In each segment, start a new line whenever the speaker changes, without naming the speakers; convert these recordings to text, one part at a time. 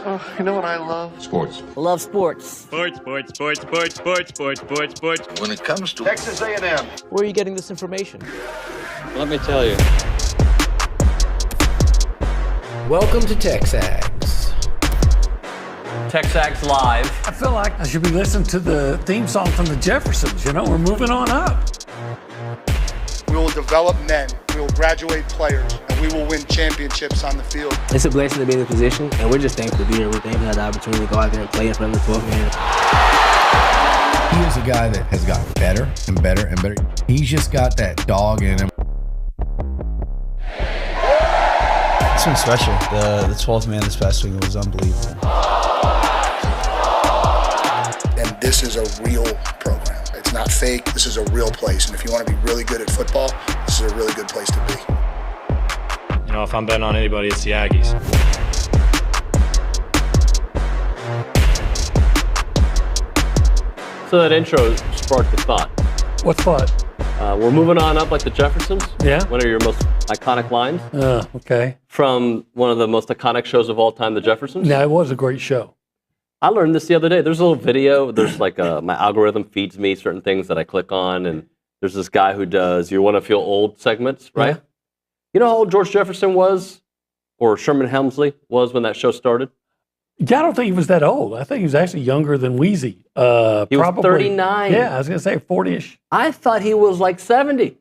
Oh, you know what I love?
Sports.
Love sports.
Sports. When
When it comes to
Texas A&M.
Where are you getting this information?
Let me tell you.
Welcome to TexAgs.
TexAgs Live.
I feel like I should be listening to the theme song from the Jeffersons. You know, we're moving on up.
We will develop men, we will graduate players, and we will win championships on the field.
It's a blessing to be in the position, and we're just thankful to be here. We're thankful to have the opportunity to go out there and play in front of the 12 man.
He is a guy that has gotten better and better and better. He's just got that dog in him.
It's been special. The 12th man this past week was unbelievable.
And this is a real program. It's not fake. This is a real place. And if you want to be really good at football, this is a really good place to be.
You know, if I'm betting on anybody, it's the Aggies.
So that intro sparked the thought.
What's what?
We're moving on up like the Jeffersons.
Yeah.
One of your most iconic lines.
Okay.
From one of the most iconic shows of all time, the Jeffersons.
Yeah, it was a great show.
I learned this the other day. There's a little video. There's like my algorithm feeds me certain things that I click on, and there's this guy who does "You Want to Feel Old" segments, right?
Yeah.
You know how old George Jefferson was, or Sherman Hemsley was when that show started?
Yeah, I don't think he was that old. I think he was actually younger than Wheezy.
He was 39.
Yeah, I was going to say 40-ish.
I thought he was like 70.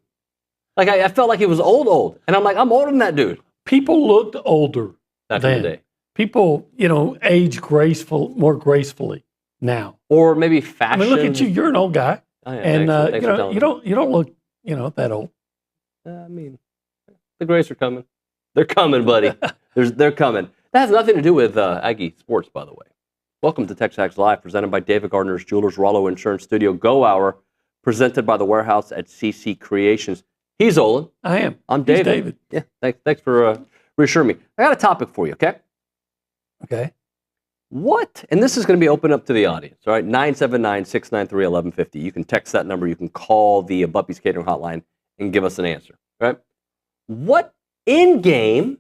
Like I felt like he was old, and I'm like, I'm older than that dude.
People looked older
Back
then.
in the day.
People, age more gracefully now.
Or maybe fashion.
I mean, look at you. You're an old guy,
Oh, yeah,
and
thanks for telling
you don't look that old.
I mean, the Grays are coming. They're coming, buddy. They're coming. That has nothing to do with Aggie sports, by the way. Welcome to TexAgs Live, presented by David Gardner's Jewelers, Rollo Insurance Studio, Go Hour, presented by the Warehouse at CC Creations. He's Olin.
I am.
I'm David.
He's David.
Yeah, thanks for reassuring me. I got a topic for you, okay?
Okay.
What, and this is going to be open up to the audience, all right? 979-693-1150. You can text that number. You can call the Buppy's Catering Hotline and give us an answer, right? What in-game,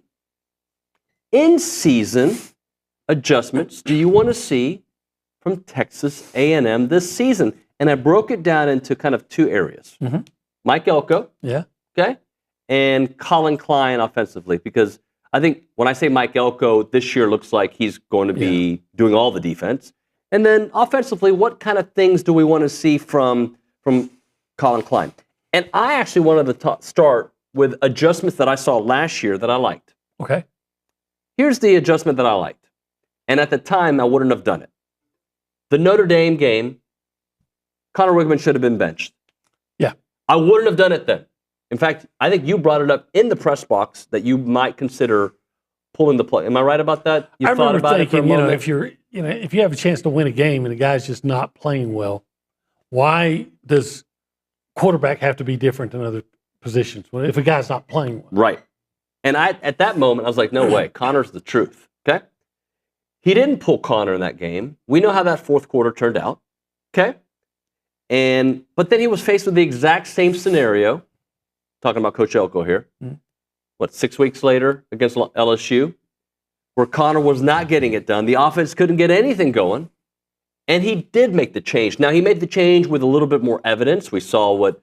in-season adjustments do you want to see from Texas A&M this season? And I broke it down into kind of two areas.
Mm-hmm.
Mike Elko,
Yeah.
okay, and Colin Klein offensively, because I think when I say Mike Elko, this year looks like he's going to be doing all the defense. And then offensively, what kind of things do we want to see from Colin Klein? And I actually wanted to start with adjustments that I saw last year that I liked.
Okay.
Here's the adjustment that I liked. And at the time, I wouldn't have done it. The Notre Dame game, Connor Wigman should have been benched.
Yeah.
I wouldn't have done it then. In fact, I think you brought it up in the press box that you might consider pulling the plug. Am I right about that?
I remember thinking, if you have a chance to win a game and the guy's just not playing well, why does quarterback have to be different than other positions if a guy's not playing well?
Right. And at that moment, I was like, no way. Connor's the truth. Okay? He didn't pull Connor in that game. We know how that fourth quarter turned out. Okay? But then he was faced with the exact same scenario. Talking about Coach Elko here. Mm-hmm. 6 weeks later against LSU, where Connor was not getting it done. The offense couldn't get anything going. And he did make the change. Now, he made the change with a little bit more evidence. We saw what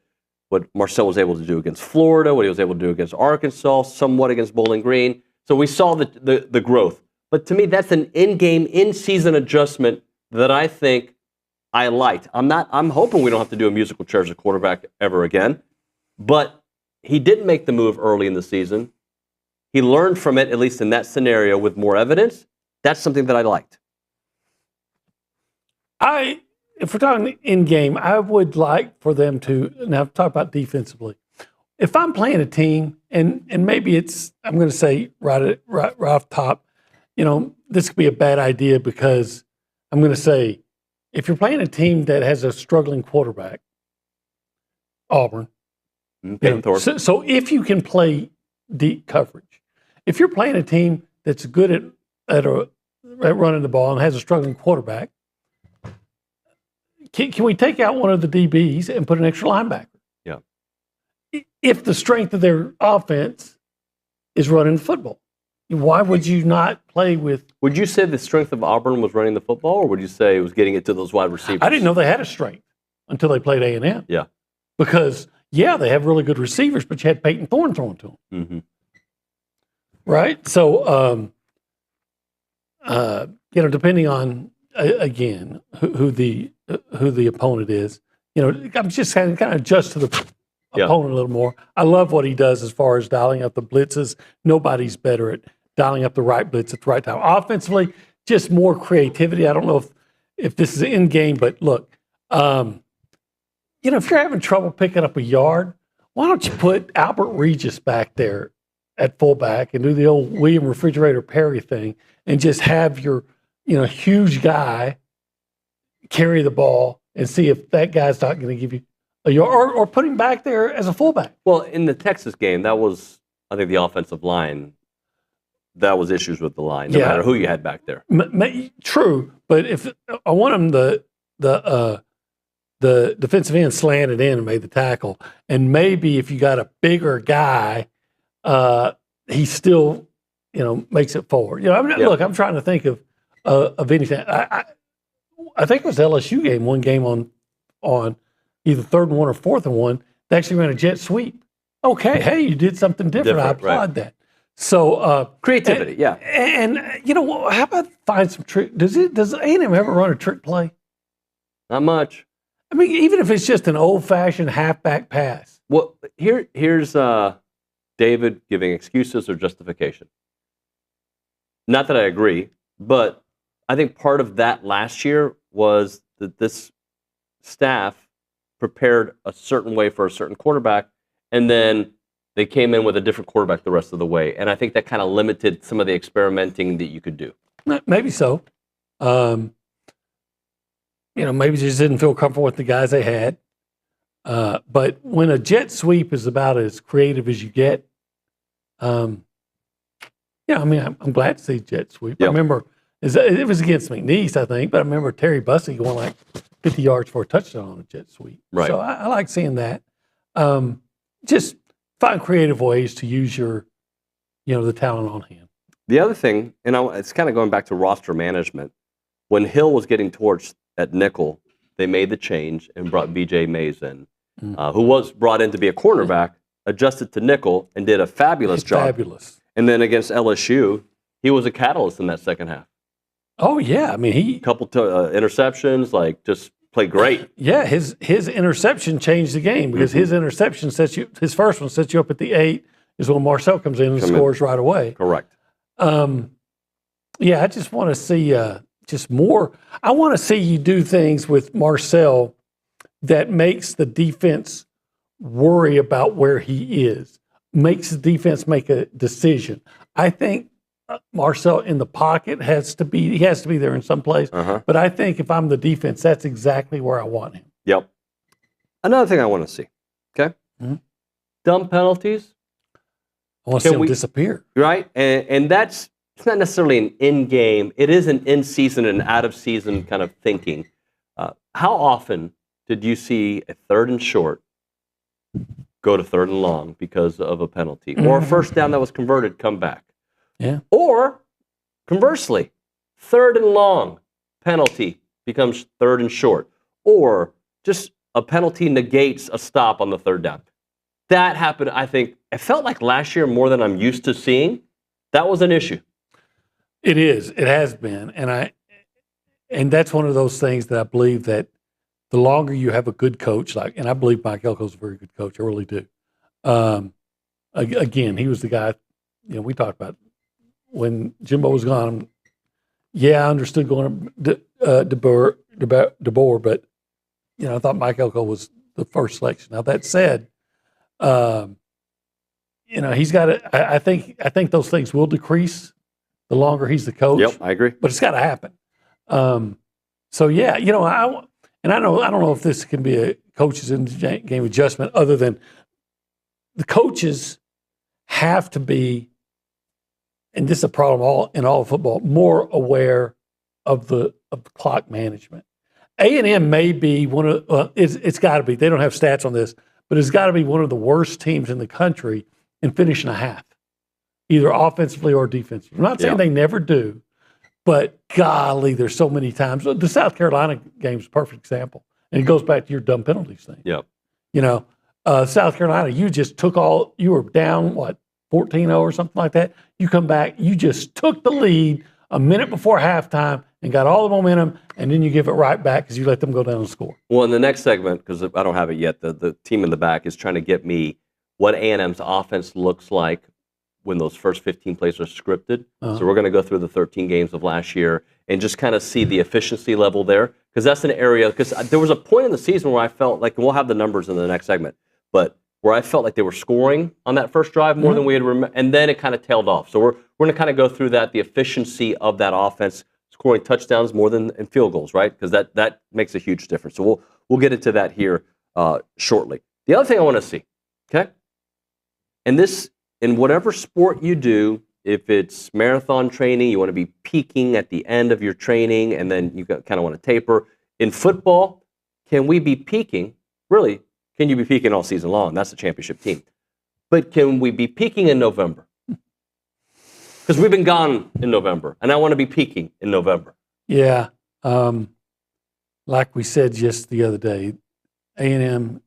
Marcel was able to do against Florida, what he was able to do against Arkansas, somewhat against Bowling Green. So we saw the growth. But to me, that's an in-game, in-season adjustment that I think I liked. I'm hoping we don't have to do a musical chairs at quarterback ever again. But he didn't make the move early in the season. He learned from it, at least in that scenario, with more evidence. That's something that I liked.
If we're talking in-game, I would like for them to, now talk about defensively. If I'm playing a team, and maybe I'm going to say right off top, this could be a bad idea because I'm going to say, if you're playing a team that has a struggling quarterback, Auburn, so if you can play deep coverage, if you're playing a team that's good at running the ball and has a struggling quarterback, can we take out one of the DBs and put an extra linebacker?
Yeah.
If the strength of their offense is running the football. Why would you not play with?
Would you say the strength of Auburn was running the football, or would you say it was getting it to those wide receivers?
I didn't know they had a strength until they played A&M.
Yeah.
Because, yeah, they have really good receivers, but you had Peyton Thorne throwing to them.
Mm-hmm.
Right? So, depending on, again, who the opponent is, I'm just kind of adjust to the opponent a little more. I love what he does as far as dialing up the blitzes. Nobody's better at dialing up the right blitz at the right time. Offensively, just more creativity. I don't know if this is in game, but look, if you're having trouble picking up a yard, why don't you put Albert Regis back there at fullback and do the old William Refrigerator Perry thing and just have your, huge guy carry the ball and see if that guy's not going to give you a yard, or put him back there as a fullback.
Well, in the Texas game, that was, I think, the offensive line. That was issues with the line, no matter who you had back there.
True, but if I want him the defensive end slanted in and made the tackle, and maybe if you got a bigger guy, he still, makes it forward. Look, I'm trying to think of anything. I think it was the LSU game, one game on either 3rd and 1 or 4th and 1. They actually ran a jet sweep. Okay, hey, you did something different. I applaud that. So
creativity, yeah.
And how about find some trick? Does A&M ever run a trick play?
Not much.
I mean, even if it's just an old-fashioned halfback pass.
Well, here's David giving excuses or justification. Not that I agree, but I think part of that last year was that this staff prepared a certain way for a certain quarterback, and then they came in with a different quarterback the rest of the way. And I think that kind of limited some of the experimenting that you could do.
Maybe so. Maybe they just didn't feel comfortable with the guys they had. But when a jet sweep is about as creative as you get, I'm glad to see jet sweep.
Yep.
I remember it was against McNeese, I think, but I remember Terry Bussey going like 50 yards for a touchdown on a jet sweep.
Right.
So I like seeing that. Just find creative ways to use your, the talent on hand.
The other thing, and it's kind of going back to roster management, when Hill was getting torched at nickel, they made the change and brought B.J. Mays in, who was brought in to be a cornerback, adjusted to nickel, and did a fabulous job.
Fabulous.
And then against LSU, he was a catalyst in that second half.
Oh, yeah. I mean,
A couple interceptions, just played great.
Yeah, his interception changed the game because his interception his first one sets you up at the 8 is when Marcel comes in and scores right away.
Correct.
I just want to see just more. I want to see you do things with Marcel that makes the defense worry about where he is, makes the defense make a decision. I think Marcel in the pocket has to be there in some place. But I think if I'm the defense, that's exactly where I want him.
Yep. Another thing I want to see, okay? Dumb penalties.
I want to see them disappear.
Right? And it's not necessarily an in-game. It is an in-season and out-of-season kind of thinking. How often did you see a 3rd and short go to 3rd and long because of a penalty? Or a first down that was converted come back?
Yeah.
Or, conversely, 3rd and long penalty becomes 3rd and short. Or just a penalty negates a stop on the 3rd down. That happened, I think, it felt like last year more than I'm used to seeing. That was an issue.
It is. It has been. And that's one of those things that I believe that the longer you have a good coach, and I believe Mike Elko's a very good coach, I really do. Again, he was the guy, we talked about when Jimbo was gone. I understood going to DeBoer, but I thought Mike Elko was the first selection. Now that said, he's got to. I think those things will decrease the longer he's the coach.
Yep, I agree.
But it's got to happen. I don't know if this can be a coach's in-game adjustment other than the coaches have to be, and this is a problem in all of football, more aware of the clock management. A&M may be one of it's got to be. They don't have stats on this, but it's got to be one of the worst teams in the country in finishing a half. either offensively or defensively. I'm not saying they never do, but golly, there's so many times. The South Carolina game is a perfect example. And it goes back to your dumb penalties thing.
Yep.
You know, South Carolina, you just took you were down, 14-0 or something like that. You come back, you just took the lead a minute before halftime and got all the momentum, and then you give it right back because you let them go down and score.
Well, in the next segment, because I don't have it yet, the team in the back is trying to get me what A&M's offense looks like when those first 15 plays are scripted. So we're going to go through the 13 games of last year and just kind of see the efficiency level there, because that's an area, because there was a point in the season where I felt like, and we'll have the numbers in the next segment, but where I felt like they were scoring on that first drive more than we had and then it kind of tailed off. So we're going to kind of go through that, the efficiency of that offense, scoring touchdowns more than in field goals, right? Because that makes a huge difference. So we'll get into that here shortly. The other thing I want to see, okay? And this, in whatever sport you do, if it's marathon training, you want to be peaking at the end of your training, and then you kind of want to taper. In football, can we be peaking? Really, can you be peaking all season long? That's the championship team. But can we be peaking in November? Because we've been gone in November, and I want to be peaking in November.
Yeah. Like we said just the other day, A&M,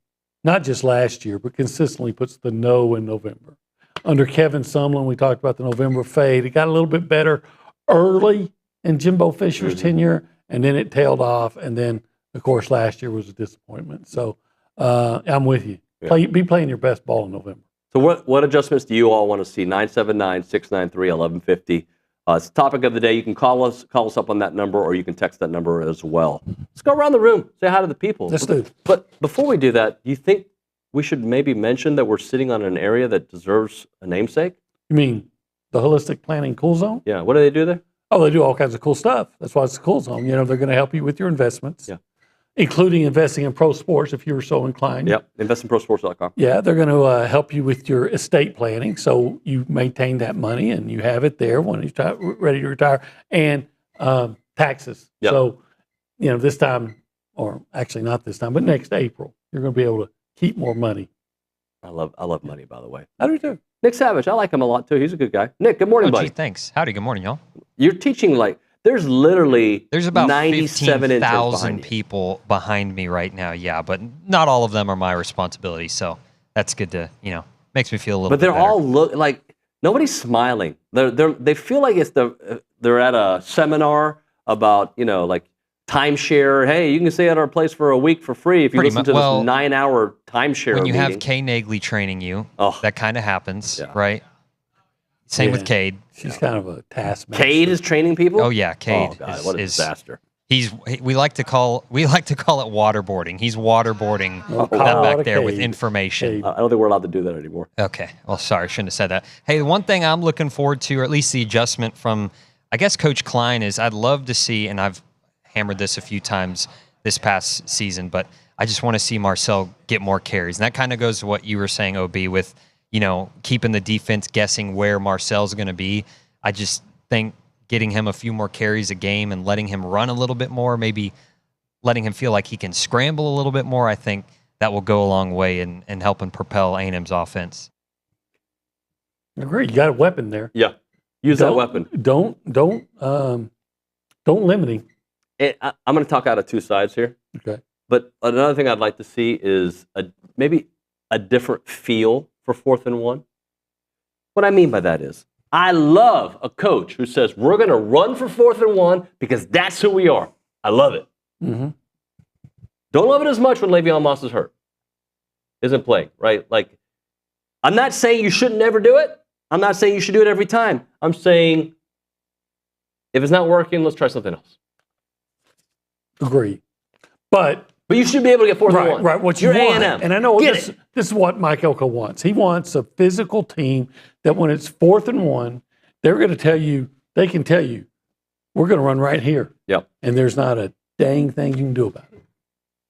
not just last year, but consistently puts the no in November. Under Kevin Sumlin, we talked about the November fade. It got a little bit better early in Jimbo Fisher's tenure, and then it tailed off. And then, of course, last year was a disappointment. So I'm with you. Be playing your best ball in November.
So what adjustments do you all want to see? 979-693-1150. It's the topic of the day. You can call us up on that number, or you can text that number as well. Let's go around the room, say hi to the people.
Let's do it.
But before we do that, do you think we should maybe mention that we're sitting on an area that deserves a namesake?
You mean the Holistic Planning Cool Zone?
Yeah. What do they do there?
Oh, they do all kinds of cool stuff. That's why it's a cool zone. You know, they're going to help you with your investments, including investing in pro sports if you were so inclined.
Yep. Investinprosports.com.
Yeah, they're going to help you with your estate planning, so you maintain that money and you have it there when you're ready to retire, and taxes.
Yep.
So, you know, this time, or actually not this time, but next April, you're going to be able to keep more money.
I love money, by the way.
I do too.
Nick Savage, I like him a lot too. He's a good guy. Nick, good morning, buddy.
Gee, thanks. Howdy, good morning, y'all.
You're teaching there's about
97
inches
15,000 people behind me right now, but not all of them are my responsibility, so that's good to, makes me feel a little bit better.
But they're all like, nobody's smiling. They feel like they're at a seminar about, like timeshare. Hey, you can stay at our place for a week for free if you listen to this 9-hour timeshare
when you
meeting.
have Kay Nagley training you, that kind of happens, right? Same with Cade.
She's kind of a taskmaster.
Cade is training people?
Oh yeah, Cade.
Oh God, what a disaster.
We like to call it waterboarding. He's waterboarding them back there with information.
I don't think we're allowed to do that anymore.
Okay. Well, sorry, shouldn't have said that. Hey, the one thing I'm looking forward to, or at least the adjustment from, I guess, Coach Klein, is I'd love to see, and I've hammered this a few times this past season, but I just want to see Marcel get more carries. And that kind of goes to what you were saying, OB, with keeping the defense guessing where Marcel's going to be. I just think getting him a few more carries a game and letting him run a little bit more, maybe letting him feel like he can scramble a little bit more, I think that will go a long way in helping propel A&M's offense.
I agree. You got a weapon there.
Yeah. Use that weapon.
Don't limit him.
I'm going to talk out of two sides here.
Okay.
But another thing I'd like to see is maybe a different feel for 4th and 1. What I mean by that is, I love a coach who says, we're going to run for 4th and 1 because that's who we are. I love it.
Mm-hmm.
Don't love it as much when Le'Veon Moss is hurt. Isn't playing, right? Like, I'm not saying you should never do it. I'm not saying you should do it every time. I'm saying if it's not working, let's try something else.
Agree. But
you should be able to get 4th and 1.
Right, what
You're
want.
A&M.
And I know this is what Mike Elko wants. He wants a physical team that when it's 4th and 1, they're going to tell you, they can tell you, we're going to run right here.
Yep.
And there's not a dang thing you can do about it.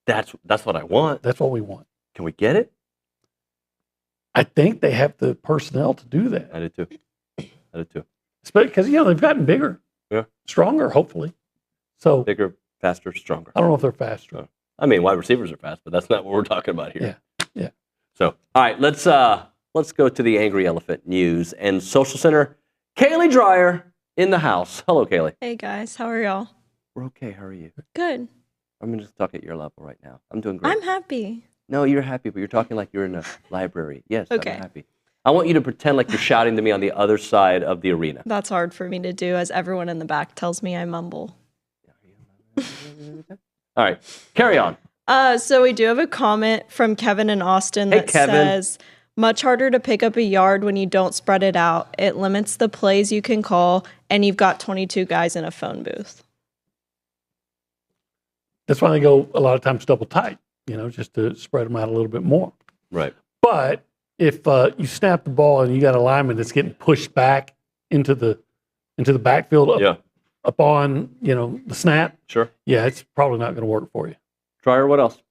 That's what I want.
That's what we want.
Can we get it?
I think they have the personnel to do that.
I do too.
Because, they've gotten bigger.
Yeah.
Stronger, hopefully. So
bigger, faster, stronger.
I don't know if they're faster.
I mean, wide receivers are fast, but that's not what we're talking about here.
Yeah.
So, all right, let's let's go to the Angry Elephant News and Social Center. Kaylee Dreyer in the house. Hello, Kaylee.
Hey guys, how are y'all?
We're okay. How are you?
Good.
I'm going to just talk at your level right now. I'm doing great.
I'm happy.
No, you're happy, but you're talking like you're in a library. Yes,
Okay.
I'm happy. I want you to pretend like you're shouting to me on the other side of the arena.
That's hard for me to do as everyone in the back tells me I mumble.
All right, carry on.
So we do have a comment from Kevin in Austin
Hey,
that
Kevin.
says, much harder to pick up a yard when you don't spread it out. It limits the plays you can call, and you've got 22 guys in a phone booth.
That's why they go a lot of times double tight, just to spread them out a little bit more.
Right.
But if you snap the ball and you got a lineman that's getting pushed back into the backfield up on, the snap.
Sure.
Yeah, it's probably not going to work for you.
Dreyer, what else?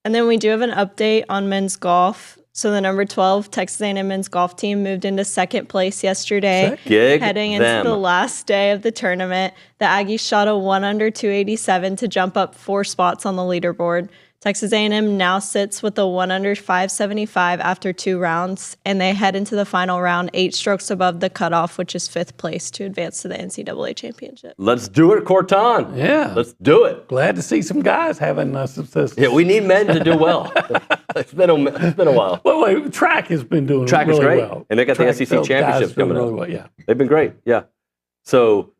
And then we do have an update on men's golf. So the number 12 Texas A&M men's golf team moved into second place yesterday, heading into the last day of the tournament. The Aggies shot a 1 under 287 to jump up 4 spots on the leaderboard. Texas A&M now sits with a 1 under 575 after 2 rounds, and they head into the final round 8 strokes above the cutoff, which is 5th place to advance to the NCAA championship.
Let's do it, Corton.
Yeah.
Let's do it.
Glad to see some guys having success.
Yeah, we need men to do well. It's been a while.
Well, track has been doing
Track
really
is great.
well.
And they got the SEC championships coming up.
Really well, yeah.
They've been great, yeah. So,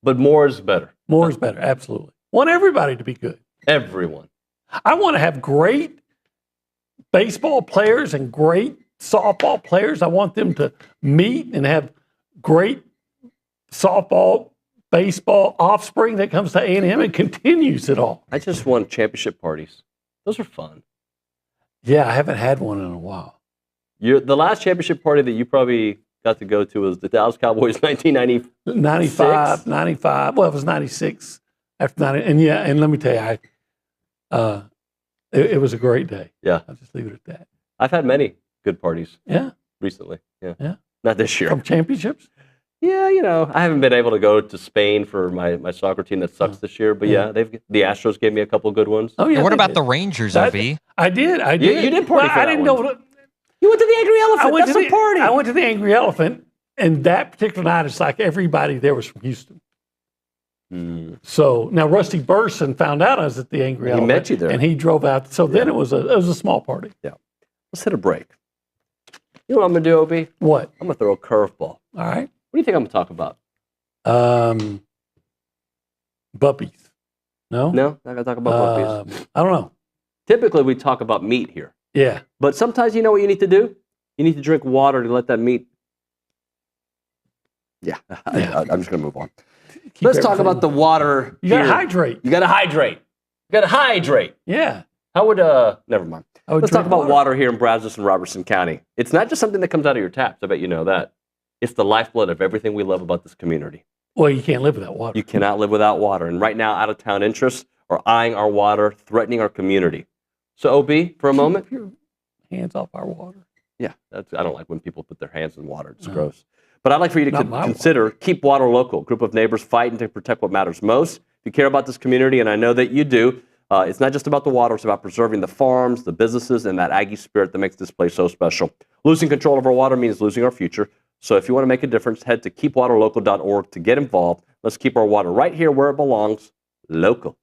but more is better.
More is better, absolutely. Want everybody to be good.
Everyone.
I want to have great baseball players and great softball players. I want them to meet and have great softball, baseball offspring that comes to A&M and continues it all.
I just want championship parties. Those are fun.
Yeah, I haven't had one in a while.
The last championship party that you probably got to go to was the Dallas Cowboys
95. Well, it was 96 after 90. And let me tell you, it was a great day.
Yeah.
I'll just leave it at that.
I've had many good parties.
Yeah.
Recently. Yeah.
Yeah.
Not this year.
From championships?
Yeah, I haven't been able to go to Spain for my soccer team that sucks this year, but the Astros gave me a couple good ones.
Oh, yeah.
And what about the Rangers, OV?
I did.
You did party for that
I didn't
one.
know.
You went to the Angry Elephant. That's a party.
I went to the Angry Elephant, and that particular night, it's like everybody there was from Houston. So now Rusty Burson found out I was at the Angry Elephant.
He met you there.
And he drove out. So then it was a small party.
Yeah. Let's hit a break. You know what I'm going to do, OB?
What?
I'm going to throw a curveball.
All right.
What do you think I'm going to talk about?
Buppies. No?
No? Not going to talk about puppies.
I don't know.
Typically, we talk about meat here.
Yeah.
But sometimes you know what you need to do? You need to drink water to let that meat... Yeah. I'm just going to move on. Let's talk about the water.
You got to hydrate.
You got to hydrate. You got to hydrate.
Yeah.
How would never mind. Let's talk about water here in Brazos and Robertson County. It's not just something that comes out of your taps. I bet you know that. It's the lifeblood of everything we love about this community.
Well, you can't live without water.
You cannot live without water. And right now, out-of-town interests are eyeing our water, threatening our community. So, OB, for a moment.
Keep your hands off our water.
Yeah, I don't like when people put their hands in water. It's gross. But I'd like for you to consider Keep Water Local, a group of neighbors fighting to protect what matters most. If you care about this community, and I know that you do, it's not just about the water, it's about preserving the farms, the businesses, and that Aggie spirit that makes this place so special. Losing control of our water means losing our future. So if you want to make a difference, head to keepwaterlocal.org to get involved. Let's keep our water right here where it belongs, local.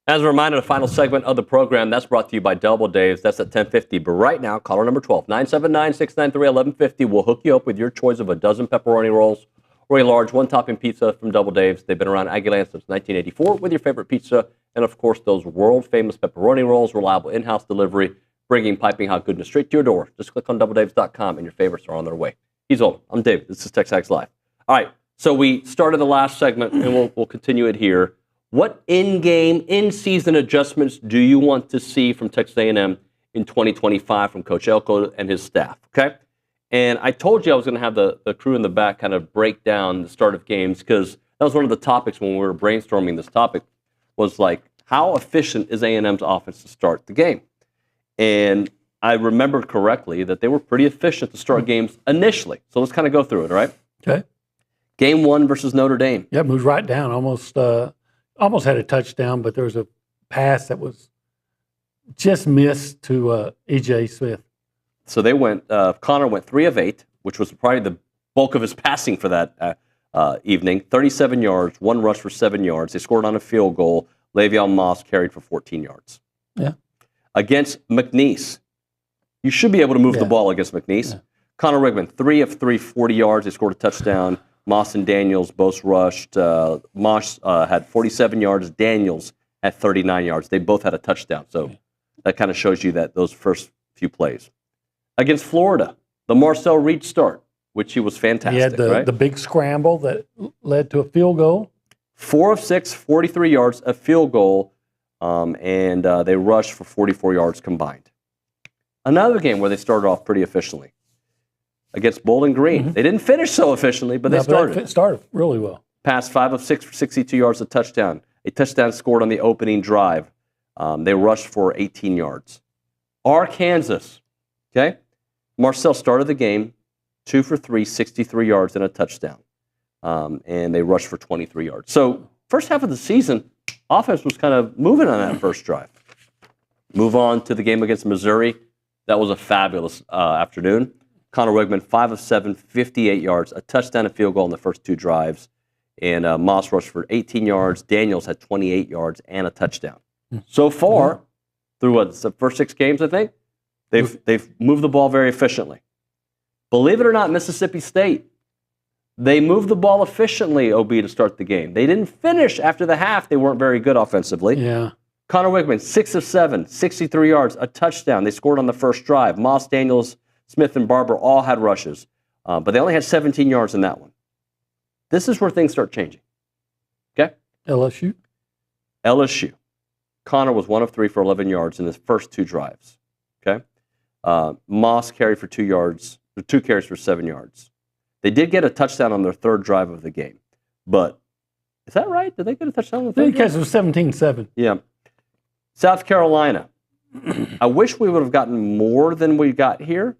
As a reminder, the final segment of the program, that's brought to you by Double Dave's. That's at 10:50. But right now, caller number 12, 979-693-1150 will hook you up with your choice of a dozen pepperoni rolls or a large one-topping pizza from Double Dave's. They've been around Aggie Land since 1984 with your favorite pizza and, of course, those world-famous pepperoni rolls, reliable in-house delivery, bringing piping hot goodness straight to your door. Just click on doubledaves.com and your favorites are on their way. He's Olin. I'm David. This is TexAgs Live. All right, so we started the last segment, and we'll continue it here. What in-game, in-season adjustments do you want to see from Texas A&M in 2025 from Coach Elko and his staff, okay? And I told you I was going to have the crew in the back kind of break down the start of games because that was one of the topics when we were brainstorming this topic was like, how efficient is A&M's offense to start the game? And I remembered correctly that they were pretty efficient to start games initially. So let's kind of go through it, all right?
Okay.
Game 1 versus Notre Dame.
Yeah, moved right down, almost had a touchdown, but there was a pass that was just missed to E.J. Smith.
So they went, Connor went 3 of 8, which was probably the bulk of his passing for that evening. 37 yards, 1 rush for 7 yards. They scored on a field goal. Le'Veon Moss carried for 14 yards.
Yeah.
Against McNeese, you should be able to move the ball against McNeese. Yeah. Connor Rigman, 3 of 3, 40 yards. They scored a touchdown. Moss and Daniels both rushed. Moss had 47 yards. Daniels had 39 yards. They both had a touchdown. So that kind of shows you that those first few plays. Against Florida, the Marcel Reed start, which he was fantastic.
He had the big scramble that led to a field goal.
4 of 6, 43 yards, a field goal, and they rushed for 44 yards combined. Another game where they started off pretty efficiently. Against Bowling Green. Mm-hmm. They didn't finish so efficiently, but they started.
They started really well.
Passed 5 of 6 for 62 yards, a touchdown. A touchdown scored on the opening drive. They rushed for 18 yards. Arkansas, okay? Marcel started the game, 2 for 3, 63 yards and a touchdown. And they rushed for 23 yards. So first half of the season, offense was kind of moving on that first drive. Move on to the game against Missouri. That was a fabulous afternoon. Connor Wigman, 5 of 7, 58 yards, a touchdown, a field goal in the first 2 drives. And Moss rushed for 18 yards. Daniels had 28 yards and a touchdown. So far, through the first 6 games, I think, they've moved the ball very efficiently. Believe it or not, Mississippi State, they moved the ball efficiently, OB, to start the game. They didn't finish after the half. They weren't very good offensively.
Yeah.
Connor Wigman, 6 of 7, 63 yards, a touchdown. They scored on the first drive. Moss, Daniels, Smith, and Barber all had rushes, but they only had 17 yards in that one. This is where things start changing. Okay?
LSU.
Connor was 1 of 3 for 11 yards in his first 2 drives. Okay? Moss carried for 2 yards, 2 carries for 7 yards. They did get a touchdown on their 3rd drive of the game, but is that right? Did they get a touchdown on the 3rd?
Because it was 17-7.
Yeah. South Carolina. I wish we would have gotten more than we got here.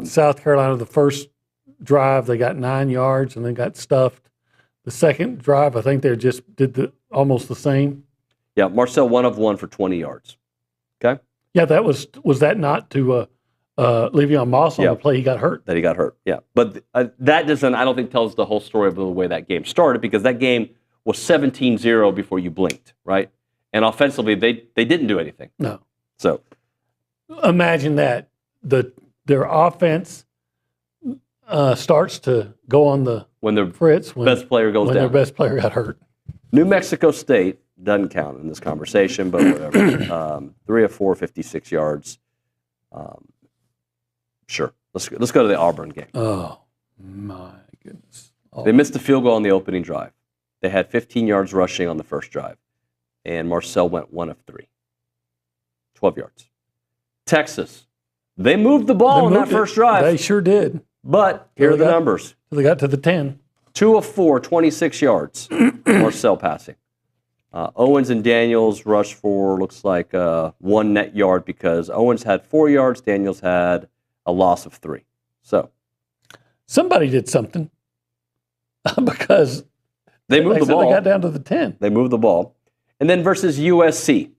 South Carolina, the first drive, they got 9 yards and then got stuffed. The second drive, I think they just did almost the same.
Yeah, Marcel 1 of 1 for 20 yards. Okay?
Yeah, that was that not to Le'Veon Moss on the play he got hurt?
That he got hurt, yeah. But that doesn't, I don't think, tells the whole story of the way that game started because that game was 17-0 before you blinked, right? And offensively, they didn't do anything.
No.
So
imagine that. Their offense starts to go on the fritz when
best player goes down.
Their best player got hurt.
New Mexico State doesn't count in this conversation, but whatever. 3 of 4, 56 yards. Sure. Let's go to the Auburn game.
Oh, my goodness.
They missed the field goal on the opening drive. They had 15 yards rushing on the first drive. And Marcel went 1 of 3. 12 yards. Texas. They moved the ball on that first drive.
They sure did.
But here are the numbers.
They got to the 10.
2 of 4, 26 yards. Marcel passing. Owens and Daniels rushed for, looks like, 1 net yard because Owens had 4 yards. Daniels had a loss of 3. So
somebody did something because
they moved the ball.
They got down to the 10.
They moved the ball. And then versus USC.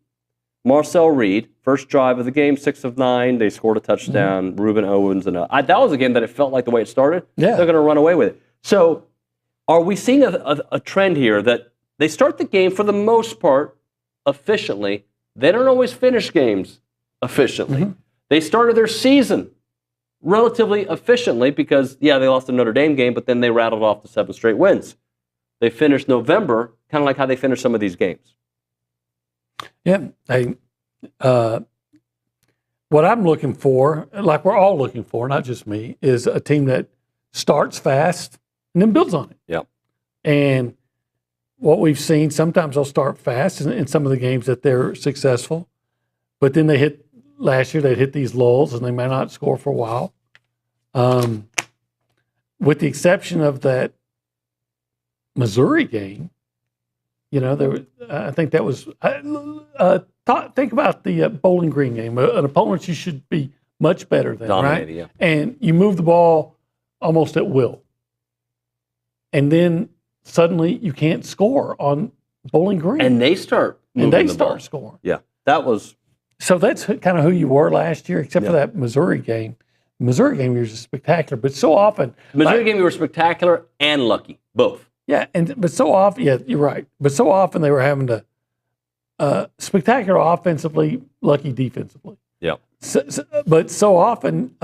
Marcel Reed, first drive of the game, 6 of 9. They scored a touchdown. Reuben Owens. And that was a game that it felt like the way it started.
Yeah.
They're going to run away with it. So are we seeing a trend here that they start the game, for the most part, efficiently. They don't always finish games efficiently. Mm-hmm. They started their season relatively efficiently because, they lost the Notre Dame game, but then they rattled off the 7 straight wins. They finished November kind of like how they finished some of these games.
Yeah. What I'm looking for, like we're all looking for, not just me, is a team that starts fast and then builds on it.
Yeah.
And what we've seen, sometimes they'll start fast in some of the games that they're successful, but then last year they'd hit these lulls and they may not score for a while. With the exception of that Missouri game, I think that was, think about the Bowling Green game, an opponent you should be much better than, right?
Yeah.
And you move the ball almost at will. And then suddenly you can't score on Bowling Green.
And they start moving the ball.
Scoring.
Yeah, that was.
So that's kind of who you were last year, except for that Missouri game. The Missouri game, you were just spectacular. But so often.
Missouri game, you were spectacular and lucky, both.
Yeah, but so often, you're right. But so often they were having to spectacular offensively, lucky defensively.
Yeah.
But so often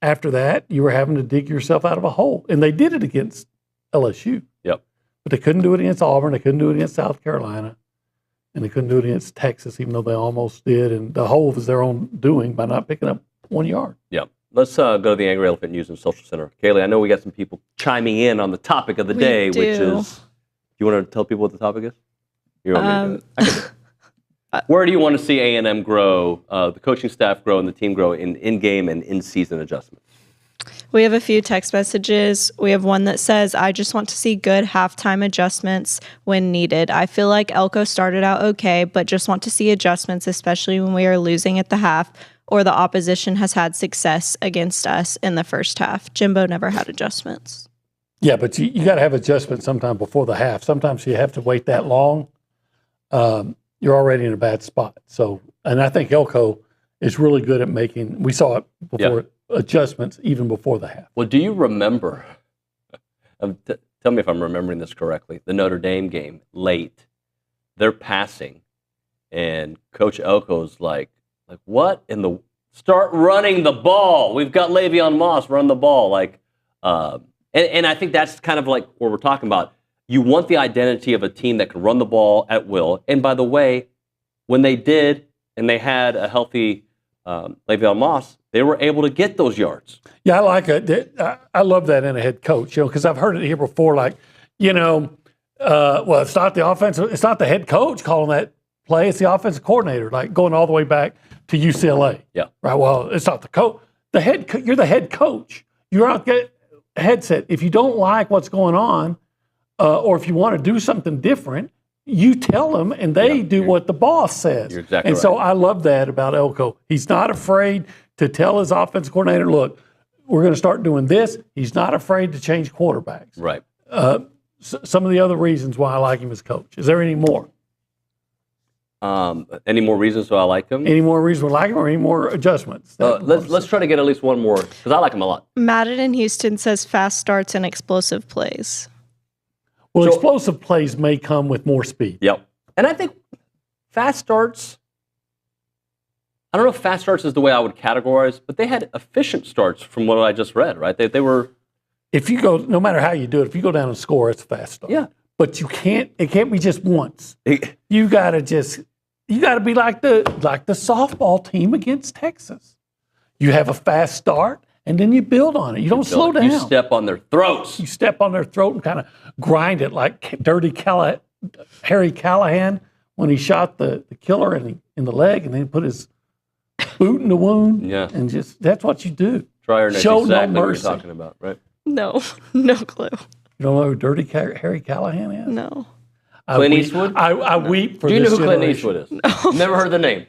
after that, you were having to dig yourself out of a hole. And they did it against LSU.
Yep.
But they couldn't do it against Auburn. They couldn't do it against South Carolina. And they couldn't do it against Texas, even though they almost did. And the hole was their own doing by not picking up 1 yard.
Yep. Let's go to the Angry Elephant News and Social Center. Kaylee, I know we got some people chiming in on the topic of the day, which is, do you want to tell people what the topic is? You want me to do it? Where do you want to see A&M grow, the coaching staff grow, and the team grow in game and in-season adjustments?
We have a few text messages. We have one that says, I just want to see good halftime adjustments when needed. I feel like Elko started out okay, but just want to see adjustments, especially when we are losing at the half or the opposition has had success against us in the first half. Jimbo never had adjustments.
Yeah, but you got to have adjustments sometime before the half. Sometimes you have to wait that long. You're already in a bad spot. So, and I think Elko is really good at making, we saw it before, adjustments even before the half.
Well, do you remember, tell me if I'm remembering this correctly, the Notre Dame game late, they're passing, and Coach Elko's like, what in the, start running the ball. We've got Le'Veon Moss, run the ball. And I think that's kind of like what we're talking about. You want the identity of a team that can run the ball at will. And by the way, when they did, and they had a healthy Le'Veon Moss, they were able to get those yards.
Yeah, I like it. I love that in a head coach, because I've heard it here before. Well, it's not the offensive, it's not the head coach calling that play. It's the offensive coordinator, going all the way back to UCLA.
Yeah.
Right. Well, it's not the coach. You're the head coach. You're out get a headset. If you don't like what's going on, or if you want to do something different, you tell them, and they do what the boss says.
You're exactly
right. So I love that about Elko. He's not afraid to tell his offensive coordinator, look, we're going to start doing this. He's not afraid to change quarterbacks.
Right.
Some of the other reasons why I like him as coach. Is there any more?
Any more reasons why I like him?
Any more reasons why I like him, or any more adjustments?
Let's try to get at least one more, because I like him a lot.
Madden in Houston says fast starts and explosive plays.
Well, explosive plays may come with more speed.
Yep. And I think fast starts, I don't know if fast starts is the way I would categorize, but they had efficient starts from what I just read, right? They were.
If you go, no matter how you do it, if you go down and score, it's a fast start.
Yeah.
But it can't be just once. You got to be like the softball team against Texas. You have a fast start, and then you build on it. You don't slow down.
You step on their throats.
You step on their throat and kind of grind it like Dirty Harry Callahan when he shot the killer in the leg, and then he put his boot in the wound.
Yeah.
And that's what you do.
Trier knows
Show
exactly
no
what
mercy.
you're talking about, right?
No clue.
You don't know who Dirty Harry Callahan is?
No.
Clint Eastwood?
I weep for
this. Do you know who
generation.
Clint Eastwood is? No. Never heard the name.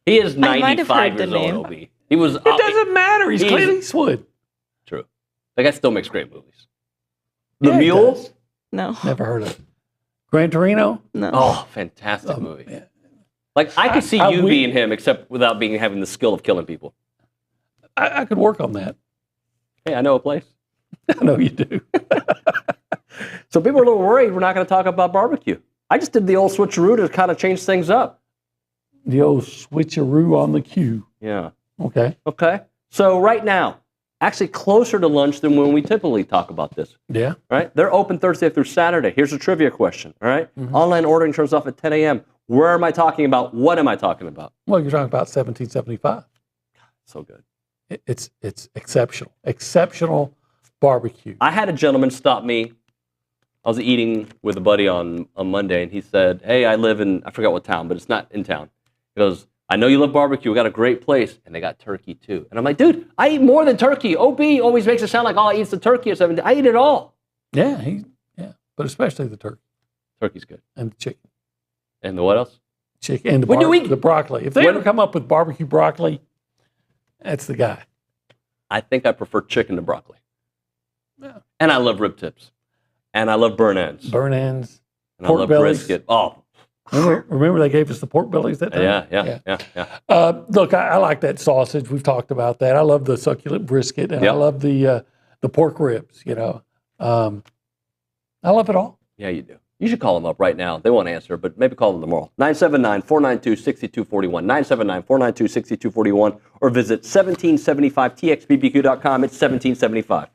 He is 95 years old, OB. He was.
It doesn't matter. He's Clint Eastwood.
True. That guy still makes great movies. The Mule?
No.
Never heard of it. Gran Torino?
No.
Oh, fantastic movie. Man. I could see you being him, except without having the skill of killing people.
I could work on that.
Hey, I know a place.
I know you do.
So people are a little worried we're not going to talk about barbecue. I just did the old switcheroo to kind of change things up.
The old switcheroo on the cue.
Yeah.
Okay.
Okay. So right now, actually closer to lunch than when we typically talk about this.
Yeah.
All right. They're open Thursday through Saturday. Here's a trivia question. All right. Online ordering turns off at 10 a.m. Where am I talking about? What am I talking about?
Well, you're talking about 1775.
So good.
It's exceptional. Exceptional barbecue.
I had a gentleman stop me. I was eating with a buddy on Monday, and he said, hey, I live in, I forgot what town, but it's not in town. He goes, I know you love barbecue. We got a great place, and they got turkey too. And I'm like, dude, I eat more than turkey. OB always makes it sound like all I eat is the turkey or something. I eat it all.
Yeah, but especially the turkey.
Turkey's good.
And the chicken.
And the what else?
Chicken and the broccoli. If they ever come up with barbecue broccoli, that's the guy.
I think I prefer chicken to broccoli.
Yeah.
And I love rib tips. And I love burn ends.
Burn ends.
And I love brisket. Oh.
Remember they gave us the pork bellies that time?
Yeah.
Look, I like that sausage. We've talked about that. I love the succulent brisket, and I love the pork ribs, I love it all.
Yeah, you do. You should call them up right now. They won't answer, but maybe call them tomorrow. 979-492-6241, 979-492-6241, or visit 1775txbbq.com. It's 1775.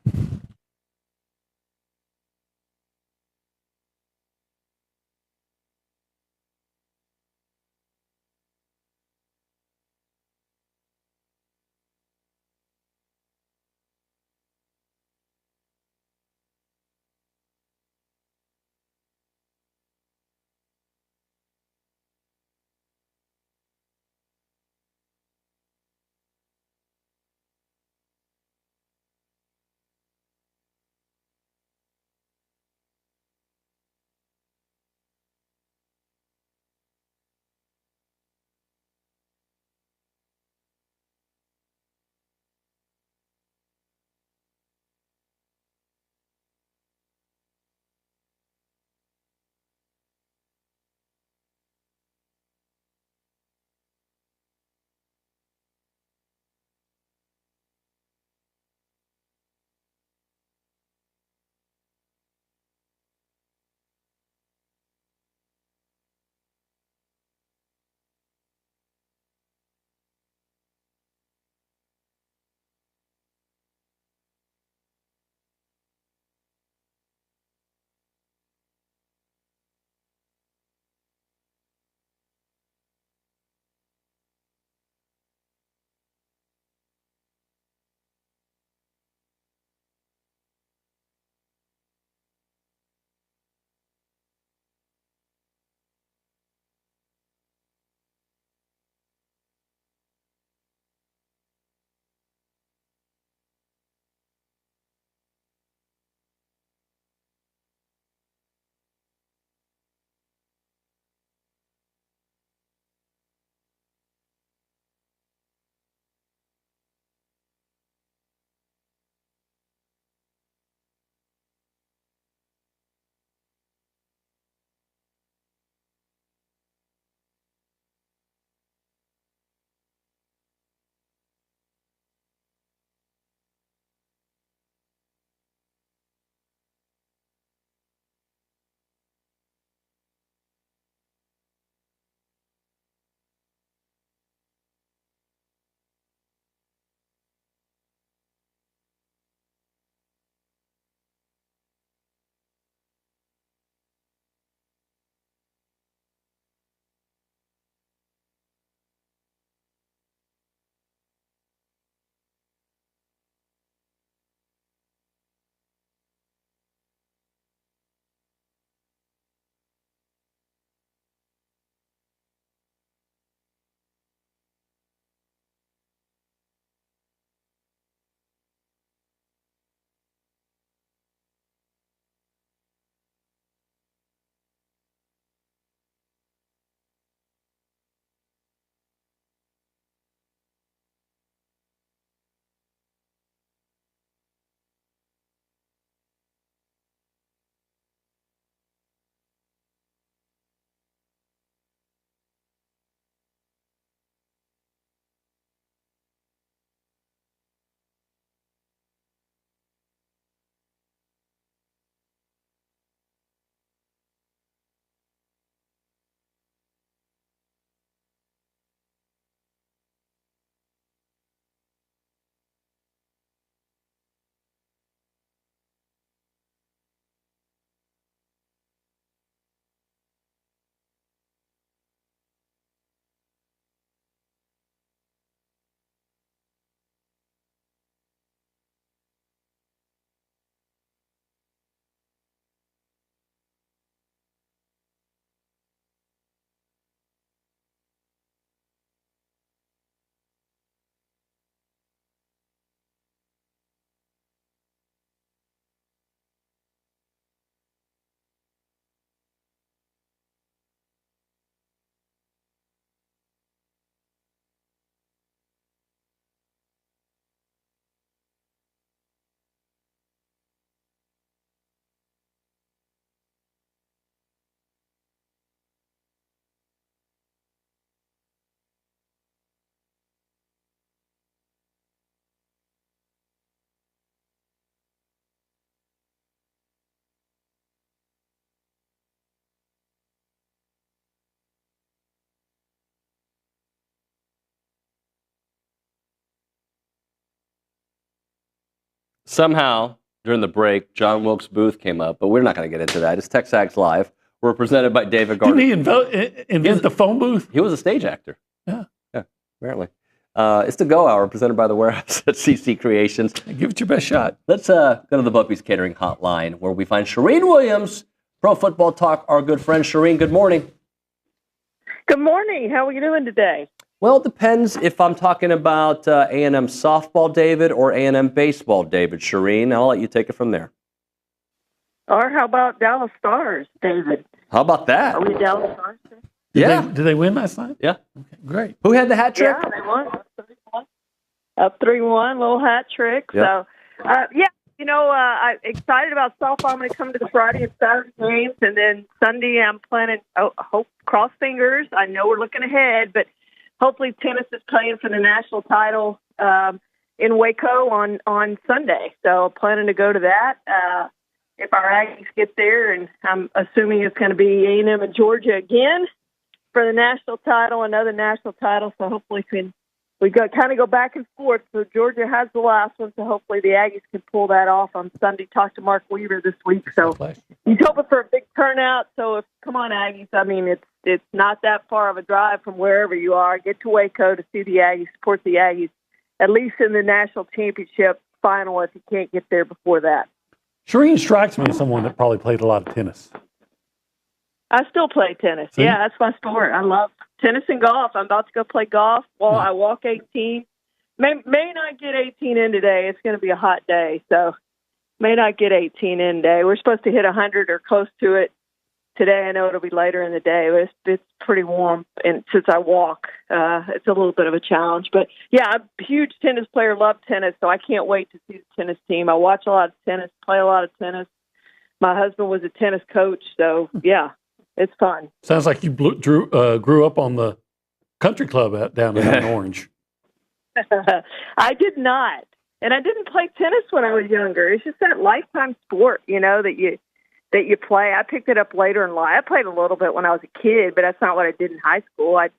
Somehow, during the break, John Wilkes Booth came up, but we're not going to get into that. It's TexAgs Live. We're presented by David Gardner.
Didn't he invent the phone booth?
He was a stage actor.
Yeah.
Yeah, apparently. It's the Go Hour presented by the Warehouse at CC Creations.
Give it your best shot.
Let's go to the Buppies Catering Hotline where we find Charean Williams, Pro Football Talk, our good friend. Charean, good morning.
Good morning. How are you doing today?
Well, it depends if I'm talking about A&M softball, David, or A&M baseball, David. Charean, I'll let you take it from there.
Or how about Dallas Stars, David?
How about that?
Are we Dallas Stars?
Did they win last night?
Yeah.
Okay, great.
Who had the hat trick?
Yeah, they won. Up 3-1, little hat trick.
Yep.
So, I'm excited about softball. I'm going to come to the Friday and Saturday games, and then Sunday I'm planning, hope, cross fingers. I know we're looking ahead, but hopefully tennis is playing for the national title in Waco on Sunday. So planning to go to that. If our Aggies get there, and I'm assuming it's going to be A&M and Georgia again for the national title, another national title. So hopefully we go back and forth. So Georgia has the last one, so hopefully the Aggies can pull that off on Sunday. Talked to Mark Weaver this week, so he's hoping for a big turnout. So come on, Aggies. I mean, it's not that far of a drive from wherever you are. Get to Waco to see the Aggies, support the Aggies, at least in the national championship final if you can't get there before that.
Charean strikes me as someone that probably played a lot of tennis.
I still play tennis.
See?
Yeah, that's my sport. I love tennis and golf. I'm about to go play golf. Well, I walk 18. May not get 18 in today. It's going to be a hot day, so may not get 18 in today. We're supposed to hit 100 or close to it today. I know it'll be later in the day, but it's pretty warm. And since I walk, it's a little bit of a challenge. But, yeah, I'm a huge tennis player, love tennis, so I can't wait to see the tennis team. I watch a lot of tennis, play a lot of tennis. My husband was a tennis coach, so, yeah. It's fun.
Sounds like you grew up on the country club down in Orange.
I did not. And I didn't play tennis when I was younger. It's just that lifetime sport, that you play. I picked it up later in life. I played a little bit when I was a kid, but that's not what I did in high school. I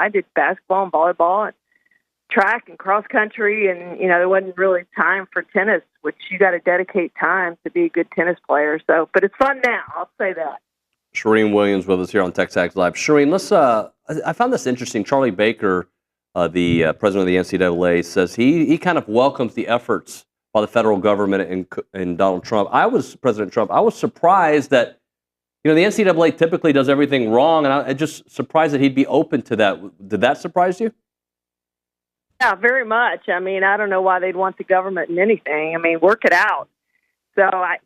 did basketball and volleyball and track and cross country, and, there wasn't really time for tennis, which you got to dedicate time to be a good tennis player. So, but it's fun now. I'll say that.
Charean Williams with us here on TexAgs Live. Charean, I found this interesting. Charlie Baker, the president of the NCAA, says he kind of welcomes the efforts by the federal government and Donald Trump. President Trump. I was surprised that, the NCAA typically does everything wrong, and I'm just surprised that he'd be open to that. Did that surprise you?
Yeah, very much. I mean, I don't know why they'd want the government in anything. I mean, work it out. So, I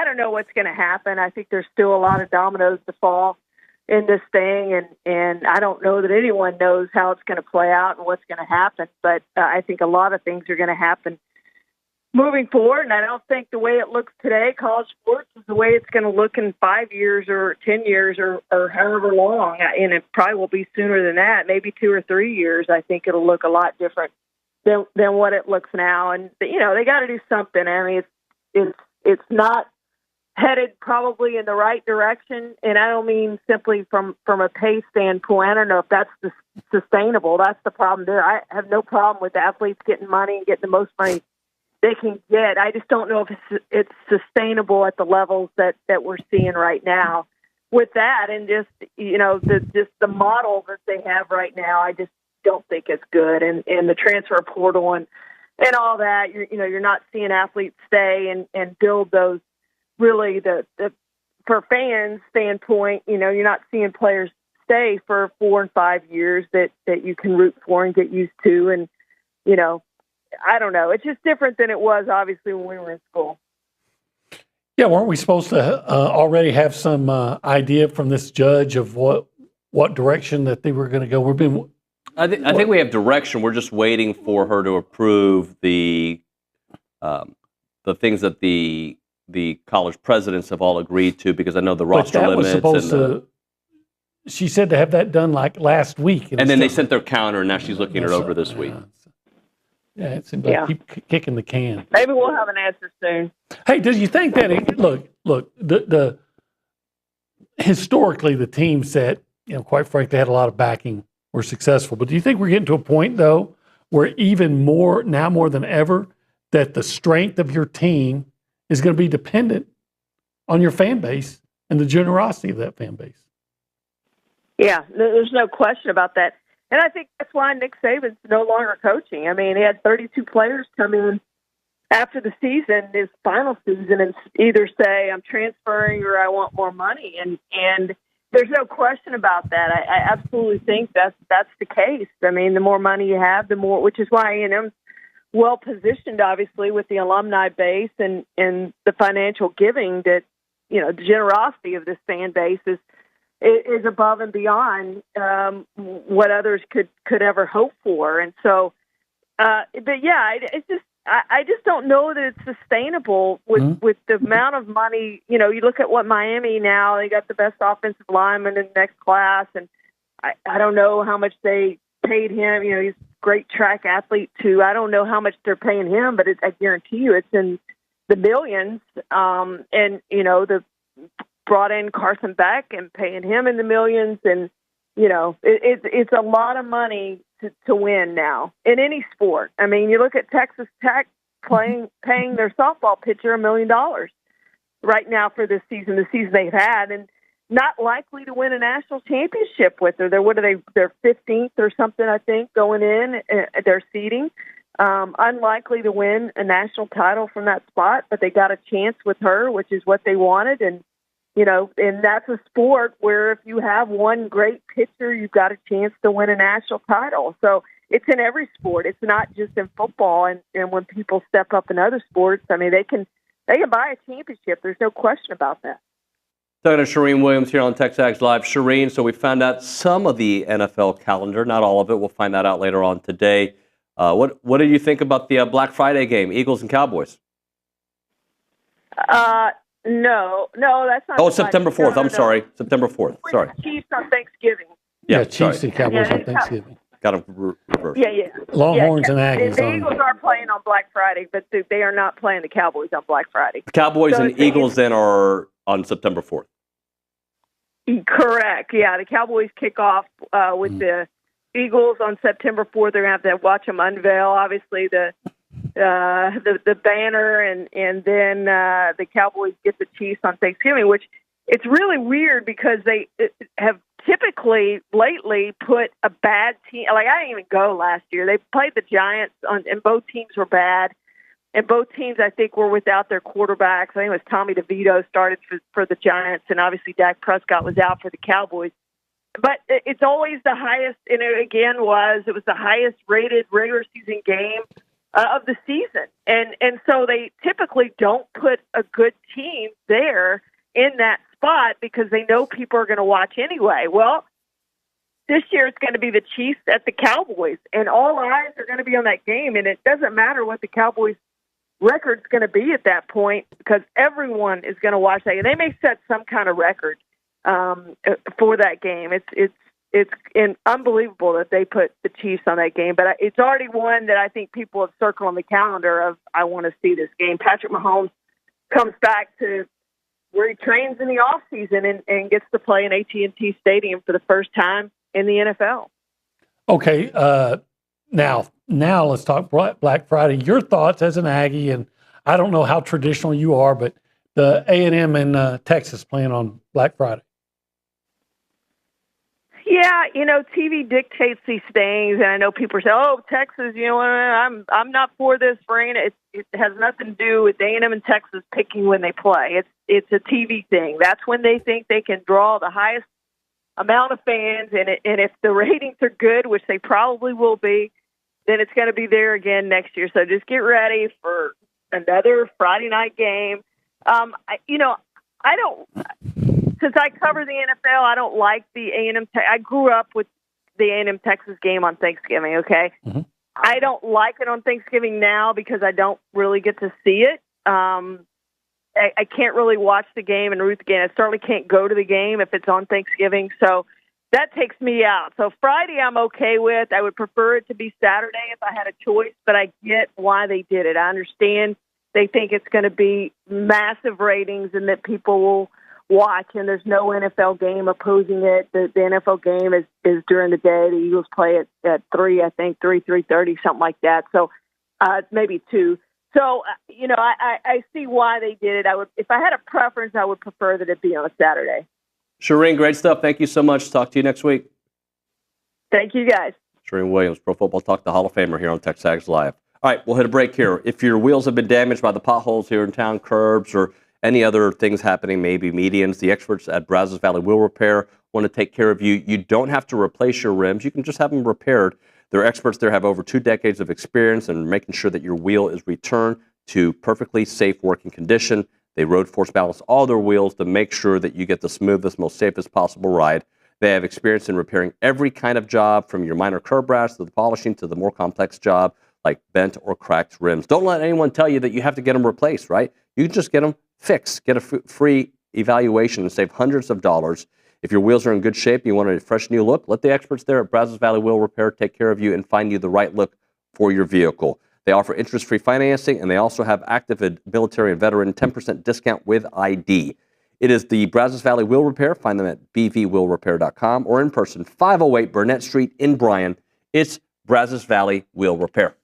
don't know what's going to happen. I think there's still a lot of dominoes to fall in this thing, and I don't know that anyone knows how it's going to play out and what's going to happen. But I think a lot of things are going to happen moving forward, and I don't think the way it looks today, college sports, is the way it's going to look in 5 years or 10 years or however long. And it probably will be sooner than that, maybe 2 or 3 years. I think it'll look a lot different than what it looks now. And, they got to do something. I mean, it's not headed probably in the right direction, and I don't mean simply from a pay standpoint. I don't know if that's sustainable. That's the problem there. I have no problem with athletes getting money and getting the most money they can get. I just don't know if it's sustainable at the levels that we're seeing right now. With that, and just the model that they have right now, I just don't think it's good. And the transfer portal and all that, you're not seeing athletes stay and build those. Really, for fans' standpoint, you're not seeing players stay for 4 and 5 years that you can root for and get used to. And, I don't know. It's just different than it was, obviously, when we were in school.
Yeah, weren't we supposed to already have some idea from this judge of what direction that they were going to go?
I think we have direction. We're just waiting for her to approve the things that the college presidents have all agreed to, because I know the roster limits.
Was supposed she said to have that done like last week.
And then they sent their counter, and now she's looking it over this week.
Yeah, it seems like keep kicking the can.
Maybe we'll have an answer soon.
Hey, do you think that look, the historically the teams that, quite frankly, had a lot of backing were successful. But do you think we're getting to a point, though, where even more than ever, that the strength of your team is going to be dependent on your fan base and the generosity of that fan base.
Yeah, there's no question about that. And I think that's why Nick Saban's no longer coaching. I mean, he had 32 players come in after the season, his final season, and either say, I'm transferring or I want more money. And there's no question about that. I absolutely think that's the case. I mean, the more money you have, the more, which is why A&M's well positioned, obviously, with the alumni base and the financial giving that, you know, the generosity of this fan base is above and beyond what others could ever hope for. And so, but yeah, it's just, I just don't know that it's sustainable with the amount of money. You know, you look at what Miami now, they got the best offensive lineman in the next class, and I don't know how much they paid him. You know, he's a great track athlete too. I don't know how much they're paying him, but I guarantee you it's in the millions. And, you know, the brought in Carson Beck and paying him in the millions. And, you know, it's a lot of money to win now in any sport. I mean, you look at Texas Tech paying their softball pitcher $1 million right now for this season, the season they've had, and not likely to win a national championship with her. They're 15th or something, I think, going in their seeding. Unlikely to win a national title from that spot, but they got a chance with her, which is what they wanted. And, you know, and that's a sport where if you have one great pitcher, you've got a chance to win a national title. So it's in every sport. It's not just in football. And when people step up in other sports, I mean, they can buy a championship. There's no question about that.
Talking to Charean Williams here on TexAgs Live. Charean, so we found out some of the NFL calendar, not all of it. We'll find that out later on today. What do you think about the Black Friday game, Eagles and Cowboys?
No, that's not.
Oh, September 4th. I'm sorry. September 4th. Sorry.
Chiefs on Thanksgiving.
Yeah, Chiefs and Cowboys on Thanksgiving.
Got them reversed.
Yeah.
Longhorns and Aggies.
The Eagles are playing on Black Friday, but they are not playing the Cowboys on Black Friday.
The Cowboys and Eagles then are on September 4th.
Correct. Yeah, the Cowboys kick off with the Eagles on September 4th. They're going to have to watch them unveil, obviously, the banner, and then the Cowboys get the Chiefs on Thanksgiving, which it's really weird because they have typically lately put a bad team. Like, I didn't even go last year. They played the Giants, and both teams were bad. And both teams, I think, were without their quarterbacks. I think it was Tommy DeVito started for the Giants, and obviously Dak Prescott was out for the Cowboys. But it's always the highest, and it was the highest rated regular season game of the season. And so they typically don't put a good team there in that spot because they know people are going to watch anyway. Well, this year it's going to be the Chiefs at the Cowboys, and all eyes are going to be on that game, and it doesn't matter what the Cowboys' record's going to be at that point because everyone is going to watch that. And they may set some kind of record for that game. It's unbelievable that they put the Chiefs on that game, but it's already one that I think people have circled on the calendar of, I want to see this game. Patrick Mahomes comes back to where he trains in the off season and gets to play in AT&T Stadium for the first time in the NFL.
Okay. Now let's talk Black Friday. Your thoughts as an Aggie, and I don't know how traditional you are, but the A&M in Texas playing on Black Friday.
Yeah, TV dictates these things, and I know people say, "Oh, Texas, I'm not for this for A&M." It has nothing to do with A&M and Texas picking when they play. It's a TV thing. That's when they think they can draw the highest amount of fans, and if the ratings are good, which they probably will be, then it's going to be there again next year. So just get ready for another Friday night game. Since I cover the NFL, I don't like the A&M. I grew up with the A&M Texas game on Thanksgiving, okay? Mm-hmm. I don't like it on Thanksgiving now because I don't really get to see it. I can't really watch the game and root the game. I certainly can't go to the game if it's on Thanksgiving. So that takes me out. So Friday I'm okay with. I would prefer it to be Saturday if I had a choice, but I get why they did it. I understand they think it's going to be massive ratings and that people will watch, and there's no NFL game opposing it. The NFL game is during the day. The Eagles play at 3, I think, 3:30, something like that. So maybe 2. So, I see why they did it. If I had a preference, I would prefer that it be on a Saturday.
Charean, great stuff. Thank you so much. Talk to you next week.
Thank you, guys.
Charean Williams, Pro Football Talk, the Hall of Famer here on TexAgs Live. All right, we'll hit a break here. If your wheels have been damaged by the potholes here in town, curbs, or any other things happening, maybe medians, the experts at Brazos Valley Wheel Repair want to take care of you. You don't have to replace your rims. You can just have them repaired. Their experts there have over 2 decades of experience in making sure that your wheel is returned to perfectly safe working condition. They road force balance all their wheels to make sure that you get the smoothest, most safest possible ride. They have experience in repairing every kind of job, from your minor curb rash to the polishing to the more complex job like bent or cracked rims. Don't let anyone tell you that you have to get them replaced, right? You can just get them fixed, get a free evaluation and save hundreds of dollars. If your wheels are in good shape and you want a fresh new look, let the experts there at Brazos Valley Wheel Repair take care of you and find you the right look for your vehicle. They offer interest-free financing, and they also have active military and veteran 10% discount with ID. It is the Brazos Valley Wheel Repair. Find them at bvwheelrepair.com or in person, 508 Burnett Street in Bryan. It's Brazos Valley Wheel Repair.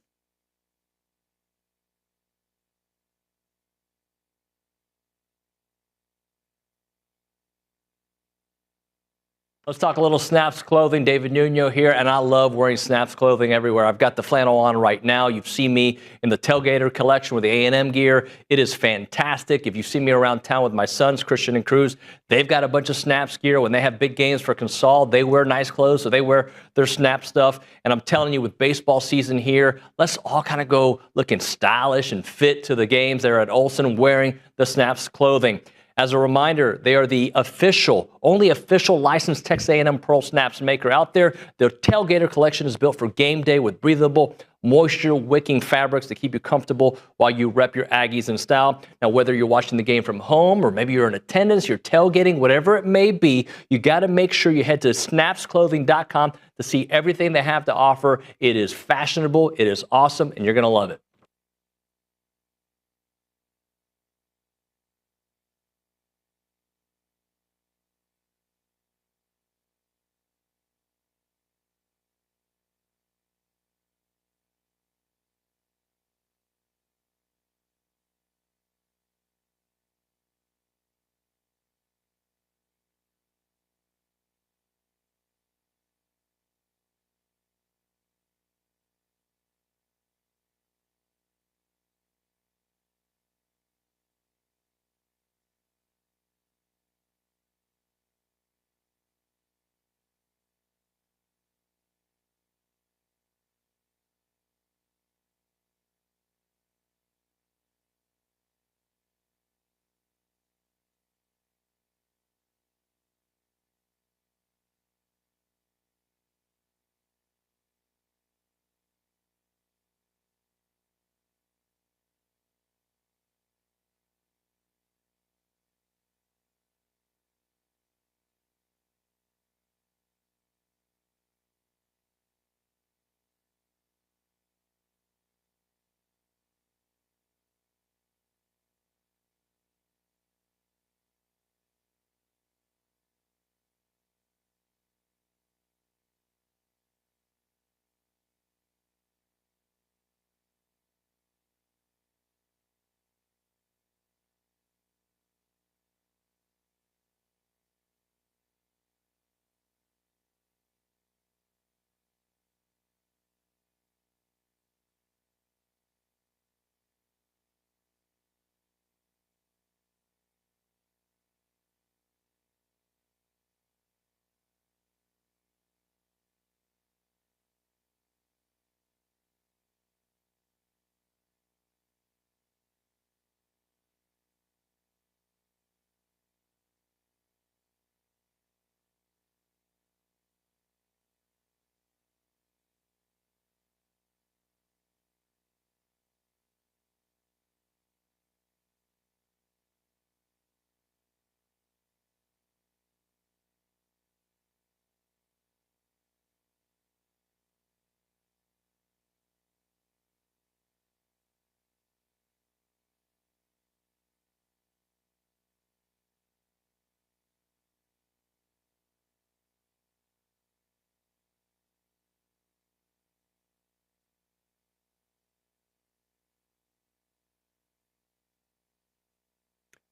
Let's talk a little Snaps clothing. David Nuño here, and I love wearing Snaps clothing everywhere. I've got the flannel on right now. You've seen me in the Tailgater collection with the A&M gear. It is fantastic. If you see me around town with my sons, Christian and Cruz, they've got a bunch of Snaps gear. When they have big games for Consol, they wear nice clothes, so they wear their Snap stuff. And I'm telling you, with baseball season here, let's all kind of go looking stylish and fit to the games there at Olson wearing the Snaps clothing. As a reminder, they are the only official licensed Texas A&M Pearl Snaps maker out there. Their Tailgater collection is built for game day with breathable, moisture-wicking fabrics to keep you comfortable while you rep your Aggies in style. Now, whether you're watching the game from home or maybe you're in attendance, you're tailgating, whatever it may be, you got to make sure you head to snapsclothing.com to see everything they have to offer. It is fashionable, it is awesome, and you're going to love it.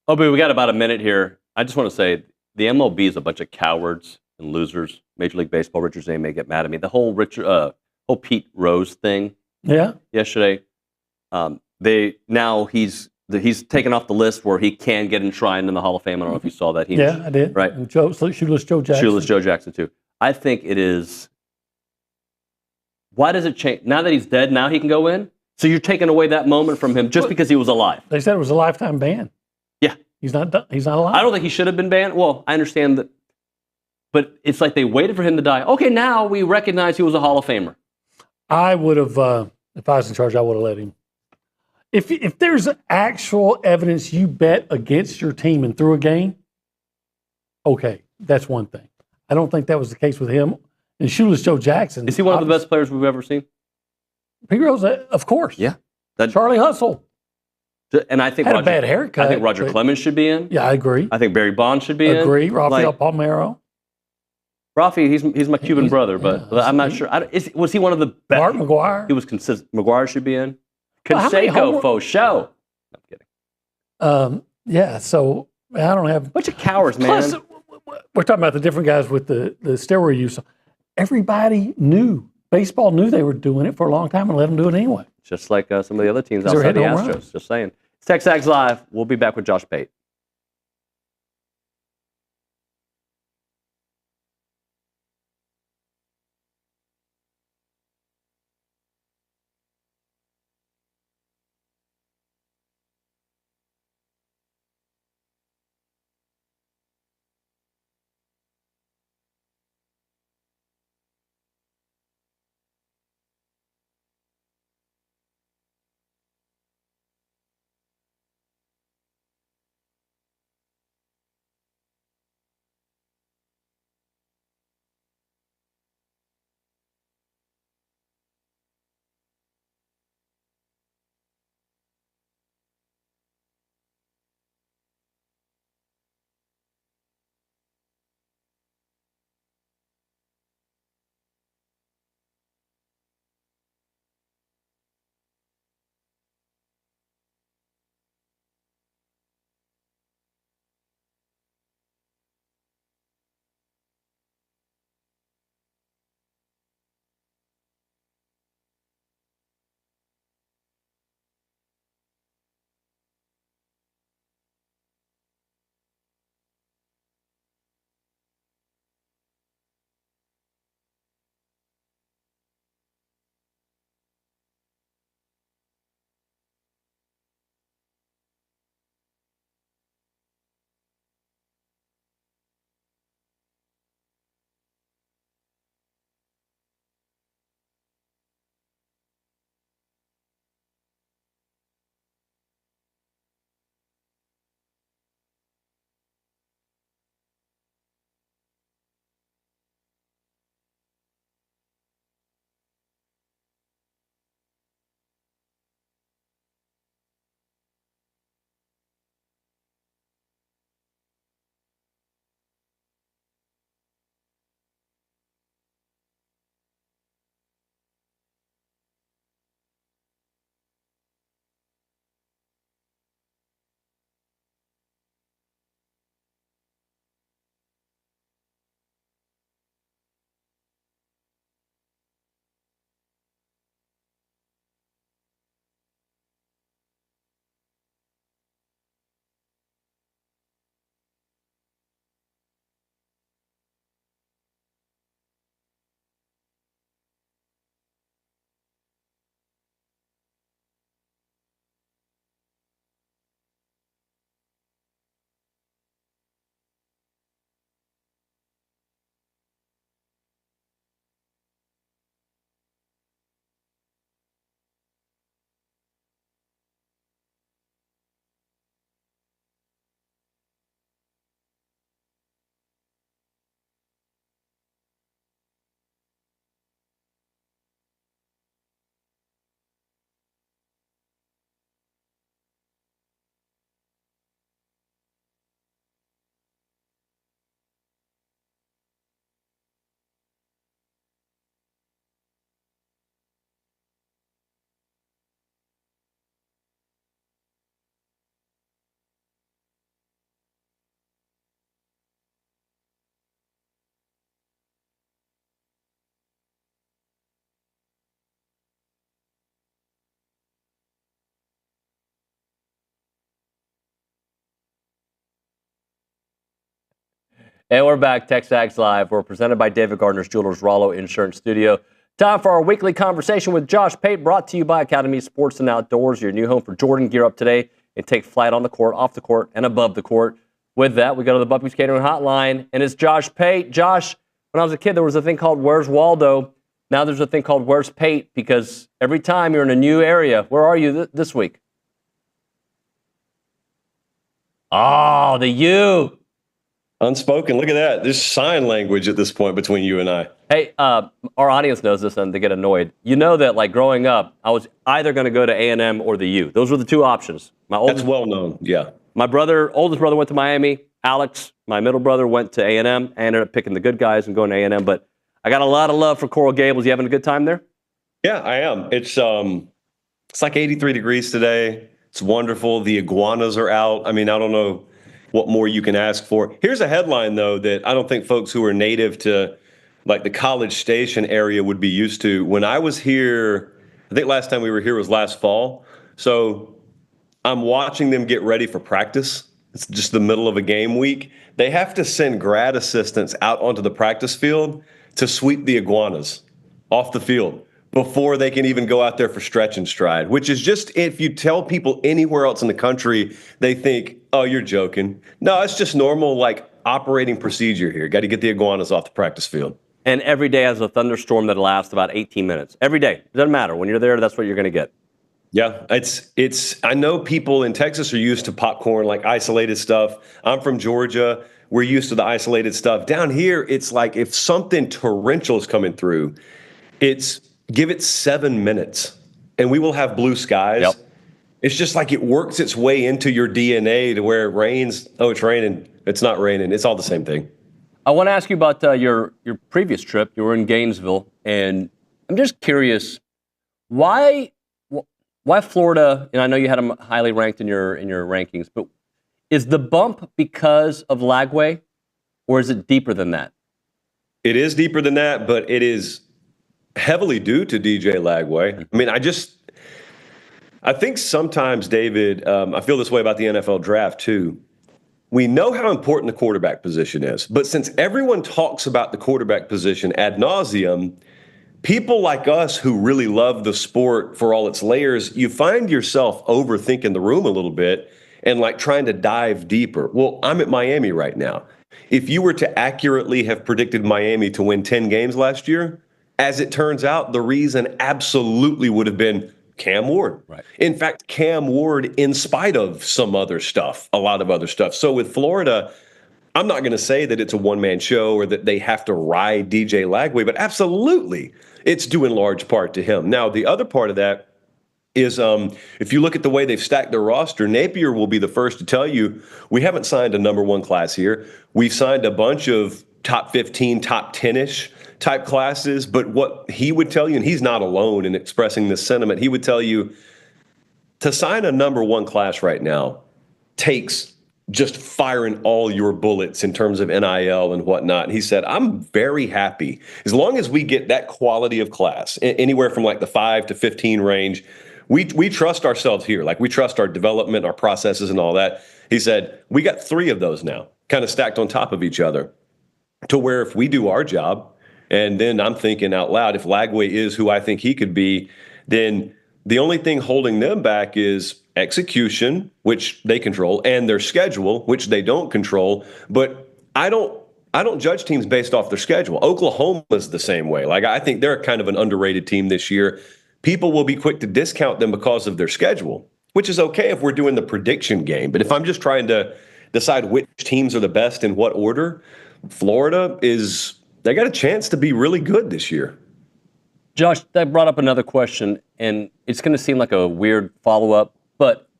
Oh, but we got about a minute here. I just want to say the MLB is a bunch of cowards and losers. Major League Baseball, Richard Zane may get mad at me. The whole whole Pete Rose thing.
Yeah.
Yesterday, he's taken off the list where he can get enshrined in the Hall of Fame. I don't know if you saw that.
I did.
Right.
And Shoeless Joe Jackson.
Shoeless Joe Jackson too. I think it is. Why does it change now that he's dead? Now he can go in. So you're taking away that moment from him just because he was alive.
They said it was a lifetime ban.
Yeah.
He's not alive.
I don't think he should have been banned. Well, I understand that. But it's like they waited for him to die. Okay, now we recognize he was a Hall of Famer.
I would have, if I was in charge, I would have let him. If there's actual evidence you bet against your team and threw a game, okay, that's one thing. I don't think that was the case with him. And Shoeless Joe Jackson.
Is he one of the best players we've ever seen?
Pete Rose, of course.
Yeah.
Charlie Hustle.
And I think
had a bad haircut.
I think Roger Clemens should be in.
Yeah, I agree.
I think Barry Bonds should be in.
Agree. Rafael Palmeiro.
Rafi, he's my Cuban brother, but I'm not sure. Was he one of the best?
Mark McGuire.
He was consistent. McGuire should be in. Canseco, faux show. I'm kidding.
Yeah, so I don't have...
Bunch of cowards, man.
Plus, we're talking about the different guys with the steroid use. Everybody knew. Baseball knew they were doing it for a long time and let them do it anyway.
Just like some of the other teams outside the Astros. Just saying. It's TexAgs Live. We'll be back with Josh Pate. And we're back, TexAgs Live. We're presented by David Gardner's Jewelers, Rollo Insurance Studio. Time for our weekly conversation with Josh Pate, brought to you by Academy Sports and Outdoors, your new home for Jordan. Gear up today and take flight on the court, off the court, and above the court. With that, we go to the Bucky's Catering Hotline, and it's Josh Pate. Josh, when I was a kid, there was a thing called Where's Waldo? Now there's a thing called Where's Pate? Because every time you're in a new area, where are you this week? Oh, the U.
Unspoken. Look at that. There's sign language at this point between you and I.
Hey, our audience knows this and they get annoyed. You know that, like, growing up, I was either going to go to A&M or the U. Those were the two options.
That's well known, yeah.
My oldest brother went to Miami. Alex, my middle brother, went to A&M. I ended up picking the good guys and going to A&M. But I got a lot of love for Coral Gables. You having a good time there?
Yeah, I am. It's like 83 degrees today. It's wonderful. The iguanas are out. I mean, I don't know what more you can ask for. Here's a headline, though, that I don't think folks who are native to like the College Station area would be used to. When I was here, I think last time we were here was last fall. So I'm watching them get ready for practice. It's just the middle of a game week. They have to send grad assistants out onto the practice field to sweep the iguanas off the field before they can even go out there for stretch and stride, which is just, if you tell people anywhere else in the country, they think, oh, you're joking. No, it's just normal, like, operating procedure here. Got to get the iguanas off the practice field.
And every day has a thunderstorm that lasts about 18 minutes. Every day. It doesn't matter. When you're there, that's what you're going to get.
Yeah, it's. I know people in Texas are used to popcorn, like isolated stuff. I'm from Georgia. We're used to the isolated stuff. Down here, it's like if something torrential is coming through, it's give it 7 minutes and we will have blue skies.
Yep.
It's just like it works its way into your DNA to where it rains. Oh, it's raining. It's not raining. It's all the same thing.
I want to ask you about your previous trip. You were in Gainesville, and I'm just curious, why Florida? And I know you had them highly ranked in your rankings, but is the bump because of Lagway, or is it deeper than that?
It is deeper than that, but it is heavily due to DJ Lagway. I mean, I think sometimes, David, I feel this way about the NFL draft too. We know how important the quarterback position is, but since everyone talks about the quarterback position ad nauseum, people like us who really love the sport for all its layers, you find yourself overthinking the room a little bit and like trying to dive deeper. Well, I'm at Miami right now. If you were to accurately have predicted Miami to win 10 games last year, as it turns out, the reason absolutely would have been Cam Ward.
Right.
In fact, Cam Ward, in spite of some other stuff, a lot of other stuff. So with Florida, I'm not going to say that it's a one-man show or that they have to ride DJ Lagway, but absolutely it's due in large part to him. Now, the other part of that is if you look at the way they've stacked their roster, Napier will be the first to tell you, we haven't signed a number one class here. We've signed a bunch of top 15, top 10-ish type classes, but what he would tell you, and he's not alone in expressing this sentiment, he would tell you to sign a number one class right now takes just firing all your bullets in terms of NIL and whatnot. He said, I'm very happy as long as we get that quality of class, anywhere from like the 5 to 15 range. We trust ourselves here. Like we trust our development, our processes and all that. He said, we got 3 of those now kind of stacked on top of each other to where if we do our job, and then I'm thinking out loud, if Lagway is who I think he could be, then the only thing holding them back is execution, which they control, and their schedule, which they don't control. But I don't judge teams based off their schedule. Oklahoma's the same way. Like I think they're kind of an underrated team this year. People will be quick to discount them because of their schedule, which is okay if we're doing the prediction game. But if I'm just trying to decide which teams are the best in what order, Florida they got a chance to be really good this year.
Josh, that brought up another question, and it's going to seem like a weird follow-up, but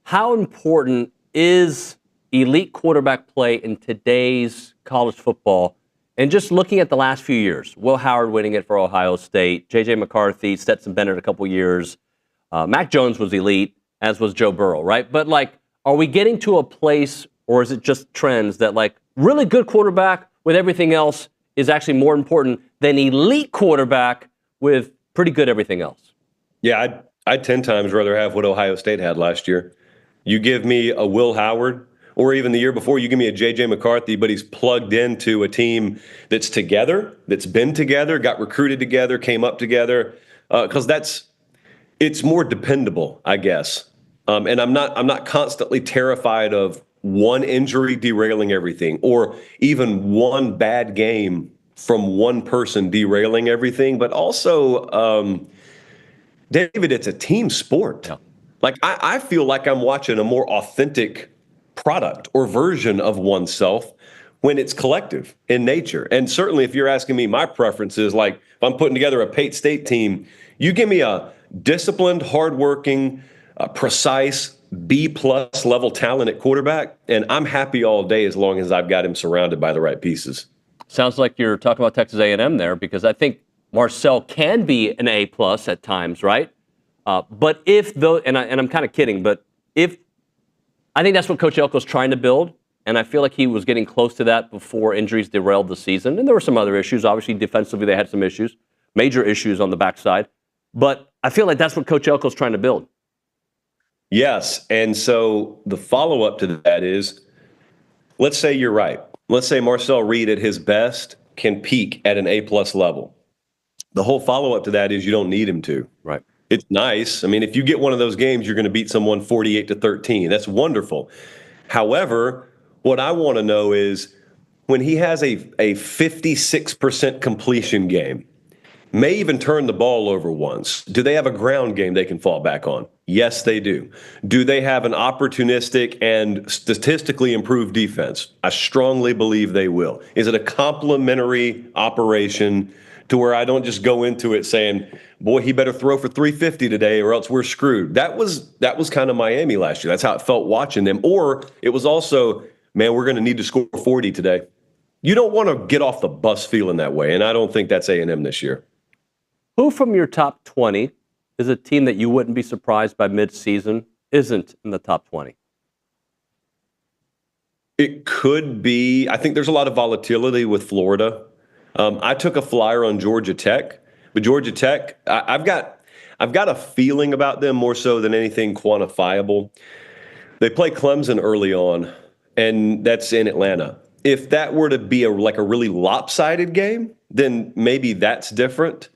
how important is elite quarterback play in today's college football? And just looking at the last few years, Will Howard winning it for Ohio State, J.J. McCarthy, Stetson Bennett a couple years, Mac Jones was elite, as was Joe Burrow, right? But, like, are we getting to a place, or is it just trends that, like, really good quarterback with everything else is actually more important than elite quarterback with pretty good everything else?
Yeah, I'd 10 times rather have what Ohio State had last year. You give me a Will Howard or even the year before, you give me a J.J. McCarthy, but he's plugged into a team that's together, that's been together, got recruited together, came up together, because it's more dependable, I guess. And I'm not constantly terrified of one injury derailing everything, or even one bad game from one person derailing everything. But also, David, it's a team sport.
Yeah.
Like, I feel like I'm watching a more authentic product or version of oneself when it's collective in nature. And certainly if you're asking me my preferences, like if I'm putting together a Pate State team, you give me a disciplined, hardworking, precise, B-plus level talent at quarterback, and I'm happy all day as long as I've got him surrounded by the right pieces.
Sounds like you're talking about Texas A&M there, because I think Marcel can be an A-plus at times, right? But if though, and I'm kind of kidding, but if I think that's what Coach Elko's trying to build, and I feel like he was getting close to that before injuries derailed the season, and there were some other issues. Obviously, defensively, they had some issues, major issues on the backside. But I feel like that's what Coach Elko's trying to build.
Yes, and so the follow-up to that is, let's say you're right. Let's say Marcel Reed at his best can peak at an A-plus level. The whole follow-up to that is you don't need him to.
Right.
It's nice. I mean, if you get one of those games, you're going to beat someone 48-13. That's wonderful. However, what I want to know is when he has a 56% completion game, may even turn the ball over once, do they have a ground game they can fall back on? Yes, they do. Do they have an opportunistic and statistically improved defense? I strongly believe they will. Is it a complementary operation to where I don't just go into it saying, boy, he better throw for 350 today or else we're screwed? That was kind of Miami last year. That's how it felt watching them. Or it was also, man, we're going to need to score 40 today. You don't want to get off the bus feeling that way, and I don't think that's A&M this year.
Who from your top 20 is a team that you wouldn't be surprised by midseason isn't in the top 20?
It could be. I think there's a lot of volatility with Florida. I took a flyer on Georgia Tech, but Georgia Tech, I've got a feeling about them more so than anything quantifiable. They play Clemson early on, and that's in Atlanta. If that were to be a really lopsided game, then maybe that's different.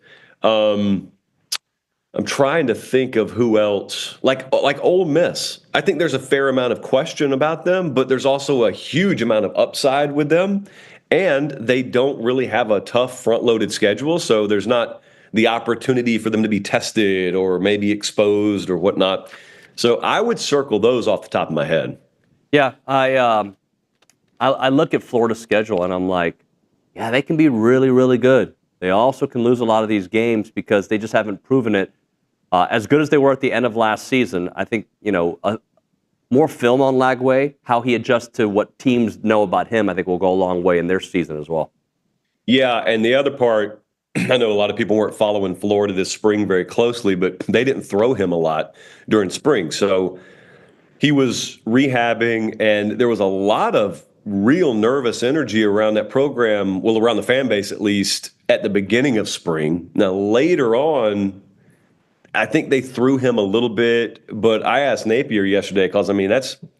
I'm trying to think of who else, like Ole Miss. I think there's a fair amount of question about them, but there's also a huge amount of upside with them, and they don't really have a tough front-loaded schedule, so there's not the opportunity for them to be tested or maybe exposed or whatnot. So I would circle those off the top of my head.
Yeah, I look at Florida's schedule and I'm like, yeah, they can be really, really good. They also can lose a lot of these games because they just haven't proven it. As good as they were at the end of last season, I think, more film on Lagway, how he adjusts to what teams know about him, I think will go a long way in their season as well.
Yeah, and the other part, I know a lot of people weren't following Florida this spring very closely, but they didn't throw him a lot during spring. So he was rehabbing, and there was a lot of real nervous energy around that program, well, around the fan base at least, at the beginning of spring. Now, later on, I think they threw him a little bit, but I asked Napier yesterday because,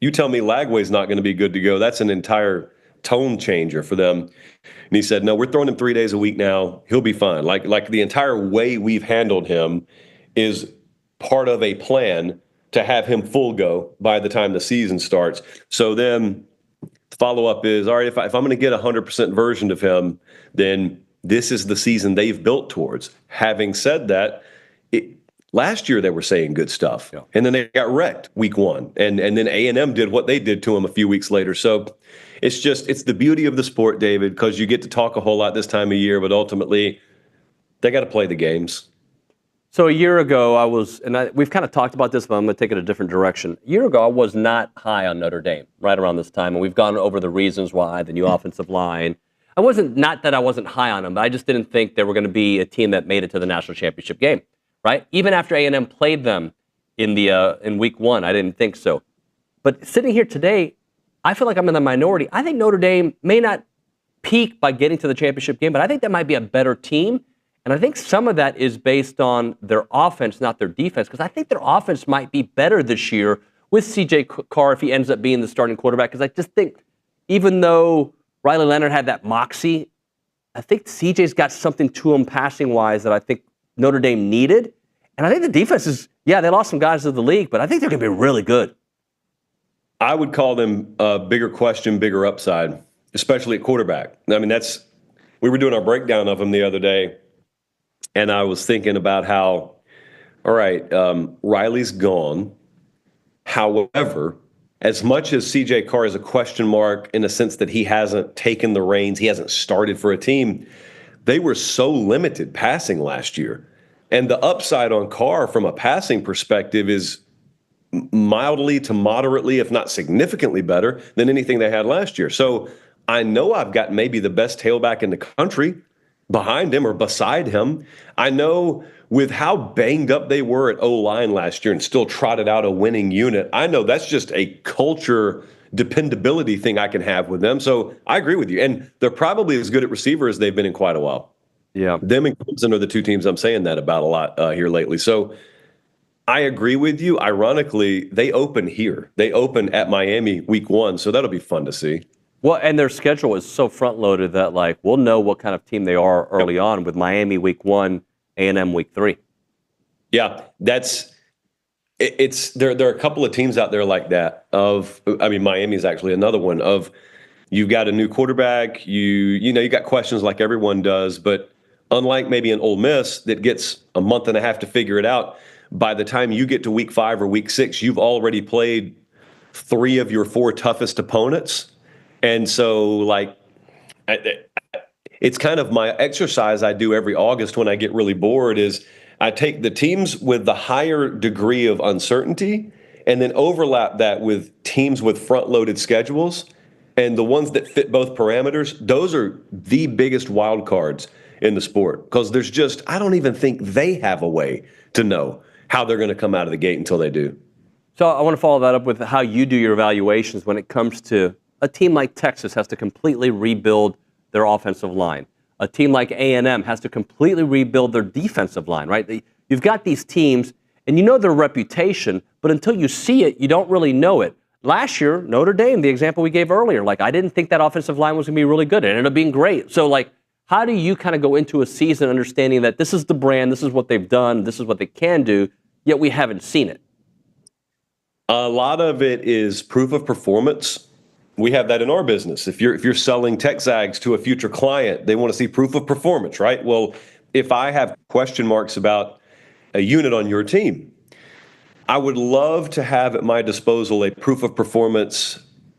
you tell me Lagway's not going to be good to go. That's an entire tone changer for them. And he said, no, we're throwing him 3 days a week now. He'll be fine. Like the entire way we've handled him is part of a plan to have him full go by the time the season starts. So then the follow-up is, all right, if I'm going to get a 100% version of him, then this is the season they've built towards. Having said that, last year they were saying good stuff, and then they got wrecked week one, and then A&M did what they did to him a few weeks later. So it's the beauty of the sport, David, because you get to talk a whole lot this time of year, but ultimately they got to play the games.
So a year ago, we've kind of talked about this, but I'm going to take it a different direction. A year ago, I was not high on Notre Dame right around this time, and we've gone over the reasons why, the new offensive line. Not that I wasn't high on them, but I just didn't think they were going to be a team that made it to the national championship game, right? Even after A&M played them in week one, I didn't think so. But sitting here today, I feel like I'm in the minority. I think Notre Dame may not peak by getting to the championship game, but I think that might be a better team. And I think some of that is based on their offense, not their defense, because I think their offense might be better this year with C.J. Carr if he ends up being the starting quarterback, because I just think even though Riley Leonard had that moxie, I think C.J.'s got something to him passing-wise that I think Notre Dame needed. And I think the defense is, yeah, they lost some guys to the league, but I think they're going to be really good.
I would call them a bigger question, bigger upside, especially at quarterback. I mean, we were doing our breakdown of them the other day, and I was thinking about how, all right, Riley's gone. However, as much as C.J. Carr is a question mark in the sense that he hasn't taken the reins, he hasn't started for a team, they were so limited passing last year. And the upside on Carr from a passing perspective is mildly to moderately, if not significantly better than anything they had last year. So I know I've got maybe the best tailback in the country behind him or beside him. I know with how banged up they were at O-line last year and still trotted out a winning unit, I know that's just a culture dependability thing I can have with them. So I agree with you. And they're probably as good at receiver as they've been in quite a while.
Yeah.
Them and Clemson are the two teams I'm saying that about a lot here lately. So I agree with you. Ironically, they open here. They open at Miami week 1, so that'll be fun to see.
Well, and their schedule is so front-loaded that, like, we'll know what kind of team they are early on with Miami week 1, A&M week 3.
Yeah, there are a couple of teams out there like that. Miami's actually another one. You've got a new quarterback. You got questions like everyone does, but unlike maybe an Ole Miss that gets a month and a half to figure it out, by the time you get to week 5 or week 6, you've already played 3 of your 4 toughest opponents. And so, it's kind of my exercise I do every August when I get really bored is I take the teams with the higher degree of uncertainty and then overlap that with teams with front-loaded schedules. And the ones that fit both parameters, those are the biggest wild cards in the sport because I don't even think they have a way to know how they're going to come out of the gate until they do.
So I want to follow that up with how you do your evaluations when it comes to a team like Texas has to completely rebuild their offensive line. A team like A&M has to completely rebuild their defensive line, right? You've got these teams, and you know their reputation, but until you see it, you don't really know it. Last year, Notre Dame, the example we gave earlier, I didn't think that offensive line was going to be really good. It ended up being great. So, how do you kind of go into a season understanding that this is the brand, this is what they've done, this is what they can do, yet we haven't seen it?
A lot of it is proof of performance. We have that in our business. If you're selling TexAgs to a future client, they want to see proof of performance, right? Well, if I have question marks about a unit on your team, I would love to have at my disposal a proof of performance.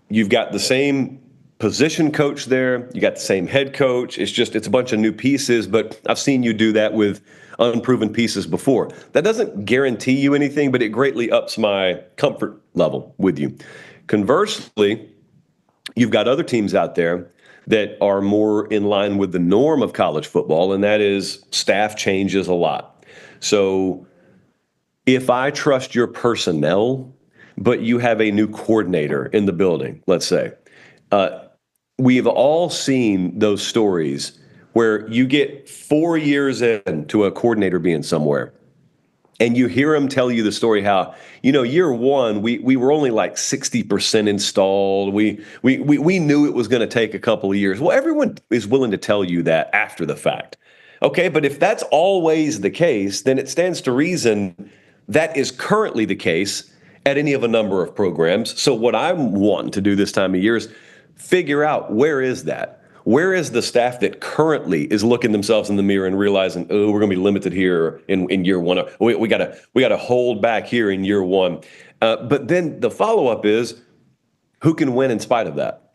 You've got the same position coach there. You got the same head coach. It's a bunch of new pieces, but I've seen you do that with unproven pieces before. That doesn't guarantee you anything, but it greatly ups my comfort level with you. Conversely, you've got other teams out there that are more in line with the norm of college football, and that is staff changes a lot. So if I trust your personnel, but you have a new coordinator in the building, let's say, we've all seen those stories where you get 4 years into a coordinator being somewhere, and you hear him tell you the story how, year 1, we were only 60% installed. We knew it was going to take a couple of years. Well, everyone is willing to tell you that after the fact. Okay, but if that's always the case, then it stands to reason that is currently the case at any of a number of programs. So what I'm wanting to do this time of year is figure out where is that? Where is the staff that currently is looking themselves in the mirror and realizing, oh, we're going to be limited here in year 1. We got to hold back here in year 1. But then the follow-up is, who can win in spite of that?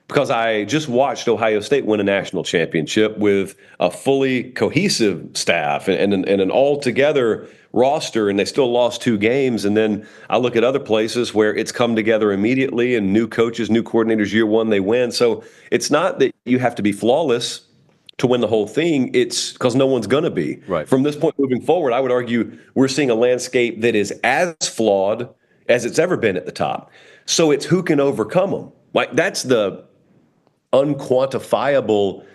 Because I just watched Ohio State win a national championship with a fully cohesive staff and an all-together roster, and they still lost 2 games. And then I look at other places where it's come together immediately, and new coaches, new coordinators, year 1, they win. So it's not that you have to be flawless to win the whole thing. It's because no one's going to be.
Right.
From this point moving forward, I would argue we're seeing a landscape that is as flawed as it's ever been at the top. So it's who can overcome them. That's the unquantifiable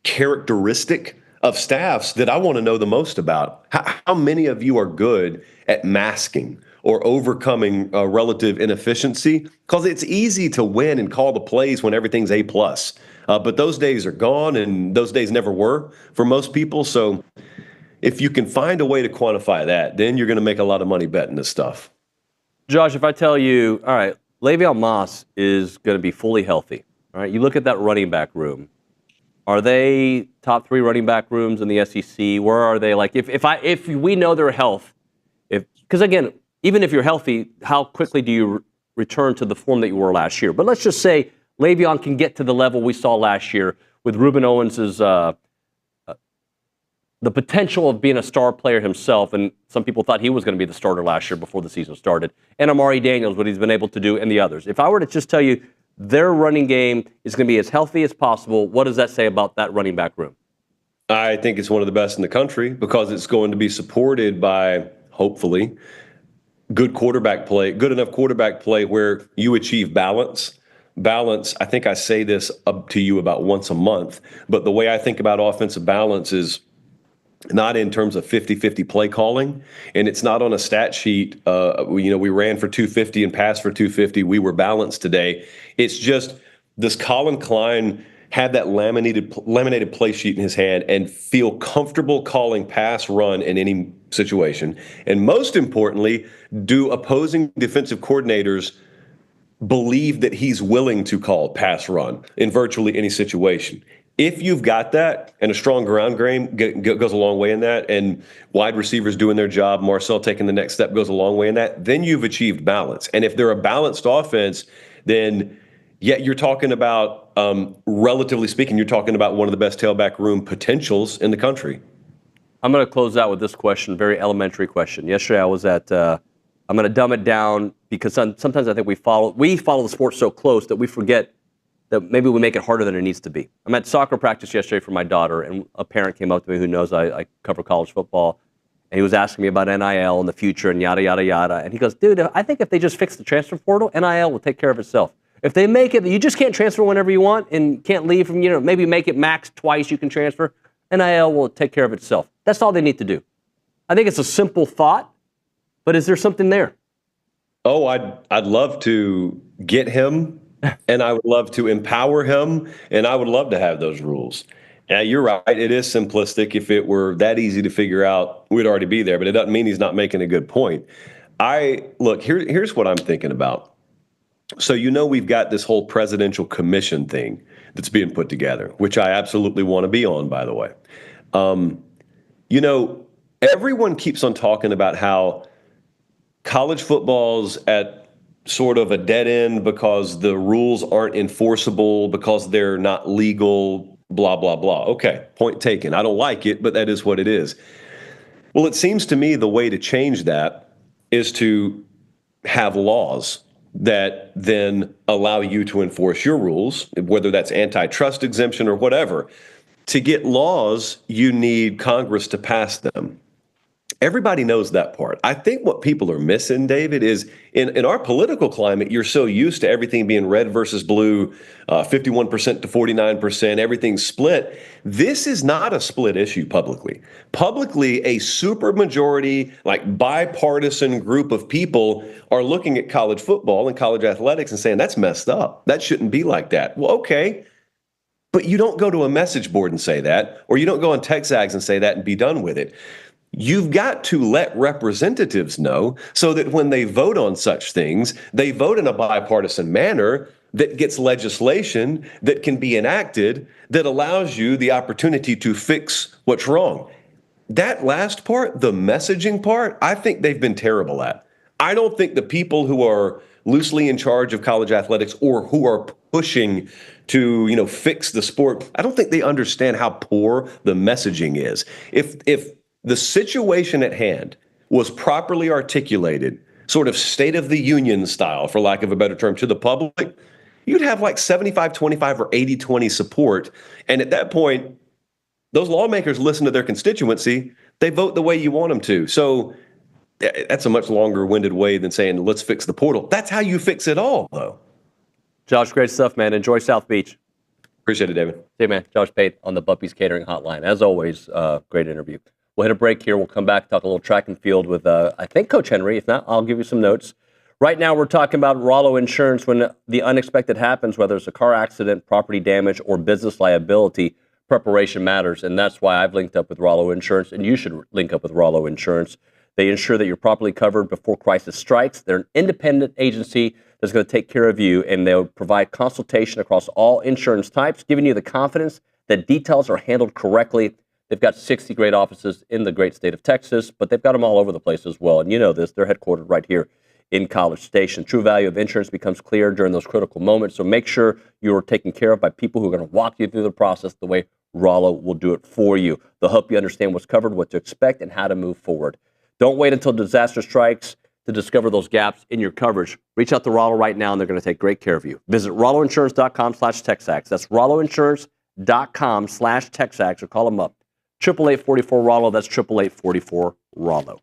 characteristic of staffs that I want to know the most about. How many of you are good at masking or overcoming relative inefficiency, because it's easy to win and call the plays when everything's A+. But those days are gone, and those days never were for most people. So if you can find a way to quantify that, then you're going to make a lot of money betting this stuff.
Josh, if I tell you, all right, Le'Veon Moss is going to be fully healthy, all right, you look at that running back room. Are they top 3 running back rooms in the SEC? Where are they? Like, if we know their health, because again, even if you're healthy, how quickly do you return to the form that you were last year? But let's just say Le'Veon can get to the level we saw last year with Ruben Owens' the potential of being a star player himself, and some people thought he was going to be the starter last year before the season started, and Amari Daniels, what he's been able to do, and the others. If I were to just tell you their running game is going to be as healthy as possible, what does that say about that running back room?
I think it's one of the best in the country because it's going to be supported by, hopefully, good quarterback play, good enough quarterback play where you achieve balance. Balance, I think I say this up to you about once a month, but the way I think about offensive balance is not in terms of 50-50 play calling, and it's not on a stat sheet. We ran for 250 and passed for 250. We were balanced today. It's just, does Colin Klein have that laminated play sheet in his hand and feel comfortable calling pass, run in any situation? And most importantly, do opposing defensive coordinators believe that he's willing to call pass, run in virtually any situation? If you've got that, and a strong ground game goes a long way in that, and wide receivers doing their job, Marcel taking the next step goes a long way in that, then you've achieved balance. And if they're a balanced offense, then you're talking about, relatively speaking, you're talking about one of the best tailback room potentials in the country.
I'm going to close out with this question, very elementary question. Yesterday I was at, I'm going to dumb it down because sometimes I think we follow the sport so close that we forget that maybe we make it harder than it needs to be. I'm at soccer practice yesterday for my daughter, and a parent came up to me who knows I cover college football, and he was asking me about NIL in the future and yada, yada, yada. And he goes, dude, I think if they just fix the transfer portal, NIL will take care of itself. If they make it, you just can't transfer whenever you want and can't leave from, maybe make it max twice you can transfer, NIL will take care of itself. That's all they need to do. I think it's a simple thought, but is there something there?
Oh, I'd love to get him, and I would love to empower him, and I would love to have those rules. Yeah, you're right. It is simplistic. If it were that easy to figure out, we'd already be there, but it doesn't mean he's not making a good point. Here's what I'm thinking about. So we've got this whole presidential commission thing that's being put together, which I absolutely want to be on, by the way. Everyone keeps on talking about how college football's at sort of a dead end because the rules aren't enforceable, because they're not legal, blah, blah, blah. Okay, point taken. I don't like it, but that is what it is. Well, it seems to me the way to change that is to have laws that then allow you to enforce your rules, whether that's antitrust exemption or whatever. To get laws, you need Congress to pass them. Everybody knows that part. I think what people are missing, David, is in our political climate, you're so used to everything being red versus blue, 51% to 49%, everything's split. This is not a split issue publicly. Publicly, a supermajority, bipartisan group of people are looking at college football and college athletics and saying, that's messed up. That shouldn't be like that. Well, okay. But you don't go to a message board and say that, or you don't go on TexAgs and say that and be done with it. You've got to let representatives know so that when they vote on such things, they vote in a bipartisan manner that gets legislation that can be enacted that allows you the opportunity to fix what's wrong. That last part, the messaging part, I think they've been terrible at. I don't think the people who are loosely in charge of college athletics or who are pushing to, fix the sport, I don't think they understand how poor the messaging is. If the situation at hand was properly articulated, sort of State of the Union style, for lack of a better term, to the public, you'd have 75-25 or 80-20 support. And at that point, those lawmakers listen to their constituency. They vote the way you want them to. So that's a much longer-winded way than saying, let's fix the portal. That's how you fix it all, though.
Josh, great stuff, man. Enjoy South Beach.
Appreciate it, David.
See you, man. Josh Pate on the Buppy's Catering Hotline. As always, great interview. We'll hit a break here. We'll come back, talk a little track and field with, I think, Coach Henry. If not, I'll give you some notes. Right now, we're talking about Rollo Insurance. When the unexpected happens, whether it's a car accident, property damage, or business liability, preparation matters. And that's why I've linked up with Rollo Insurance, and you should link up with Rollo Insurance. They ensure that you're properly covered before crisis strikes. They're an independent agency that's going to take care of you, and they'll provide consultation across all insurance types, giving you the confidence that details are handled correctly. They've got 60 great offices in the great state of Texas, but they've got them all over the place as well. And you know this, they're headquartered right here in College Station. True value of insurance becomes clear during those critical moments, so make sure you're taken care of by people who are going to walk you through the process the way Rollo will do it for you. They'll help you understand what's covered, what to expect, and how to move forward. Don't wait until disaster strikes to discover those gaps in your coverage. Reach out to Rollo right now, and they're going to take great care of you. Visit rolloinsurance.com/TexAgs. That's rolloinsurance.com/TexAgs, or call them up. 888-44-ROLLO. That's 888-44-ROLLO.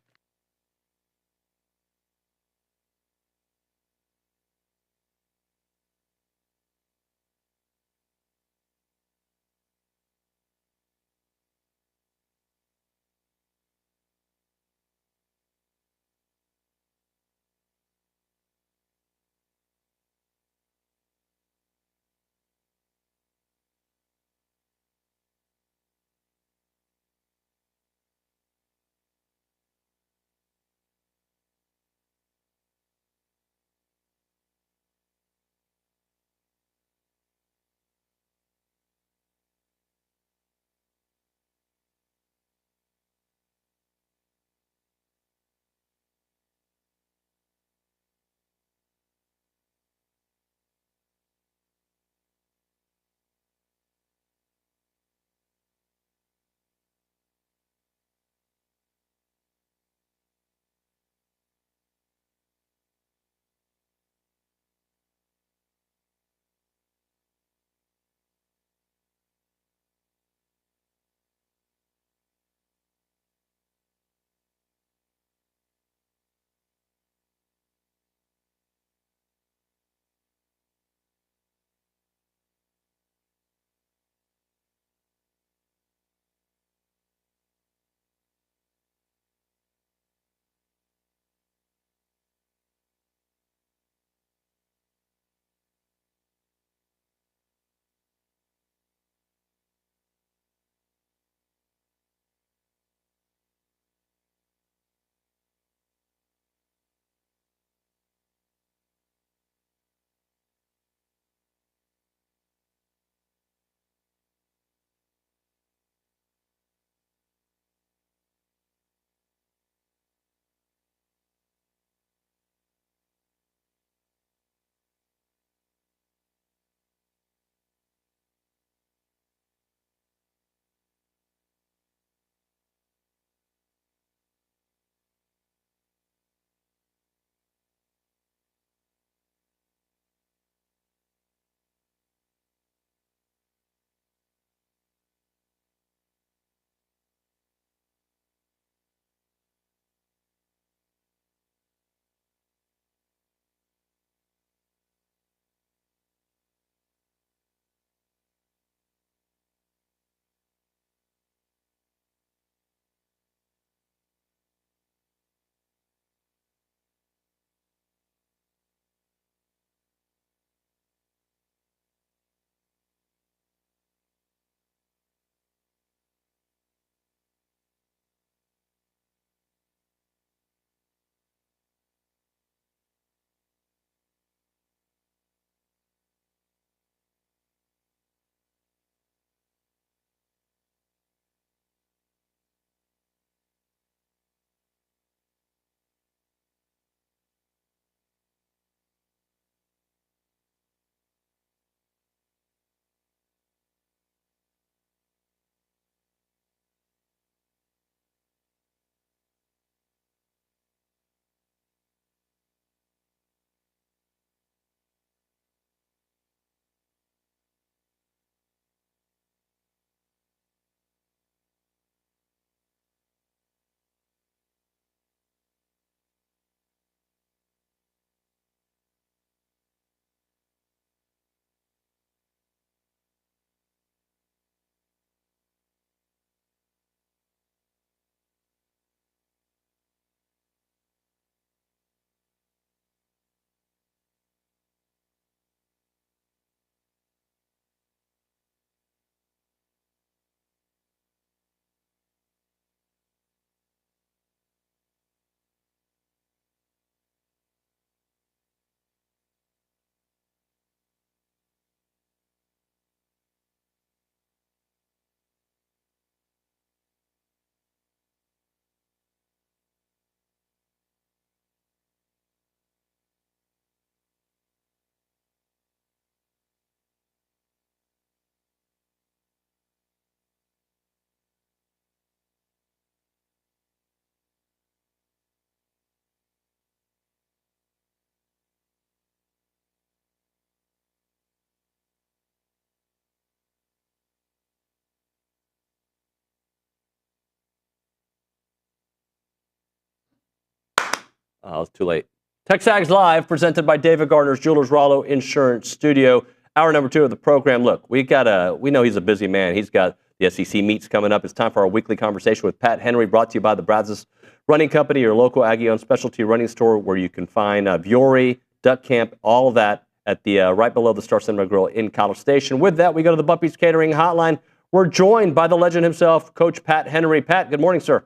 It's too late. TexAgs Live, presented by David Gardner's Jewelers Rollo Insurance Studio. Hour number 2 of the program. Look, we know he's a busy man. He's got the SEC meets coming up. It's time for our weekly conversation with Pat Henry, brought to you by the Brazos Running Company, your local Aggie-owned specialty running store, where you can find Vuori, Duck Camp, all of that at the right below the Star Cinema Grill in College Station. With that, we go to the Bumpy's Catering Hotline. We're joined by the legend himself, Coach Pat Henry. Pat, good morning, sir.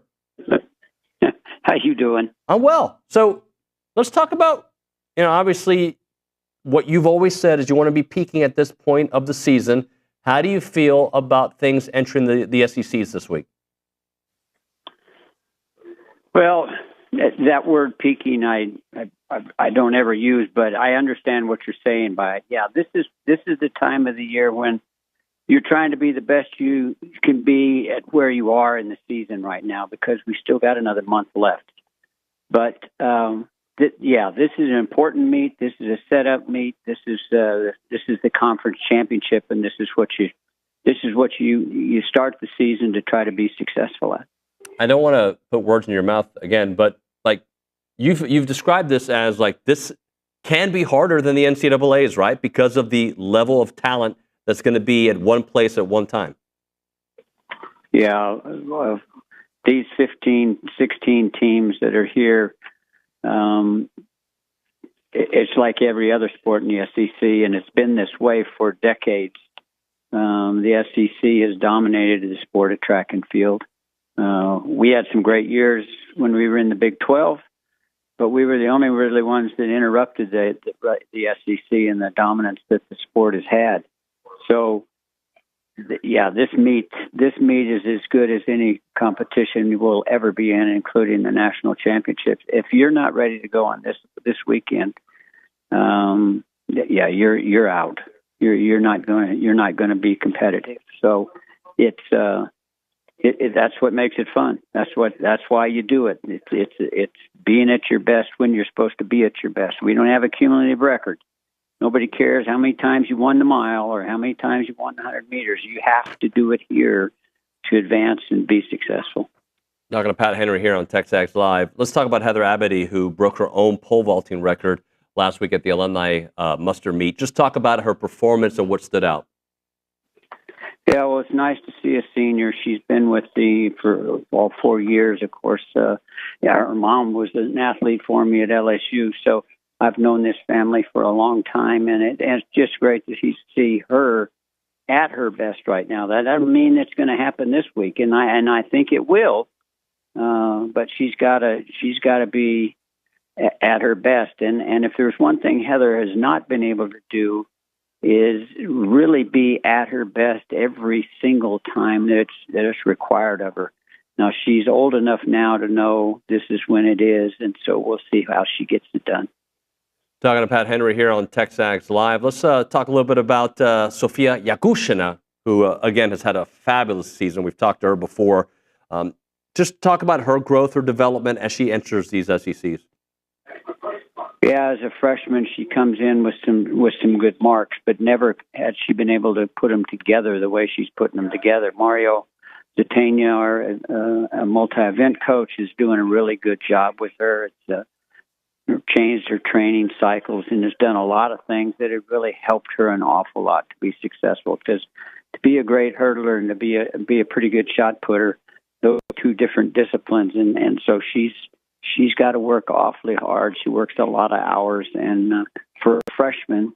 How you doing?
I'm well. So let's talk about, obviously what you've always said is you want to be peaking at this point of the season. How do you feel about things entering the SECs this week?
Well, that word peaking, I don't ever use, but I understand what you're saying by it. Yeah, this is the time of the year when you're trying to be the best you can be at where you are in the season right now, because we still got another month left. But this is an important meet. This is a setup meet. This is the conference championship, and this is what you start the season to try to be successful at.
I don't want to put words in your mouth again, but you've described this as this can be harder than the NCAA's, right? Because of the level of talent that's going to be at one place at one time.
Yeah, these 15, 16 teams that are here, it's like every other sport in the SEC, and it's been this way for decades. The SEC has dominated the sport of track and field. We had some great years when we were in the Big 12, but we were the only really ones that interrupted the SEC and the dominance that the sport has had. So, this meet is as good as any competition you will ever be in, including the national championships. If you're not ready to go on this weekend, you're out. You're not going to be competitive. So it's that's what makes it fun. That's why you do it. It's being at your best when you're supposed to be at your best. We don't have a cumulative record. Nobody cares how many times you won the mile or how many times you won the 100 meters. You have to do it here to advance and be successul.
Talking to Pat Henry here on TexAgs Live. Let's talk about Heather Abity, who broke her own pole vaulting record last week at the alumni muster meet. Just talk about her performance and what stood out.
Yeah, well, it's nice to see a senior. She's been with for all 4 years, of course. Her mom was an athlete for me at LSU, so I've known this family for a long time, and it's just great to see her at her best right now. That doesn't mean it's going to happen this week, and I think it will. But she's got to be at her best, and if there's one thing Heather has not been able to do is really be at her best every single time that it's required of her. Now, she's old enough now to know this is when it is, and so we'll see how she gets it done.
Talking to Pat Henry here on TexAgs Live. Let's talk a little bit about Sofia Yakushina, who, again, has had a fabulous season. We've talked to her before. Just talk about her growth, her development as she enters these SECs.
Yeah, as a freshman, she comes in with some good marks, but never had she been able to put them together the way she's putting them together. Mario Zatania, our multi-event coach, is doing a really good job with her. It's changed her training cycles and has done a lot of things that have really helped her an awful lot to be successful. Because to be a great hurdler and to be a pretty good shot putter, those are two different disciplines, and so she's got to work awfully hard. She works a lot of hours, and for a freshman,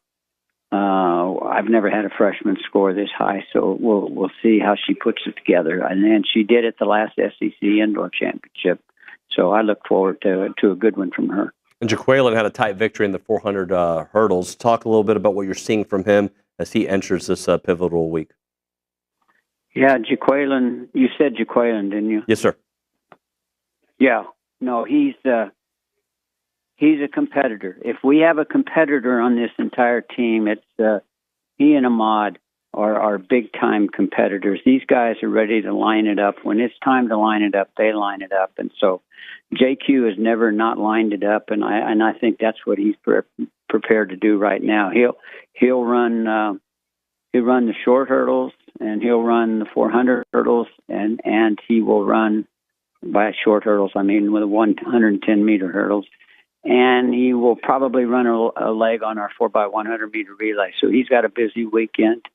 I've never had a freshman score this high, so we'll see how she puts it together. And then she did it the last SEC Indoor Championship, so I look forward to a good one from her.
And Jaqueline had a tight victory in the 400 hurdles. Talk a little bit about what you're seeing from him as he enters this pivotal week.
Yeah, Jaqueline, you said Jaqueline, didn't you?
Yes, sir.
Yeah. No, he's a competitor. If we have a competitor on this entire team, it's he and Ahmad are big-time competitors. These guys are ready to line it up. When it's time to line it up, they line it up. And so JQ has never not lined it up, and I think that's what he's prepared to do right now. He'll run the short hurdles, and he'll run the 400 hurdles, and he will run by short hurdles. I mean, with the 110-meter hurdles, and he will probably run a leg on our 4x100 meter relay. So he's got a busy weekend,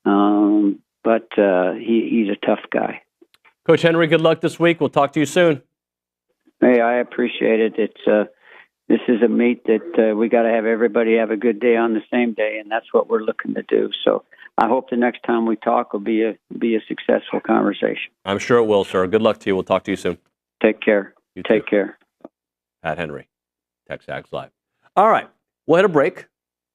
but he's a tough guy.
Coach Henry, good luck this week. We'll talk to you soon.
Hey, I appreciate it. This is a meet that we got to have everybody have a good day on the same day, and that's what we're looking to do. So I hope the next time we talk will be a successful conversation.
I'm sure it will, sir. Good luck to you. We'll talk to you soon.
Take care.
You
Take
too.
care.
Pat Henry, TexAgs Live. All right, we'll hit a break.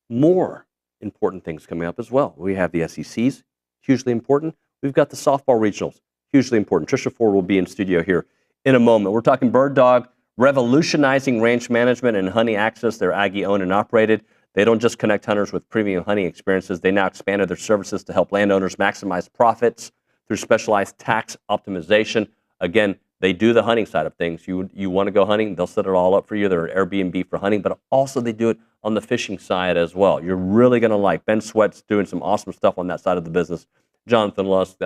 More important things coming up as well. We have the SECs, hugely important. We've got the softball regionals, hugely important. Trisha Ford will be in studio here in a moment. We're talking Bird Dog, revolutionizing ranch management and honey access. They're Aggie owned and operated. They don't just connect hunters with premium hunting experiences. They now expanded their services to help landowners maximize profits through specialized tax optimization. Again, they do the hunting side of things. You want to go hunting, they'll set it all up for you. They're an Airbnb for hunting, but also they do it on the fishing side as well. You're really going to like Ben Sweat's doing some awesome stuff on that side of the business. Jonathan Lust,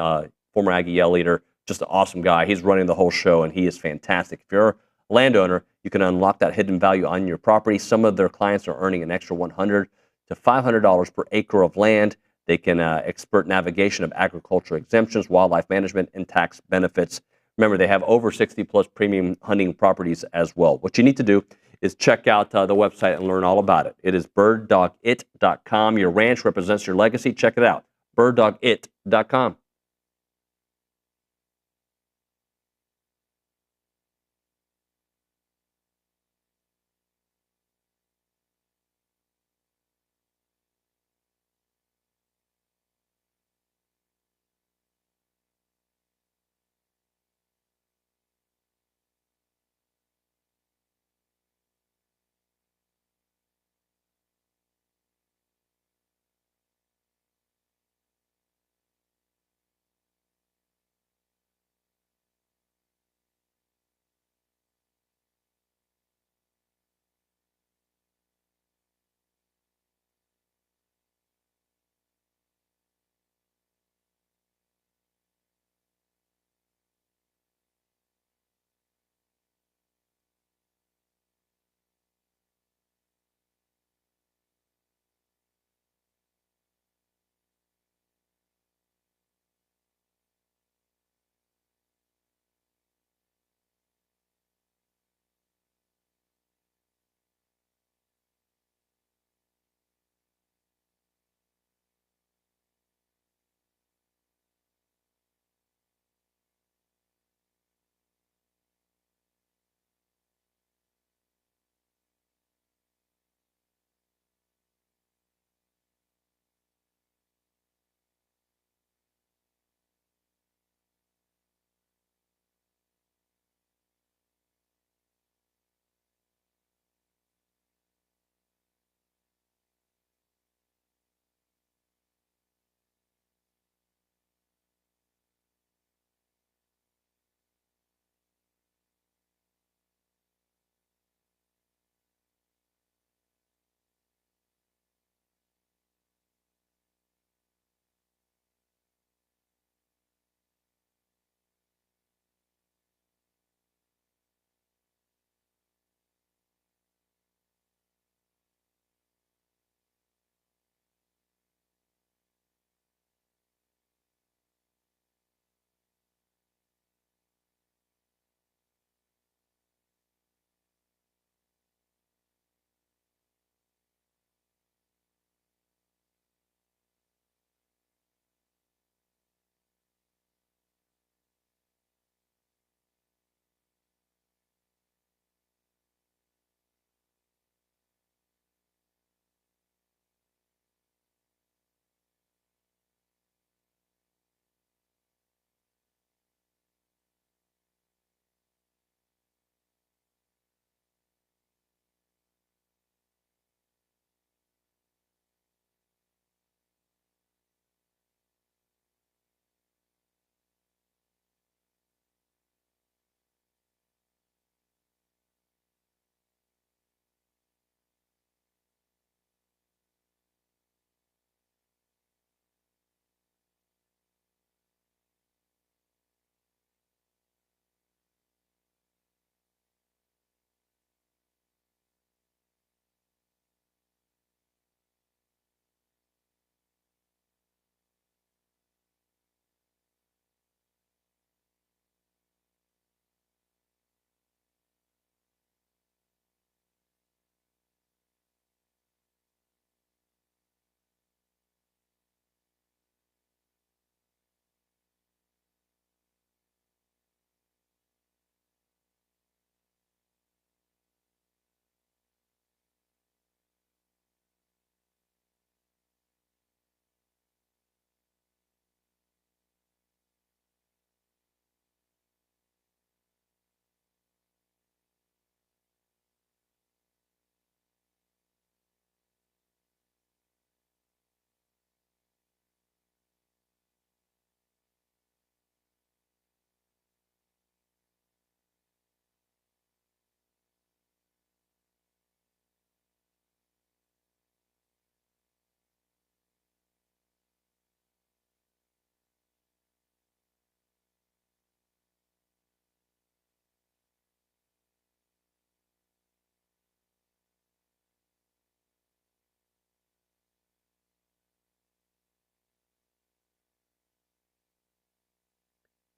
former Aggie Yell leader, just an awesome guy. He's running the whole show, and he is fantastic. If you're a landowner, you can unlock that hidden value on your property. Some of their clients are earning an extra $100 to $500 per acre of land. They can expert navigation of agriculture exemptions, wildlife management, and tax benefits. Remember, they have over 60-plus premium hunting properties as well. What you need to do is check out the website and learn all about it. It is birddogit.com. Your ranch represents your legacy. Check it out, birddogit.com.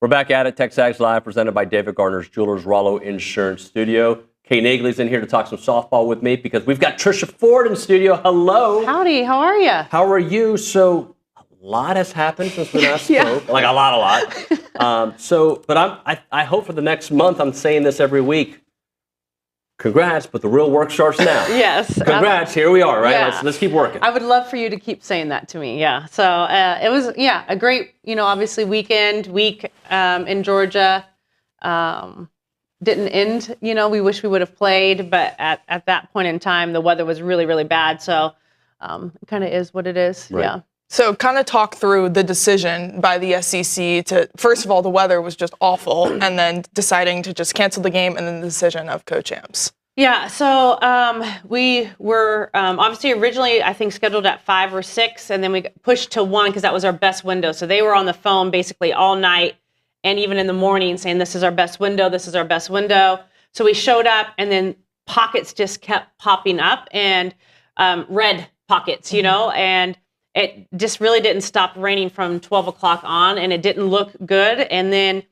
We're back at it. TexAgs Live, presented by David Gardner's Jewelers, Rollo Insurance Studio. Kay Nagley's in here to talk some softball with me because we've got Trisha Ford in studio. Hello.
Howdy. How are you?
How are you? So a lot has happened since we last spoke. Like a lot. But I hope for the next month, I'm saying this every week. Congrats, but the real work starts now.
Yes.
Congrats. Here we are, right?
Yeah.
Let's keep working.
I would love for you to keep saying that to me. Yeah. So it was, a great, obviously week in Georgia. Didn't end, we wish we would have played, but at that point in time, the weather was really, really bad. So it kind of is what it is.
Right.
Yeah.
So kind of talk through the decision by the SEC to, first of all, the weather was just awful, and then deciding to just cancel the game, and then the decision of Coach Amps.
Yeah, so we were obviously originally, I think, scheduled at 5 or 6, and then we pushed to 1 because that was our best window. So they were on the phone basically all night and even in the morning saying, this is our best window, this is our best window. So we showed up, and then pockets just kept popping up, and red pockets, and it just really didn't stop raining from 12 o'clock on, and it didn't look good. And then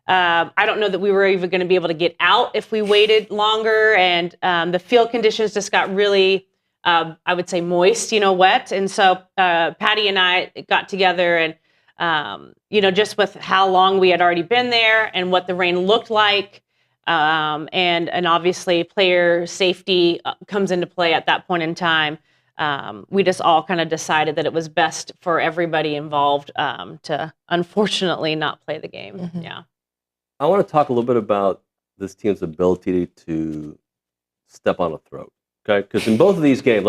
I don't know that we were even going to be able to get out if we waited longer. And the field conditions just got really, I would say, moist, wet. And so Patty and I got together and, just with how long we had already been there and what the rain looked like. And obviously player safety comes into play at that point in time. We just all kind of decided that it was best for everybody involved to unfortunately not play the game. Mm-hmm. Yeah.
I want to talk a little bit about this team's ability to step on a throat, okay? Because in both of these games,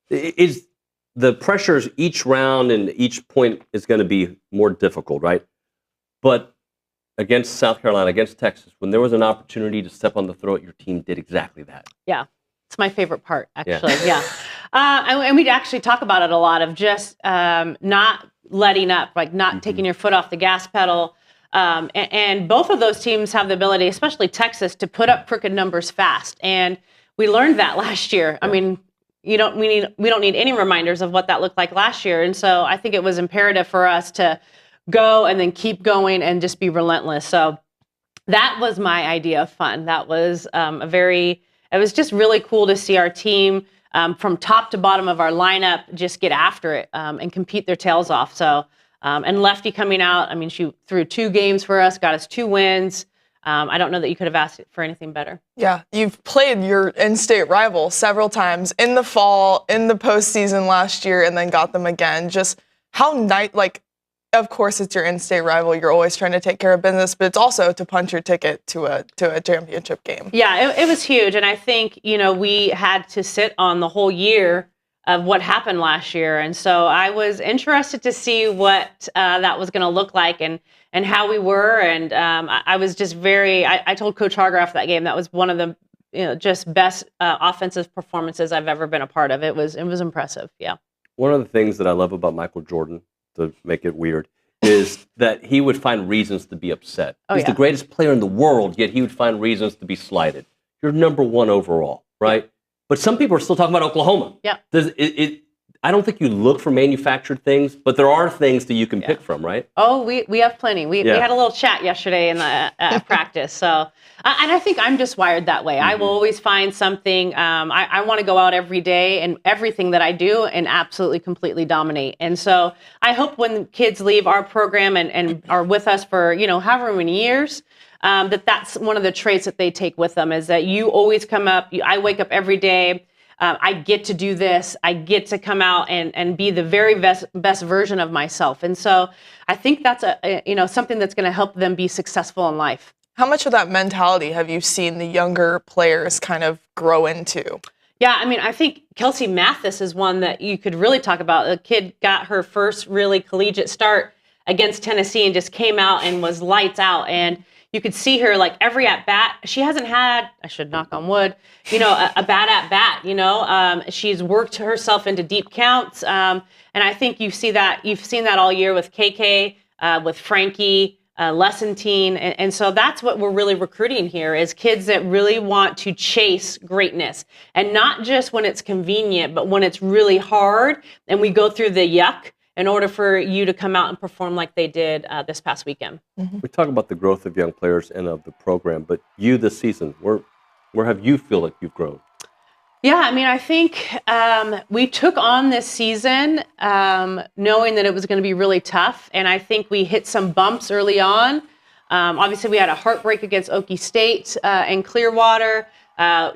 is the pressures each round and each point is going to be more difficult, right? But against South Carolina, against Texas, when there was an opportunity to step on the throat, your team did exactly that.
Yeah. It's my favorite part, actually. Yeah. And we actually talk about it a lot of just not letting up, not taking your foot off the gas pedal. And both of those teams have the ability, especially Texas, to put up crooked numbers fast. And we learned that last year. I mean, we don't need any reminders of what that looked like last year. And so I think it was imperative for us to go and then keep going and just be relentless. So that was my idea of fun. That was it was just really cool to see our team from top to bottom of our lineup just get after it and compete their tails off. So, and Lefty coming out, I mean, she threw 2 games for us, got us 2 wins. I don't know that you could have asked for anything better.
Yeah, you've played your in-state rival several times in the fall, in the postseason last year, and then got them again. Just how of course, it's your in-state rival. You're always trying to take care of business, but it's also to punch your ticket to a championship game.
Yeah, it was huge. And I think, we had to sit on the whole year of what happened last year. And so I was interested to see what that was going to look like and how we were. And I was just I told Coach Harger after that game, that was one of the just best offensive performances I've ever been a part of. It was impressive. Yeah.
One of the things that I love about Michael Jordan, to make it weird, is that he would find reasons to be upset. He's the greatest player in the world, yet he would find reasons to be slighted. You're number 1 overall, right? But some people are still talking about Oklahoma.
Yeah.
I don't think you look for manufactured things, but there are things that you can pick from, right?
Oh, we have plenty. We had a little chat yesterday in the practice. So, and I think I'm just wired that way. Mm-hmm. I will always find something. I want to go out every day and everything that I do and absolutely completely dominate. And so I hope when kids leave our program and are with us for, however many years, that's one of the traits that they take with them is that you always come up. I wake up every day. I get to do this. I get to come out and be the very best version of myself. And so I think that's something that's going to help them be successful in life.
How much of that mentality have you seen the younger players kind of grow into?
Yeah, I mean, I think Kelsey Mathis is one that you could really talk about. A kid got her first really collegiate start against Tennessee and just came out and was lights out. And you could see her every at bat. She hasn't had, I should knock on wood, a bad at bat. She's worked herself into deep counts, and I think you've seen that all year with KK, with Frankie, Lessentine, and so that's what we're really recruiting here is kids that really want to chase greatness, and not just when it's convenient, but when it's really hard and we go through the yuck. in order for you to come out and perform like they did this past weekend.
We talk about the growth of young players and of the program, but you this season, where have you feel like you've grown?
Yeah, I mean, I think we took on this season knowing that it was going to be really tough, and I think we hit some bumps early on. Obviously, we had a heartbreak against Okie State and Clearwater.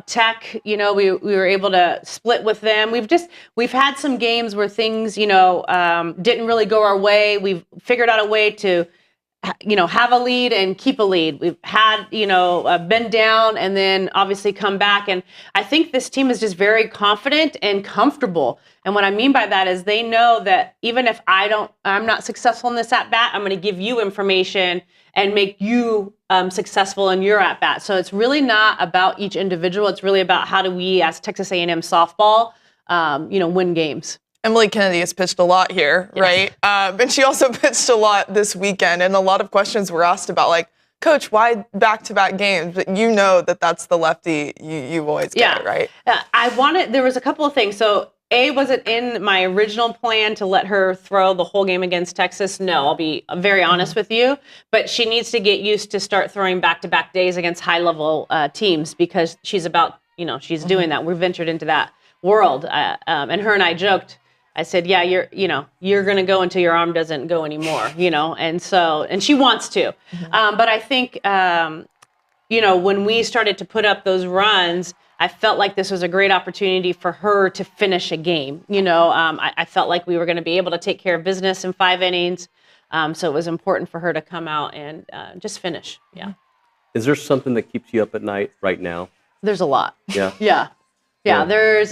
Tech, we were able to split with them. We've had some games where things, didn't really go our way. We've figured out a way to, have a lead and keep a lead. We've had, been down and then obviously come back. And I think this team is just very confident and comfortable. And what I mean by that is they know that even if I'm not successful in this at bat, I'm going to give you information and make you successful in your at bat. So it's really not about each individual. It's really about how do we, as Texas A&M softball, win games.
Emily Kennedy has pitched a lot here, right? And she also pitched a lot this weekend, and a lot of questions were asked about, like, Coach, why back-to-back games? But you know that's the lefty you always get, right?
There was a couple of things. So, was it in my original plan to let her throw the whole game against Texas? No, I'll be very honest with you. But she needs to get used to start throwing back-to-back days against high-level teams because she's doing that. We've ventured into that world. And her and I joked. I said, yeah, you're going to go until your arm doesn't go anymore, and she wants to. But I think, when we started to put up those runs, I felt like this was a great opportunity for her to finish a game. I felt like we were going to be able to take care of business in 5 innings. So it was important for her to come out and just finish. Yeah.
Is there something that keeps you up at night right now?
There's a lot.
Yeah.
Yeah, there's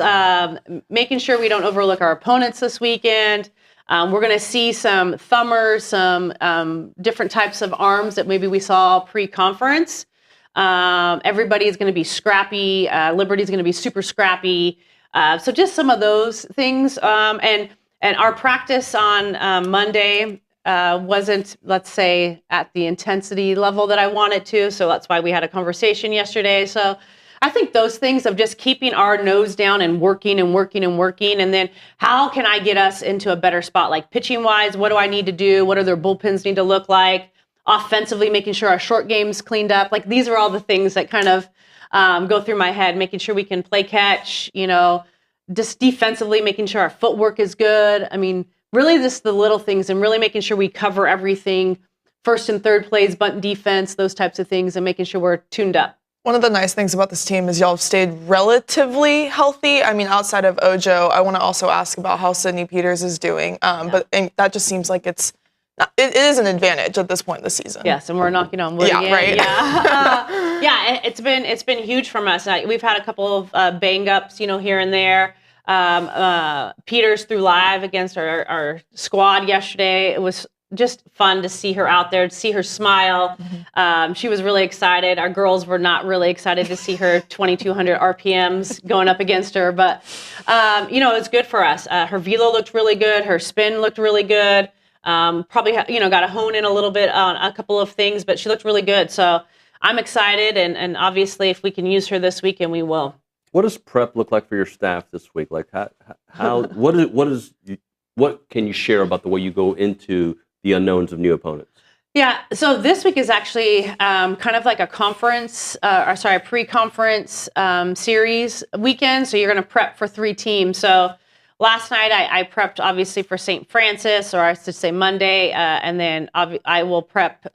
making sure we don't overlook our opponents this weekend. We're going to see some thumbers, some different types of arms that maybe we saw pre-conference. Everybody's going to be scrappy. Liberty's going to be super scrappy. So just some of those things. And our practice on Monday wasn't, let's say, at the intensity level that I wanted to. So that's why we had a conversation yesterday. So I think those things of just keeping our nose down and working and working and working. And then how can I get us into a better spot? Like pitching wise, what do I need to do? What do their bullpens need to look like? Offensively, making sure our short game's cleaned up. Like these are all the things that kind of go through my head, making sure we can play catch, just defensively, making sure our footwork is good. I mean, really just the little things and really making sure we cover everything, first and third plays, bunt defense, those types of things, and making sure we're tuned up.
One of the nice things about this team is y'all have stayed relatively healthy. I mean, outside of Ojo, I want to also ask about how Sydney Peters is doing. But that just seems like it is an advantage at this point in the season.
Yes, and we're knocking on wood again.
Right.
Yeah, it's been huge from us. We've had a couple of bang ups, here and there. Peters threw live against our squad yesterday. It was just fun to see her out there, to see her smile. She was really excited. Our girls were not really excited to see her 2,200 RPMs going up against her, but it was good for us. Her velo looked really good. Her spin looked really good. Probably got to hone in a little bit on a couple of things, but she looked really good. So I'm excited, and obviously if we can use her this weekend, we will.
What does prep look like for your staff this week? Like what can you share about the way you go into the unknowns of new opponents?
Yeah, so this week is actually kind of like a pre-conference series weekend. So you're going to prep for 3 teams. So last night I prepped obviously for St. Francis, or I should say Monday, and then I will prep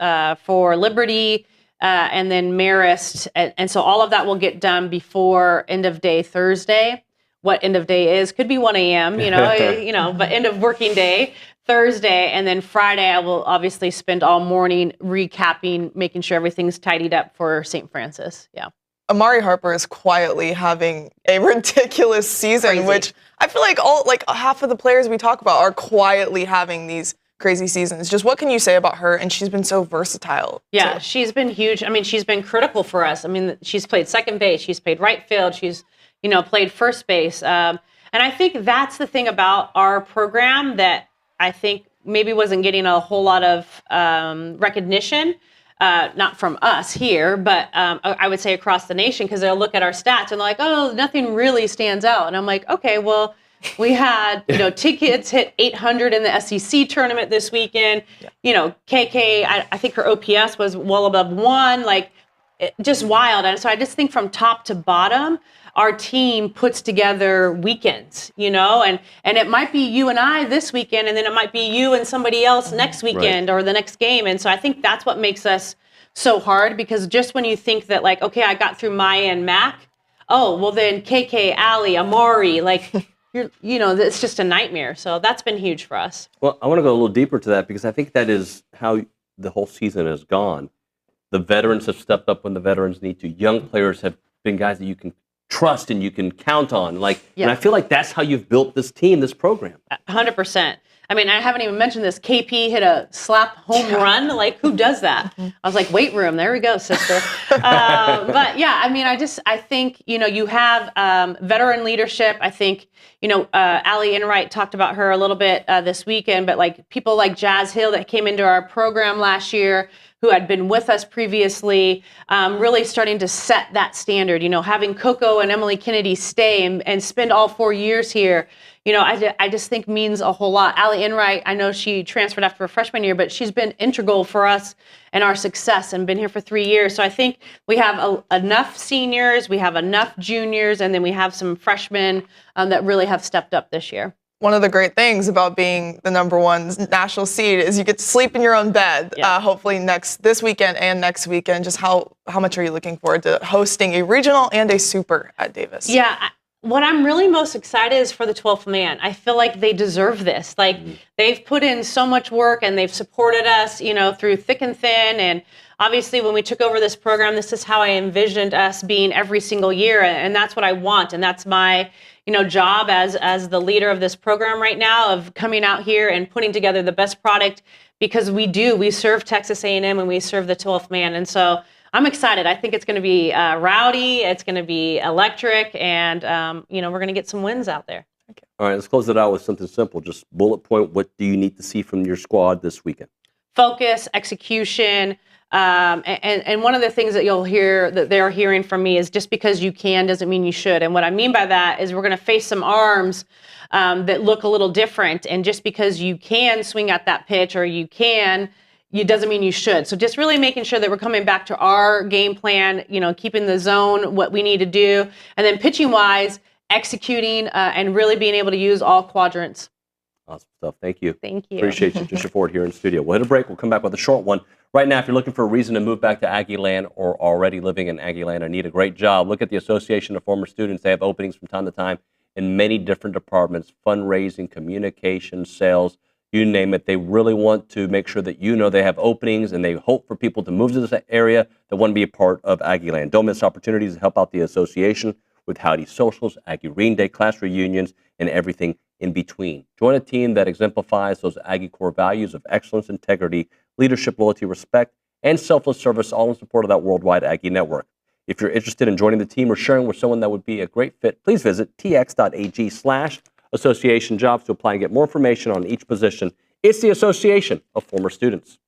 for Liberty and then Marist. And so all of that will get done before end of day Thursday. What end of day is, could be 1 a.m., but end of working day. Thursday, and then Friday I will obviously spend all morning recapping, making sure everything's tidied up for St. Francis. Yeah.
Amari Harper is quietly having a ridiculous season, crazy. Which I feel like half of the players we talk about are quietly having these crazy seasons. Just what can you say about her? And she's been so versatile.
Yeah, she's been huge. I mean, she's been critical for us. I mean, she's played second base, she's played right field, she's played first base. And I think that's the thing about our program that I think maybe wasn't getting a whole lot of recognition, not from us here, but I would say across the nation, because they'll look at our stats and they're like, oh, nothing really stands out. And I'm like, okay, well, We had, tickets hit 800 in the SEC tournament this weekend. Yeah. KK, I think her OPS was well above 1, just wild. And so I just think from top to bottom, our team puts together weekends, and it might be you and I this weekend, and then it might be you and somebody else next weekend or the next game. And so I think that's what makes us so hard, because just when you think that okay, I got through Maya and Mac, oh, well then KK, Allie, Amari, it's just a nightmare. So that's been huge for us.
Well, I want to go a little deeper to that, because I think that is how the whole season has gone. The veterans have stepped up when the veterans need to. Young players have been guys that you can trust and you can count on. And I feel like that's how you've built this team, this program.
100%. I mean, I haven't even mentioned this. KP hit a slap home run. Who does that? I was like, weight room. There we go, sister. But yeah, I mean, I think, you have veteran leadership. I think, Allie Enright talked about her a little bit this weekend, but people like Jazz Hill that came into our program last year, who had been with us previously, really starting to set that standard. Having Coco and Emily Kennedy stay and spend all 4 years here, I just think means a whole lot. Allie Enright, I know she transferred after her freshman year, but she's been integral for us and our success and been here for 3 years. So I think we have enough seniors, we have enough juniors, and then we have some freshmen that really have stepped up this year.
One of the great things about being the #1 national seed is you get to sleep in your own bed. Yeah. Hopefully this weekend and next weekend. Just how much are you looking forward to hosting a regional and a super at Davis?
Yeah. What I'm really most excited is for the 12th man. I feel like they deserve this. They've put in so much work and they've supported us, through thick and thin. And obviously when we took over this program, this is how I envisioned us being every single year. And that's what I want. And that's my, job as the leader of this program right now, of coming out here and putting together the best product, because we serve Texas A&M and we serve the 12th man. And so I'm excited. I think it's going to be rowdy. It's going to be electric, and we're going to get some wins out there.
Okay. All right, let's close it out with something simple. Just bullet point. What do you need to see from your squad this weekend?
Focus, execution, and one of the things that you'll hear that they're hearing from me is just because you can doesn't mean you should. And what I mean by that is we're going to face some arms that look a little different, and just because you can swing at that pitch or you doesn't mean you should. So just really making sure that we're coming back to our game plan, keeping the zone, what we need to do, and then pitching wise, executing and really being able to use all quadrants.
Awesome stuff. Thank you.
Thank you.
Appreciate you, Trisha Ford, here in studio. We'll hit a break. We'll come back with a short one. Right now, if you're looking for a reason to move back to Aggie Land or already living in Aggie Land and need a great job, look at the Association of Former Students. They have openings from time to time in many different departments: fundraising, communication, sales. You name it. They really want to make sure that they have openings, and they hope for people to move to this area that want to be a part of Aggie Land. Don't miss opportunities to help out the association with Howdy Socials, Aggie Reading Day, class reunions, and everything in between. Join a team that exemplifies those Aggie core values of excellence, integrity, leadership, loyalty, respect, and selfless service, all in support of that worldwide Aggie network. If you're interested in joining the team or sharing with someone that would be a great fit, please visit tx.ag/association jobs to apply and get more information on each position. It's the Association of Former Students.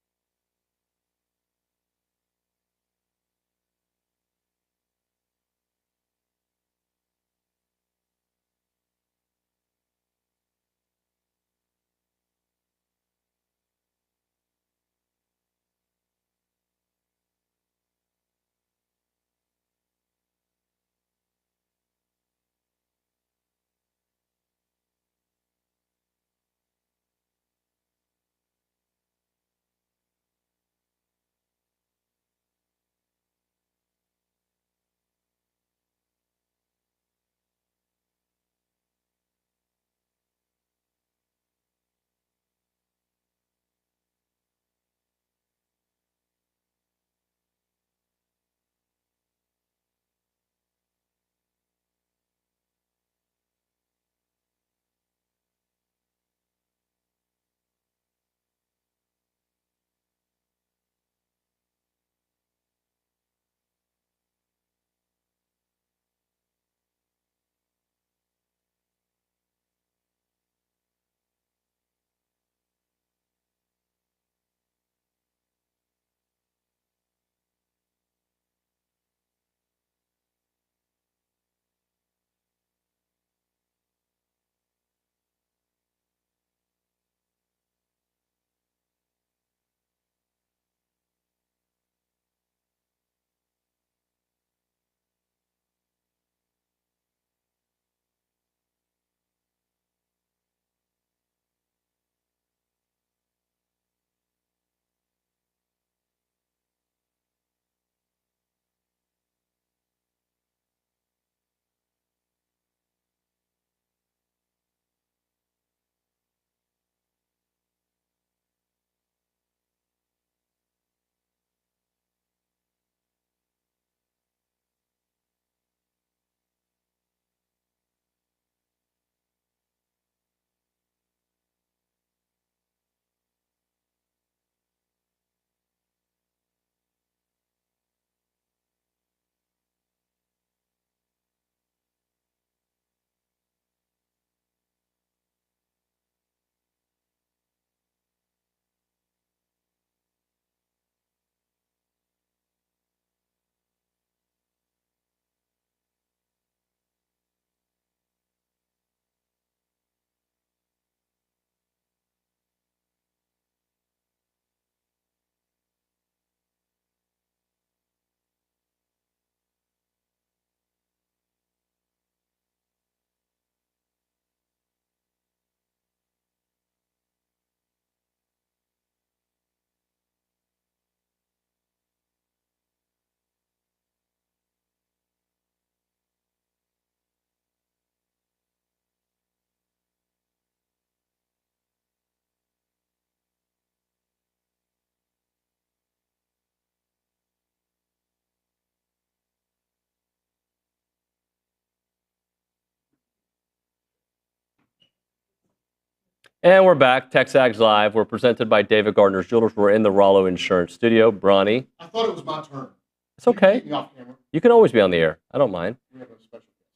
And we're back. TexAgs Live. We're presented by David Gardner's Jewelers. We're in the Rollo Insurance Studio. Bronny.
I thought it was my turn.
It's okay.
Keep me off camera.
You can always be on the air. I don't mind.
We have a special guest.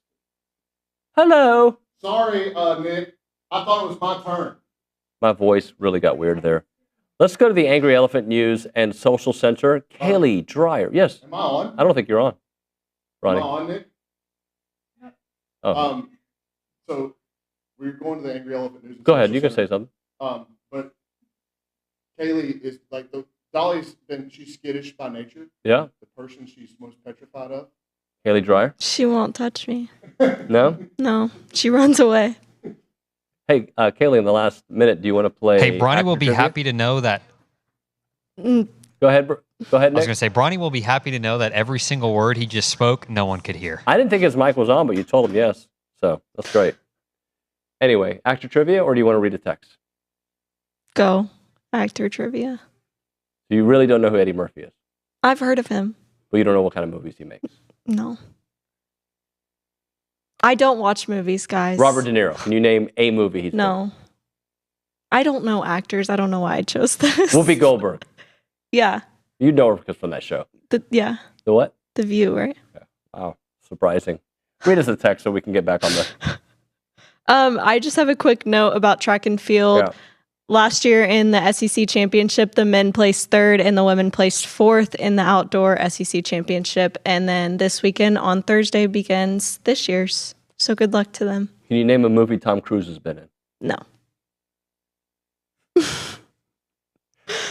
Hello.
Sorry, Nick. I thought it was my turn.
My voice really got weird there. Let's go to the Angry Elephant News and Social Center. Kaylee Dreyer. Yes.
Am I on?
I don't think you're on.
Am
Ronnie.
I on, Nick?
Oh.
So we're going to the Angry Elephant News.
Go ahead. You can say something.
But Kaylee is like Dolly's she's skittish by nature.
Yeah.
The person she's most petrified of.
Kaylee Dreyer.
She won't touch me.
No?
No, she runs away.
Hey, Kaylee, in the last minute, do you want to play?
Hey, Bronny
actor
will be
trivia?
happy to know that.
Mm,
Go ahead. Go ahead,
I was
Nick.
going to say, Bronny will be happy to know that every single word he just spoke, no one could hear.
I didn't think his mic was on, but you told him yes. So that's great. Anyway, actor trivia, or do you want to read a text?
Go. Actor trivia.
So you really don't know who Eddie Murphy is,
I've heard of him.
but you don't know what kind of movies he makes.
No. I don't watch movies, guys.
Robert De Niro. Can you name a movie he's
No. I don't know actors. I don't know why I chose this.
made? Whoopi Goldberg.
Yeah.
You know her because from that show.
Yeah.
The what?
The View, right?
Wow, surprising. Read us a text so we can get back on the.
I just have a quick note about track and field.
Yeah.
Last year in the SEC championship, the men placed third and the women placed fourth in the outdoor SEC championship. And then this weekend on Thursday begins this year's. So good luck to them.
Can you name a movie Tom Cruise has been in?
No.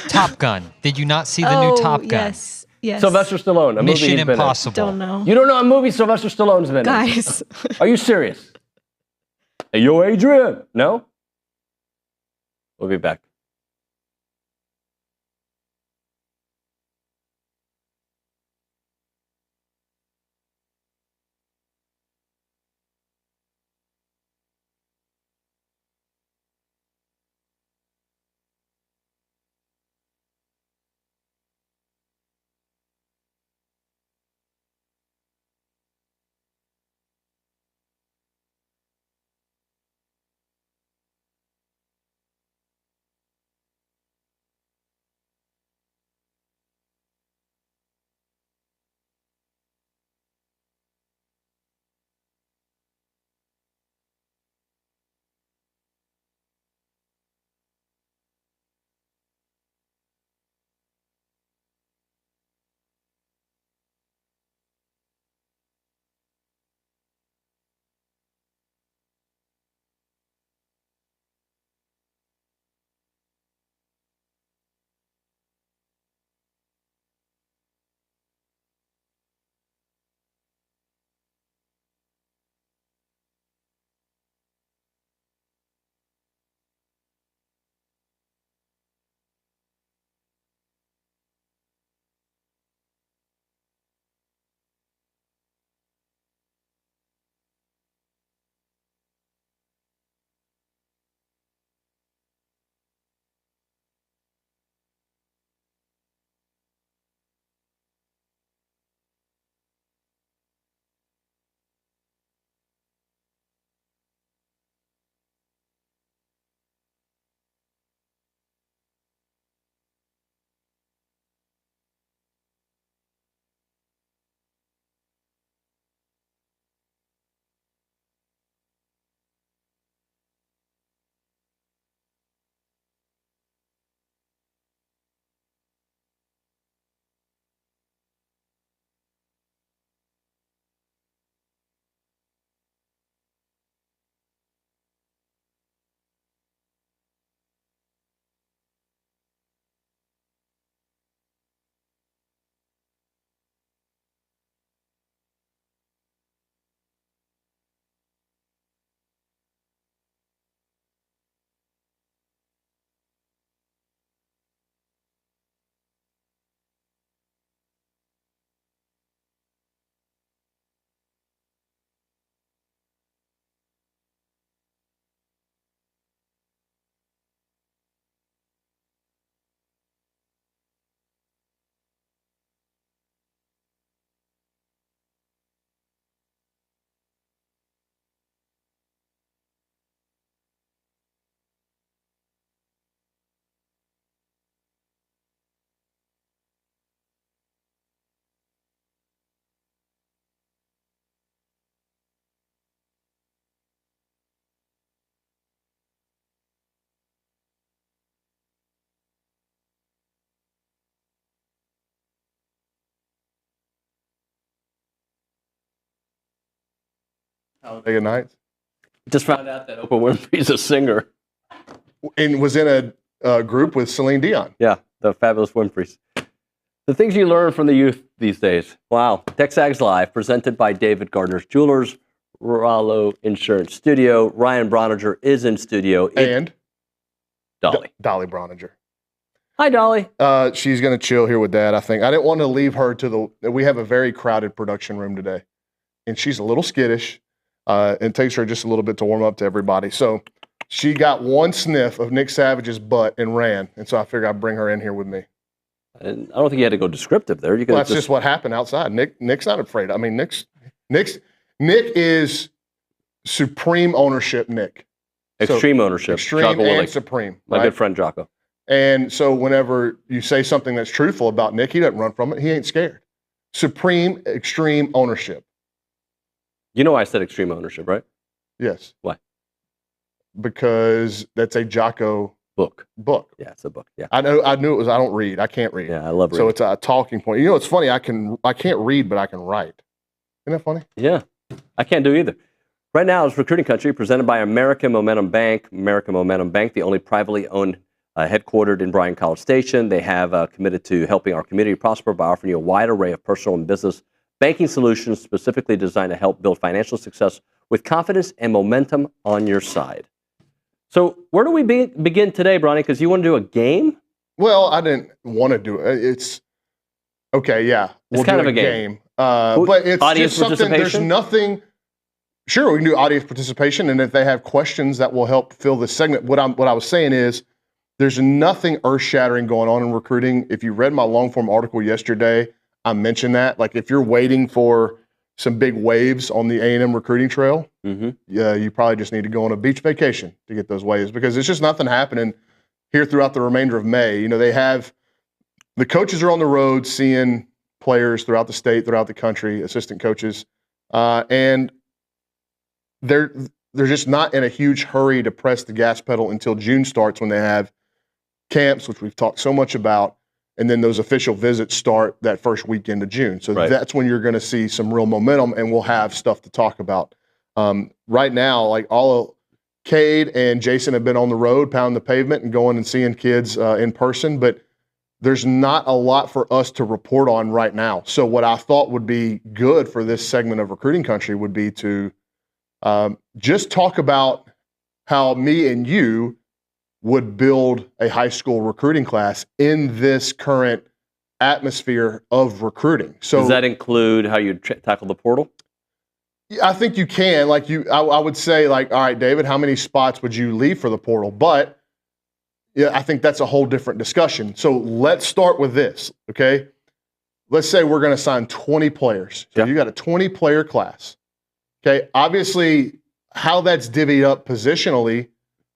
Top Gun. Did you not see the new Top Gun?
Yes. Yes.
Sylvester Stallone. A movie
Mission
he's been in.
Impossible.
Don't know.
You don't know a movie Sylvester Stallone's been
Guys.
in? Are you serious? Hey, yo, Adrian. No? We'll be back.
Talladega Nights.
Just found out that Oprah Winfrey's a singer.
And was in a group with Celine Dion.
Yeah, the fabulous Winfreys. The things you learn from the youth these days. Wow. TexAgs Live, presented by David Gardner's Jewelers, Rollo Insurance Studio. Ryan Brauninger is in studio.
And
Dolly.
Dolly Brauninger.
Hi, Dolly.
She's going to chill here with Dad, I think. I didn't want to leave her we have a very crowded production room today. And she's a little skittish. It takes her just a little bit to warm up to everybody. So she got one sniff of Nick Savage's butt and ran. And so I figured I'd bring her in here with me.
And I don't think you had to go descriptive there.
Well, that's just what happened outside. Nick's not afraid. I mean, Nick is supreme ownership, Nick.
Extreme ownership.
Extreme and supreme.
My good friend Jocko.
And so whenever you say something that's truthful about Nick, he doesn't run from it. He ain't scared. Supreme, extreme ownership.
You know I said extreme ownership, right?
Yes.
Why?
Because that's a Jocko book.
Yeah, it's a book. Yeah.
I knew it was. I don't read. I can't read.
Yeah, I love reading.
So it's a talking point. You know, it's funny. I can't read, but I can write. Isn't that funny?
Yeah. I can't do either. Right now it's Recruiting Country, presented by American Momentum Bank. American Momentum Bank, the only privately owned, headquartered in Bryan-College Station. They have committed to helping our community prosper by offering you a wide array of personal and business banking solutions specifically designed to help build financial success with confidence and momentum on your side. So where do we begin today, Bronny? Because you want to do a game?
Well, I didn't want to do it. It's okay. Yeah,
we'll kind of a game.
But it's
audience
just something. There's nothing. Sure, we can do audience participation, and if they have questions that will help fill this segment. What I was saying is, there's nothing earth-shattering going on in recruiting. If you read my long-form article yesterday, I mentioned that. Like, if you're waiting for some big waves on the A&M recruiting trail, you probably just need to go on a beach vacation to get those waves, because it's just nothing happening here throughout the remainder of May. You know, the coaches are on the road seeing players throughout the state, throughout the country, assistant coaches, and they're just not in a huge hurry to press the gas pedal until June starts, when they have camps, which we've talked so much about, and then those official visits start that first weekend of June. So that's when you're going to see some real momentum, and we'll have stuff to talk about. Right now, like Cade and Jason have been on the road, pounding the pavement and going and seeing kids in person, but there's not a lot for us to report on right now. So what I thought would be good for this segment of Recruiting Country would be to just talk about how me and you would build a high school recruiting class in this current atmosphere of recruiting. So
does that include how you tackle the portal?
I think you can. Like I would say, like, all right, David, how many spots would you leave for the portal? But yeah, I think that's a whole different discussion. So let's start with this, okay? Let's say we're going to sign 20 players. So you got a 20-player class. Okay, obviously, how that's divvied up positionally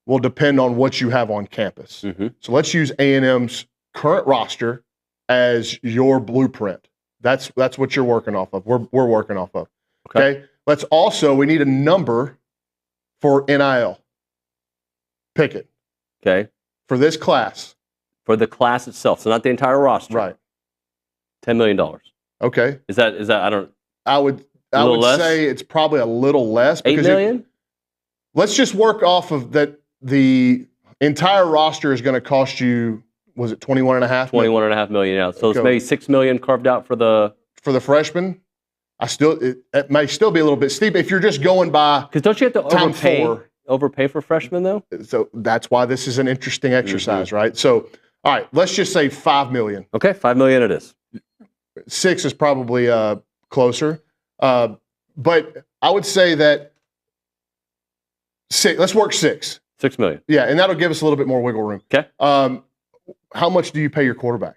will depend on what you have on campus. So let's use A&M's current roster as your blueprint. That's what you're working off of. We're working off of. Okay. We need a number for NIL. Pick it.
Okay.
For this class.
For the class itself, so not the entire roster.
Right.
$10 million.
Okay.
Is that
I would say it's probably a little less.
$8 million?
Let's just work off of that. The entire roster is going to cost you, was it $21.5 million?
$21.5 million, yeah. So it's maybe $6 million carved out for the
freshmen. It may still be a little bit steep if you're just going by.
Because don't you have to overpay for freshmen, though?
So that's why this is an interesting exercise, right? So, all right, let's just say $5 million.
Okay, $5 million it is.
6 is probably closer. But I would say that let's work 6.
$6 million.
Yeah, and that'll give us a little bit more wiggle room.
Okay.
How much do you pay your quarterback?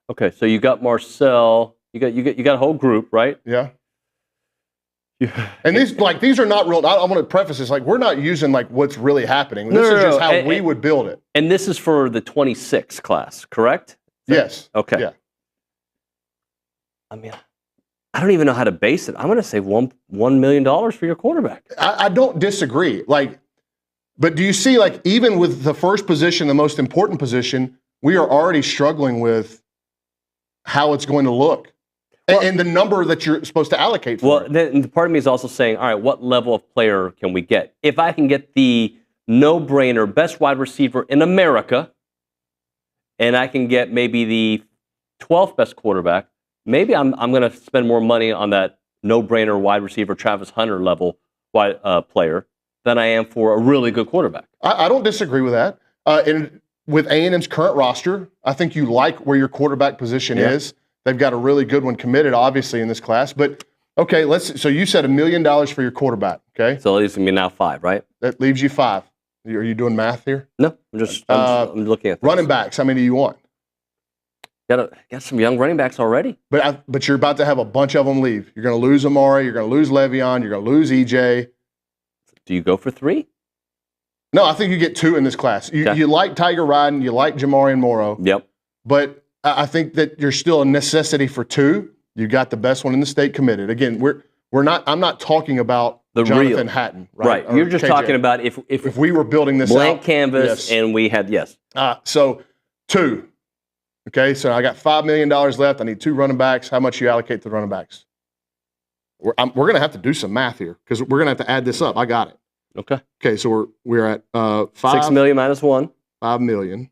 Okay, so you got Marcel. You got a whole group, right?
Yeah. And these are not real. I want to preface this, like, we're not using like what's really happening. This is just how we would build it.
And this is for the 26 class, correct?
Yes.
Okay.
Yeah.
I mean, I don't even know how to base it. I'm going to say $1 million for your quarterback.
I don't disagree. But do you see, like, even with the first position, the most important position, we are already struggling with how it's going to look. and the number that you're supposed to allocate for.
Well, then part of me is also saying, all right, what level of player can we get? If I can get the no-brainer best wide receiver in America, and I can get maybe the 12th best quarterback, maybe I'm going to spend more money on that no-brainer wide receiver Travis Hunter level player than I am for a really good quarterback.
I don't disagree with that. And with A&M's current roster, I think you like where your quarterback position is. They've got a really good one committed, obviously, in this class. But, okay, so you said $1 million for your quarterback, okay?
So it leaves me now 5, right?
That leaves you 5. Are you doing math here?
No, I'm looking at things.
Running backs, how many do you want?
Got some young running backs already.
But you're about to have a bunch of them leave. You're going to lose Amari. You're going to lose Le'Veon. You're going to lose EJ.
Do you go for 3?
No, I think you get 2 in this class. You like Tiger Ryden. You like Jamari and Morrow.
Yep.
But I think that you're still a necessity for 2. You got the best one in the state committed. Again, I'm not talking about
the
Jonathan Hatton.
Right. You're just
KJ.
talking about if
we were building this
blank
out,
canvas and we had,
so 2. Okay, so I got $5 million left. I need 2 running backs. How much you allocate to the running backs? We're going to have to do some math here because we're going to have to add this up. I got it. Okay, so we're at
6 million minus 1.
5 million.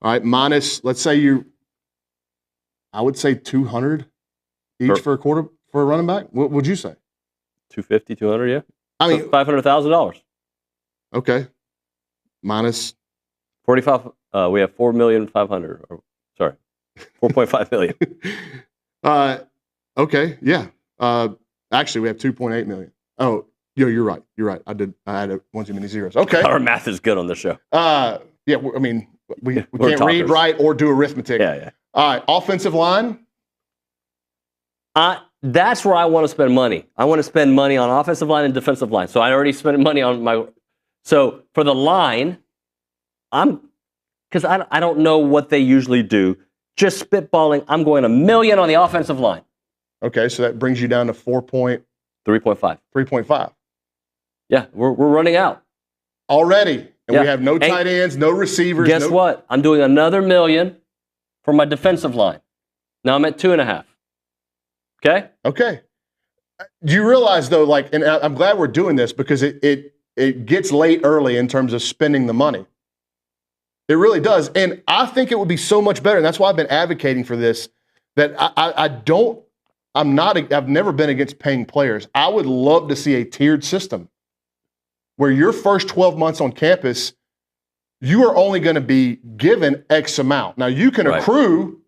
All right, minus, let's say I would say 200 each for a running back. What would you say?
250, 200, yeah.
I mean,
$500,000. Okay.
Minus
45. We have 4,500,000. Sorry, 4.5 million.
Okay, yeah. Actually, we have 2.8 million. Oh, you're right. You're right. I had one too many zeros. Okay.
Our math is good on the show.
Yeah. I mean, we can't read, write, or do arithmetic.
Yeah.
All right. Offensive line.
That's where I want to spend money. I want to spend money on offensive line and defensive line. So I already spent money on my. So for the line, because I don't know what they usually do. Just spitballing, I'm going $1 million on the offensive line.
Okay, so that brings you down to
3.5.
3.5.
Yeah, we're running out
already, and we have no tight ends, no receivers.
Guess what? I'm doing another $1 million for my defensive line. Now I'm at 2.5. Okay.
Okay. Do you realize though, and I'm glad we're doing this because it gets late early in terms of spending the money. It really does. And I think it would be so much better. And that's why I've been advocating for this, that I've never been against paying players. I would love to see a tiered system where your first 12 months on campus, you are only going to be given X amount. Now you can accrue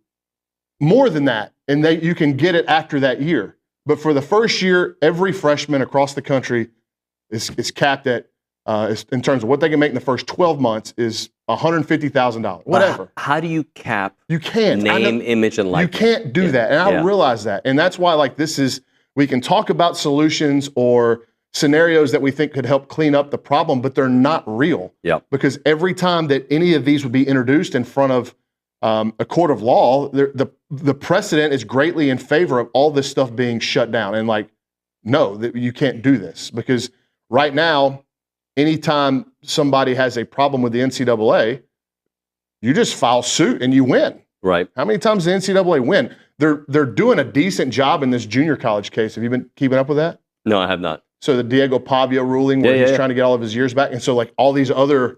more than that and you can get it after that year. But for the first year, every freshman across the country is capped at, in terms of what they can make in the first 12 months is $150,000, whatever.
How do you cap?
You can't.
Name, image, and likeness.
You can't do that. And I realize that. And that's why we can talk about solutions or scenarios that we think could help clean up the problem, but they're not real. Because every time that any of these would be introduced in front of a court of law, the precedent is greatly in favor of all this stuff being shut down. And no, that you can't do this because right now, anytime somebody has a problem with the NCAA, you just file suit and you win.
Right.
How many times does the NCAA win? They're doing a decent job in this junior college case. Have you been keeping up with that?
No, I have not.
So the Diego Pavia ruling where he's trying to get all of his years back. And so all these other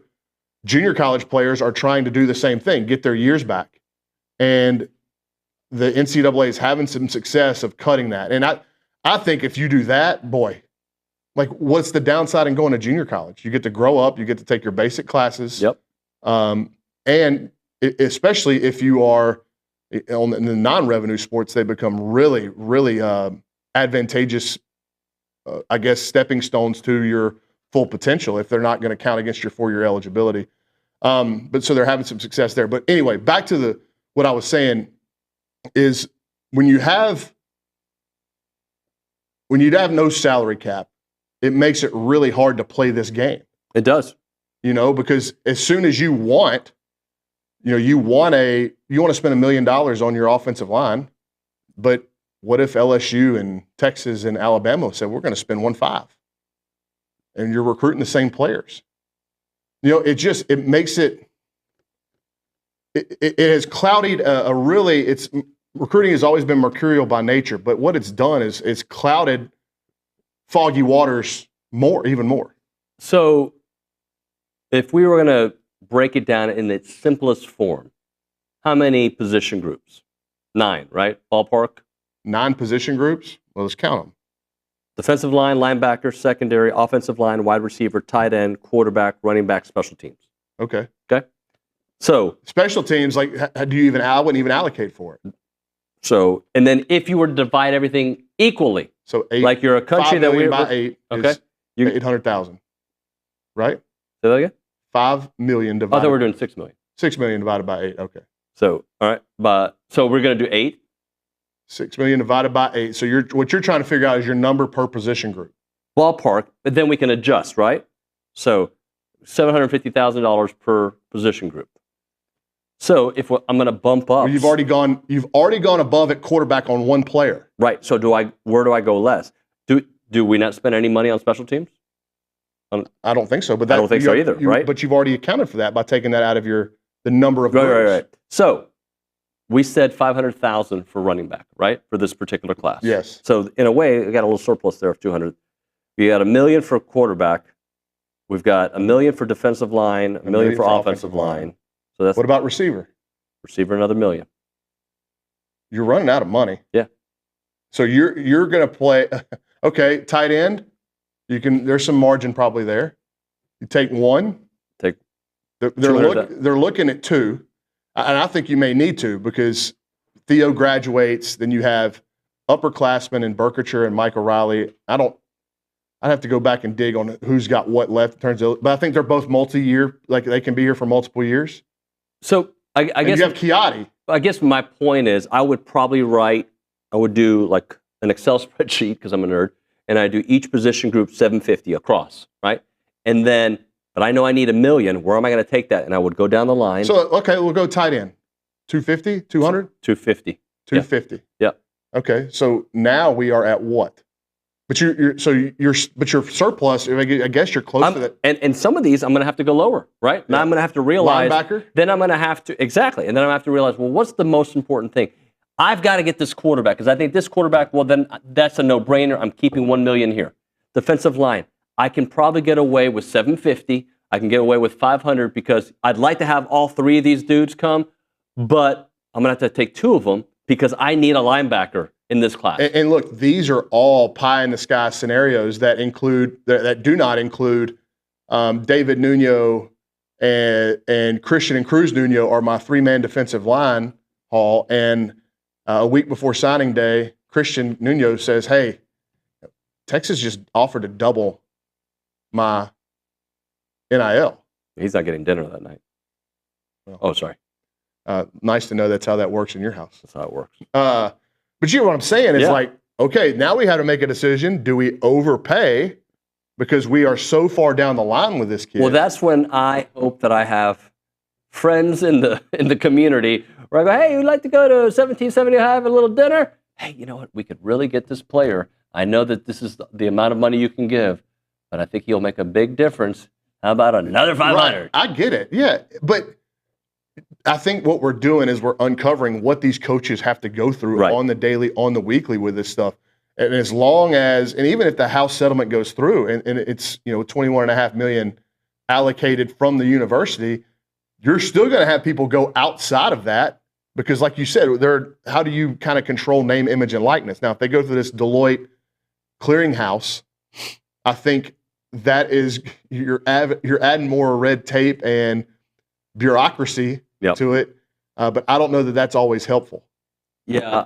junior college players are trying to do the same thing, get their years back. And the NCAA is having some success of cutting that. And I think if you do that, boy, what's the downside in going to junior college? You get to grow up. You get to take your basic classes. And especially if you are in the non-revenue sports, they become really, really advantageous, stepping stones to your full potential if they're not going to count against your 4-year eligibility. But so they're having some success there. But anyway, back to what I was saying is when you have no salary cap, it makes it really hard to play this game.
It does.
Because as soon as you want to spend $1 million on your offensive line, but what if LSU and Texas and Alabama said, we're going to spend 1.5 and you're recruiting the same players? It makes it has clouded it's recruiting has always been mercurial by nature, but what it's done is it's clouded foggy waters even more.
So if we were going to break it down in its simplest form, how many position groups? 9, right? Ballpark?
9 position groups? Well, let's count them.
Defensive line, linebacker, secondary, offensive line, wide receiver, tight end, quarterback, running back, special teams.
Okay.
Okay. So
special teams, like, I wouldn't even allocate for it.
So, and then if you were to divide everything equally,
so 8,
like you're a country
5
that
million
we're
by 8
okay,
is 800,000, right?
Say that again.
5 million divided.
I thought we were doing 6 million.
6 million divided by 8. Okay.
So, all right, but so we're going to do 8.
6 million divided by 8. So what you're trying to figure out is your number per position group.
Ballpark, but then we can adjust, right? So $750,000 per position group. So if I'm going to bump up,
well, you've already gone above at quarterback on one player.
Right. So where do I go less? Do we not spend any money on special teams?
I don't think so. But
I don't think so either, right?
But you've already accounted for that by taking that out of the number of
right. So we said 500,000 for running back, right, for this particular class.
Yes.
So in a way, we got a little surplus there of 200. We got $1 million for quarterback. We've got $1 million for defensive line, $1 million for offensive line. So that's
what about receiver?
Receiver, another $1 million.
You're running out of money.
Yeah.
So you're going to play. Okay, tight end. There's some margin probably there. You take one. They're looking at 2, and I think you may need to because Theo graduates. Then you have upperclassmen in Berkshire and Mike O'Reilly. I'd have to go back and dig on who's got what left in terms of, but I think they're both multi-year. Like they can be here for multiple years.
So I guess
you have Chiati.
I guess my point is I would do like an Excel spreadsheet because I'm a nerd, and I do each position group 750 across, right? And then, but I know I need $1 million. Where am I going to take that? And I would go down the line.
So, okay, we'll go tight end. 250, 200?
250.
250.
Yeah.
Okay, so now we are at what? But your surplus, I guess you're close to that.
And some of these I'm going to have to go lower, right? Yeah. Now I'm going to have to realize.
Linebacker?
Then I'm going to have to, exactly. And then I'm going to have to realize, well, what's the most important thing? I've got to get this quarterback because I think this quarterback, well, then that's a no-brainer. I'm keeping $1 million here. Defensive line, I can probably get away with 750. I can get away with 500 because I'd like to have all 3 of these dudes come, but I'm going to have to take 2 of them because I need a linebacker in this class.
And look, these are all pie-in-the-sky scenarios that do not include David Nuño and Christian and Cruz Nuño are my 3-man defensive line haul. And a week before signing day, Christian Nuño says, hey, Texas just offered to double my NIL.
He's not getting dinner that night. Oh, sorry.
Nice to know that's how that works in your house.
That's how it works.
But you know what I'm saying? It's like, okay, now we have to make a decision. Do we overpay because we are so far down the line with this kid?
Well, that's when I hope that I have friends in the community where I go, hey, you'd like to go to 1770 have a little dinner? Hey, you know what? We could really get this player. I know that this is the amount of money you can give, but I think he'll make a big difference. How about another 500?
Right. I get it. Yeah. But I think what we're doing is we're uncovering what these coaches have to go through on the daily, on the weekly with this stuff. And as long as, and even if the House settlement goes through and it's, $21.5 million allocated from the university, you're still going to have people go outside of that because like you said, how do you kind of control name, image, and likeness? Now, if they go through this Deloitte clearinghouse, I think that is, you're adding more red tape and bureaucracy to it, but I don't know that that's always helpful.
Yeah,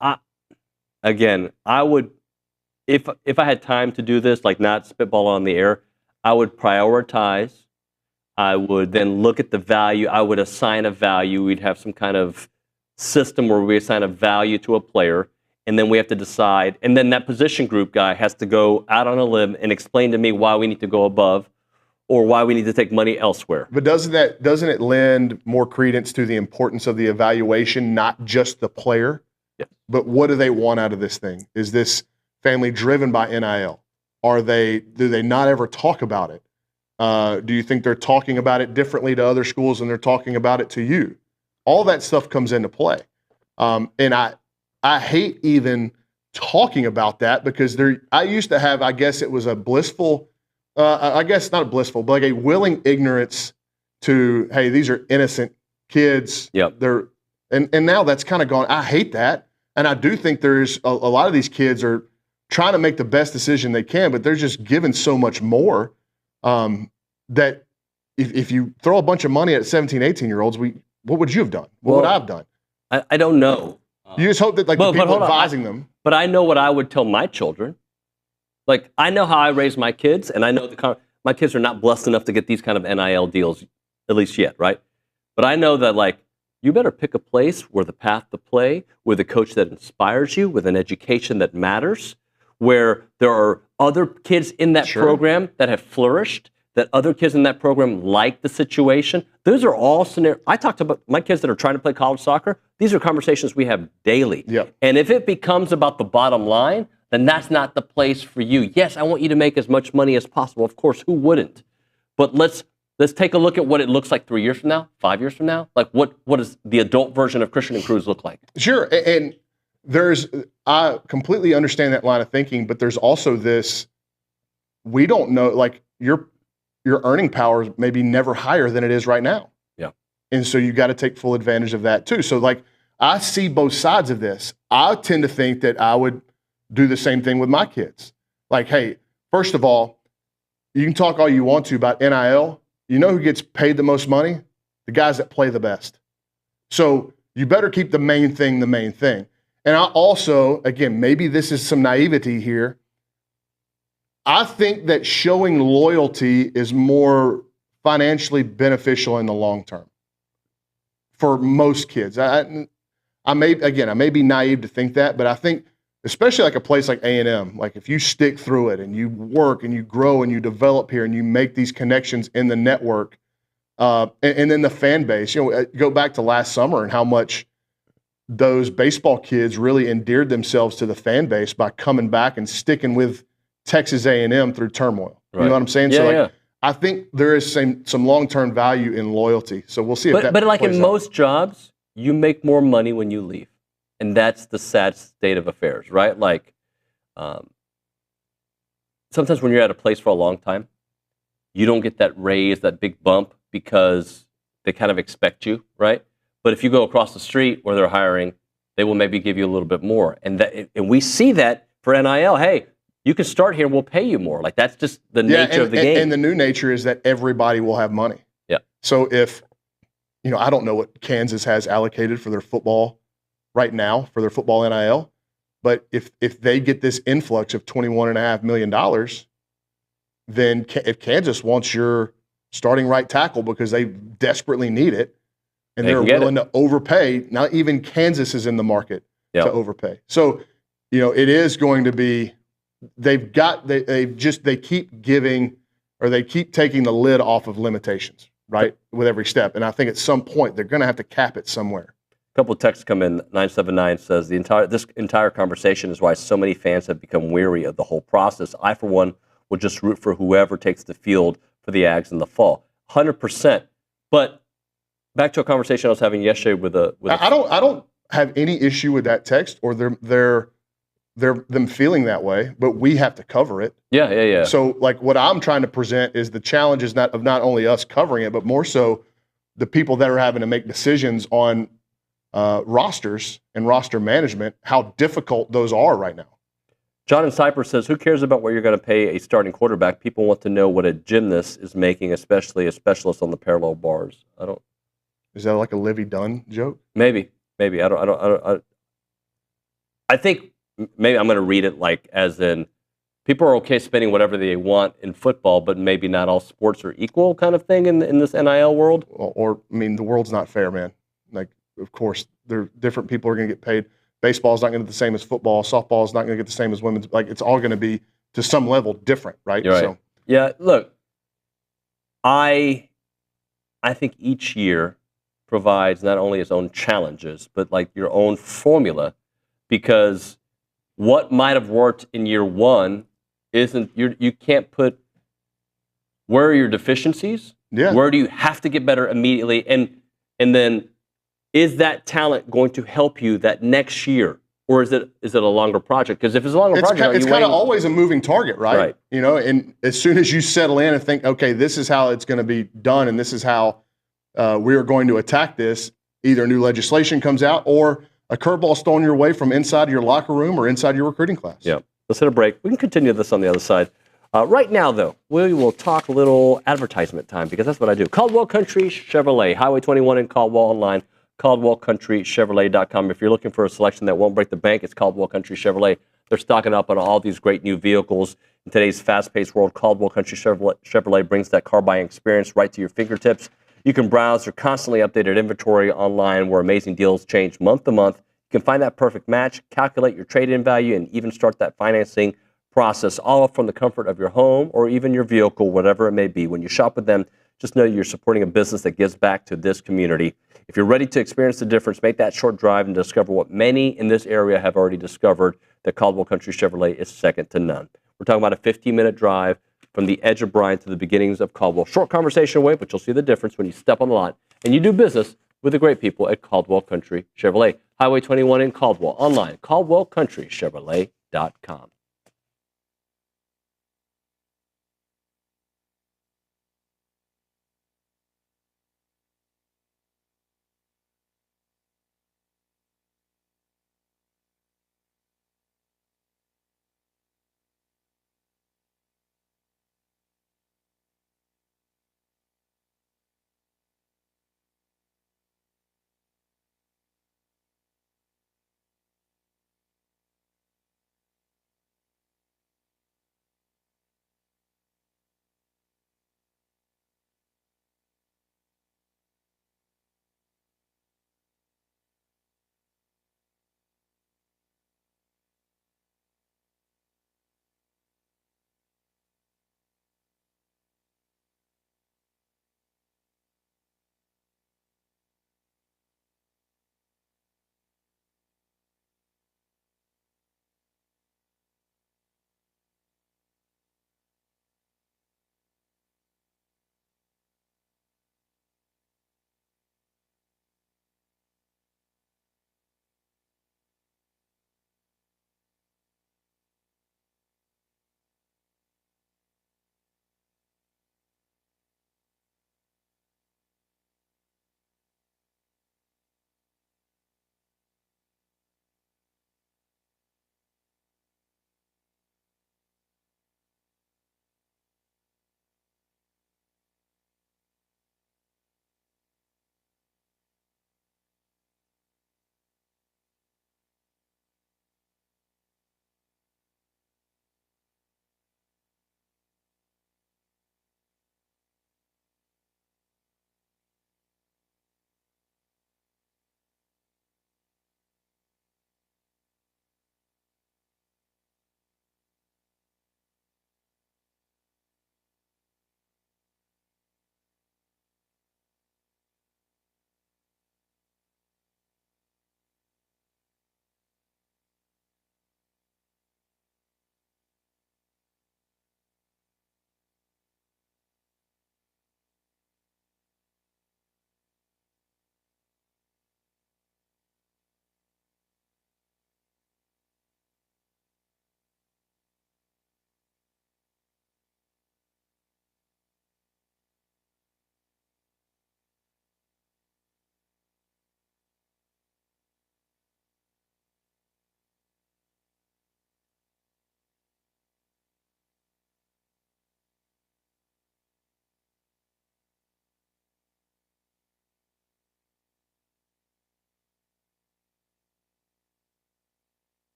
I would, if I had time to do this, like not spitball on the air, I would prioritize. I would then look at the value. I would assign a value. We'd have some kind of system where we assign a value to a player, and then we have to decide. And then that position group guy has to go out on a limb and explain to me why we need to go above or why we need to take money elsewhere.
But doesn't it lend more credence to the importance of the evaluation, not just the player?
Yeah.
But what do they want out of this thing? Is this family driven by NIL? Do they not ever talk about it? Do you think they're talking about it differently to other schools than they're talking about it to you? All that stuff comes into play. And I hate even talking about that because I used to have, I guess it was a blissful, I guess not a blissful, but like a willing ignorance to, hey, these are innocent kids.
Yep.
And now that's kind of gone. I hate that. And I do think there's a lot of these kids are trying to make the best decision they can, but they're just given so much more that if you throw a bunch of money at 17, 18-year-olds, what would you have done? What would I have done?
I don't know.
You just hope that the people advising them.
But I know what I would tell my children. Like, I know how I raise my kids, and I know my kids are not blessed enough to get these kind of NIL deals, at least yet, right? But I know that, like, you better pick a place where the path to play, with a coach that inspires you, with an education that matters, where there are other kids in that program that have flourished, that other kids in that program like the situation. Those are all scenarios. I talked about my kids that are trying to play college soccer. These are conversations we have daily.
Yep.
And if it becomes about the bottom line, then that's not the place for you. Yes, I want you to make as much money as possible. Of course, who wouldn't? But let's take a look at what it looks like 3 years from now, 5 years from now. Like, what does the adult version of Christian and Cruz look like?
Sure. And I completely understand that line of thinking, but there's also this, we don't know, like, your earning power is maybe never higher than it is right now.
Yeah.
And so you got to take full advantage of that too. So, like, I see both sides of this. I tend to think that I would do the same thing with my kids. Like, hey, first of all, you can talk all you want to about NIL. You know who gets paid the most money? The guys that play the best. So you better keep the main thing the main thing. And I also, again, maybe this is some naivety here, I think that showing loyalty is more financially beneficial in the long term for most kids. I may be naive to think that, but I think especially like a place like A&M, like if you stick through it and you work and you grow and you develop here and you make these connections in the network, and then the fan base, go back to last summer and how much those baseball kids really endeared themselves to the fan base by coming back and sticking with Texas A&M through turmoil.
Right.
You know what I'm saying?
Yeah,
So I think there is some long-term value in loyalty. So we'll see if that
But like in
plays out.
most jobs, you make more money when you leave. And that's the sad state of affairs, right? Like, sometimes when you're at a place for a long time, you don't get that raise, that big bump, because they kind of expect you, right? But if you go across the street where they're hiring, they will maybe give you a little bit more. And we see that for NIL. Hey, you can start here, we'll pay you more. Like, that's just the nature of the game.
And the new nature is that everybody will have money.
Yeah.
So if, I don't know what Kansas has allocated for their football right now, for their football NIL, but if they get this influx of $21.5 million, then if Kansas wants your starting right tackle because they desperately need it, and they're willing to overpay, not even Kansas is in the market to overpay. So, it is going to be, they keep giving, or they keep taking the lid off of limitations, right, with every step. And I think at some point they're going to have to cap it somewhere.
A couple of texts come in. 979 says this entire conversation is why so many fans have become weary of the whole process. I, for one, will just root for whoever takes the field for the Ags in the fall. 100%. But back to a conversation I was having yesterday with
I don't have any issue with that text or them feeling that way, but we have to cover it.
Yeah.
So, like, what I'm trying to present is the challenge is not only us covering it, but more so the people that are having to make decisions on rosters and roster management, how difficult those are right now.
John in Cyprus says, who cares about what you're going to pay a starting quarterback? People want to know what a gymnast is making, especially a specialist on the parallel bars.
Is that like a Livy Dunn joke?
Maybe. I think maybe I'm going to read it like as in people are okay spending whatever they want in football, but maybe not all sports are equal kind of thing in this NIL world.
The world's not fair, man. Like, of course, different people are going to get paid. Baseball's not going to get the same as football. Softball's not going to get the same as women's. Like, it's all going to be to some level different, right?
You're right. So, yeah, look, I think each year provides not only its own challenges, but like your own formula, because what might have worked in year one isn't, you can't put, where are your deficiencies?
Yeah.
Where do you have to get better immediately? And then is that talent going to help you that next year? Or is it a longer project? Because if it's a longer project,
it's kind of always a moving target, right?
Right.
You know, and as soon as you settle in and think, okay, this is how it's going to be done, and this is how we are going to attack this, either new legislation comes out or a curveball thrown your way from inside your locker room or inside your recruiting class.
Yeah. Let's hit a break. We can continue this on the other side. Right now, though, we will talk a little advertisement time because that's what I do. Caldwell Country Chevrolet, Highway 21 in Caldwell, online, CaldwellCountryChevrolet.com. If you're looking for a selection that won't break the bank, it's Caldwell Country Chevrolet. They're stocking up on all these great new vehicles. In today's fast-paced world, Caldwell Country Chevrolet brings that car buying experience right to your fingertips. You can browse their constantly updated inventory online where amazing deals change month to month. You can find that perfect match, calculate your trade-in value, and even start that financing process all from the comfort of your home or even your vehicle, whatever it may be. When you shop with them, just know you're supporting a business that gives back to this community. If you're ready to experience the difference, make that short drive and discover what many in this area have already discovered, that Caldwell Country Chevrolet is second to none. We're talking about a 15-minute drive from the edge of Bryan to the beginnings of Caldwell. Short conversation away, but you'll see the difference when you step on the lot and you do business with the great people at Caldwell Country Chevrolet. Highway 21 in Caldwell. Online, CaldwellCountryChevrolet.com.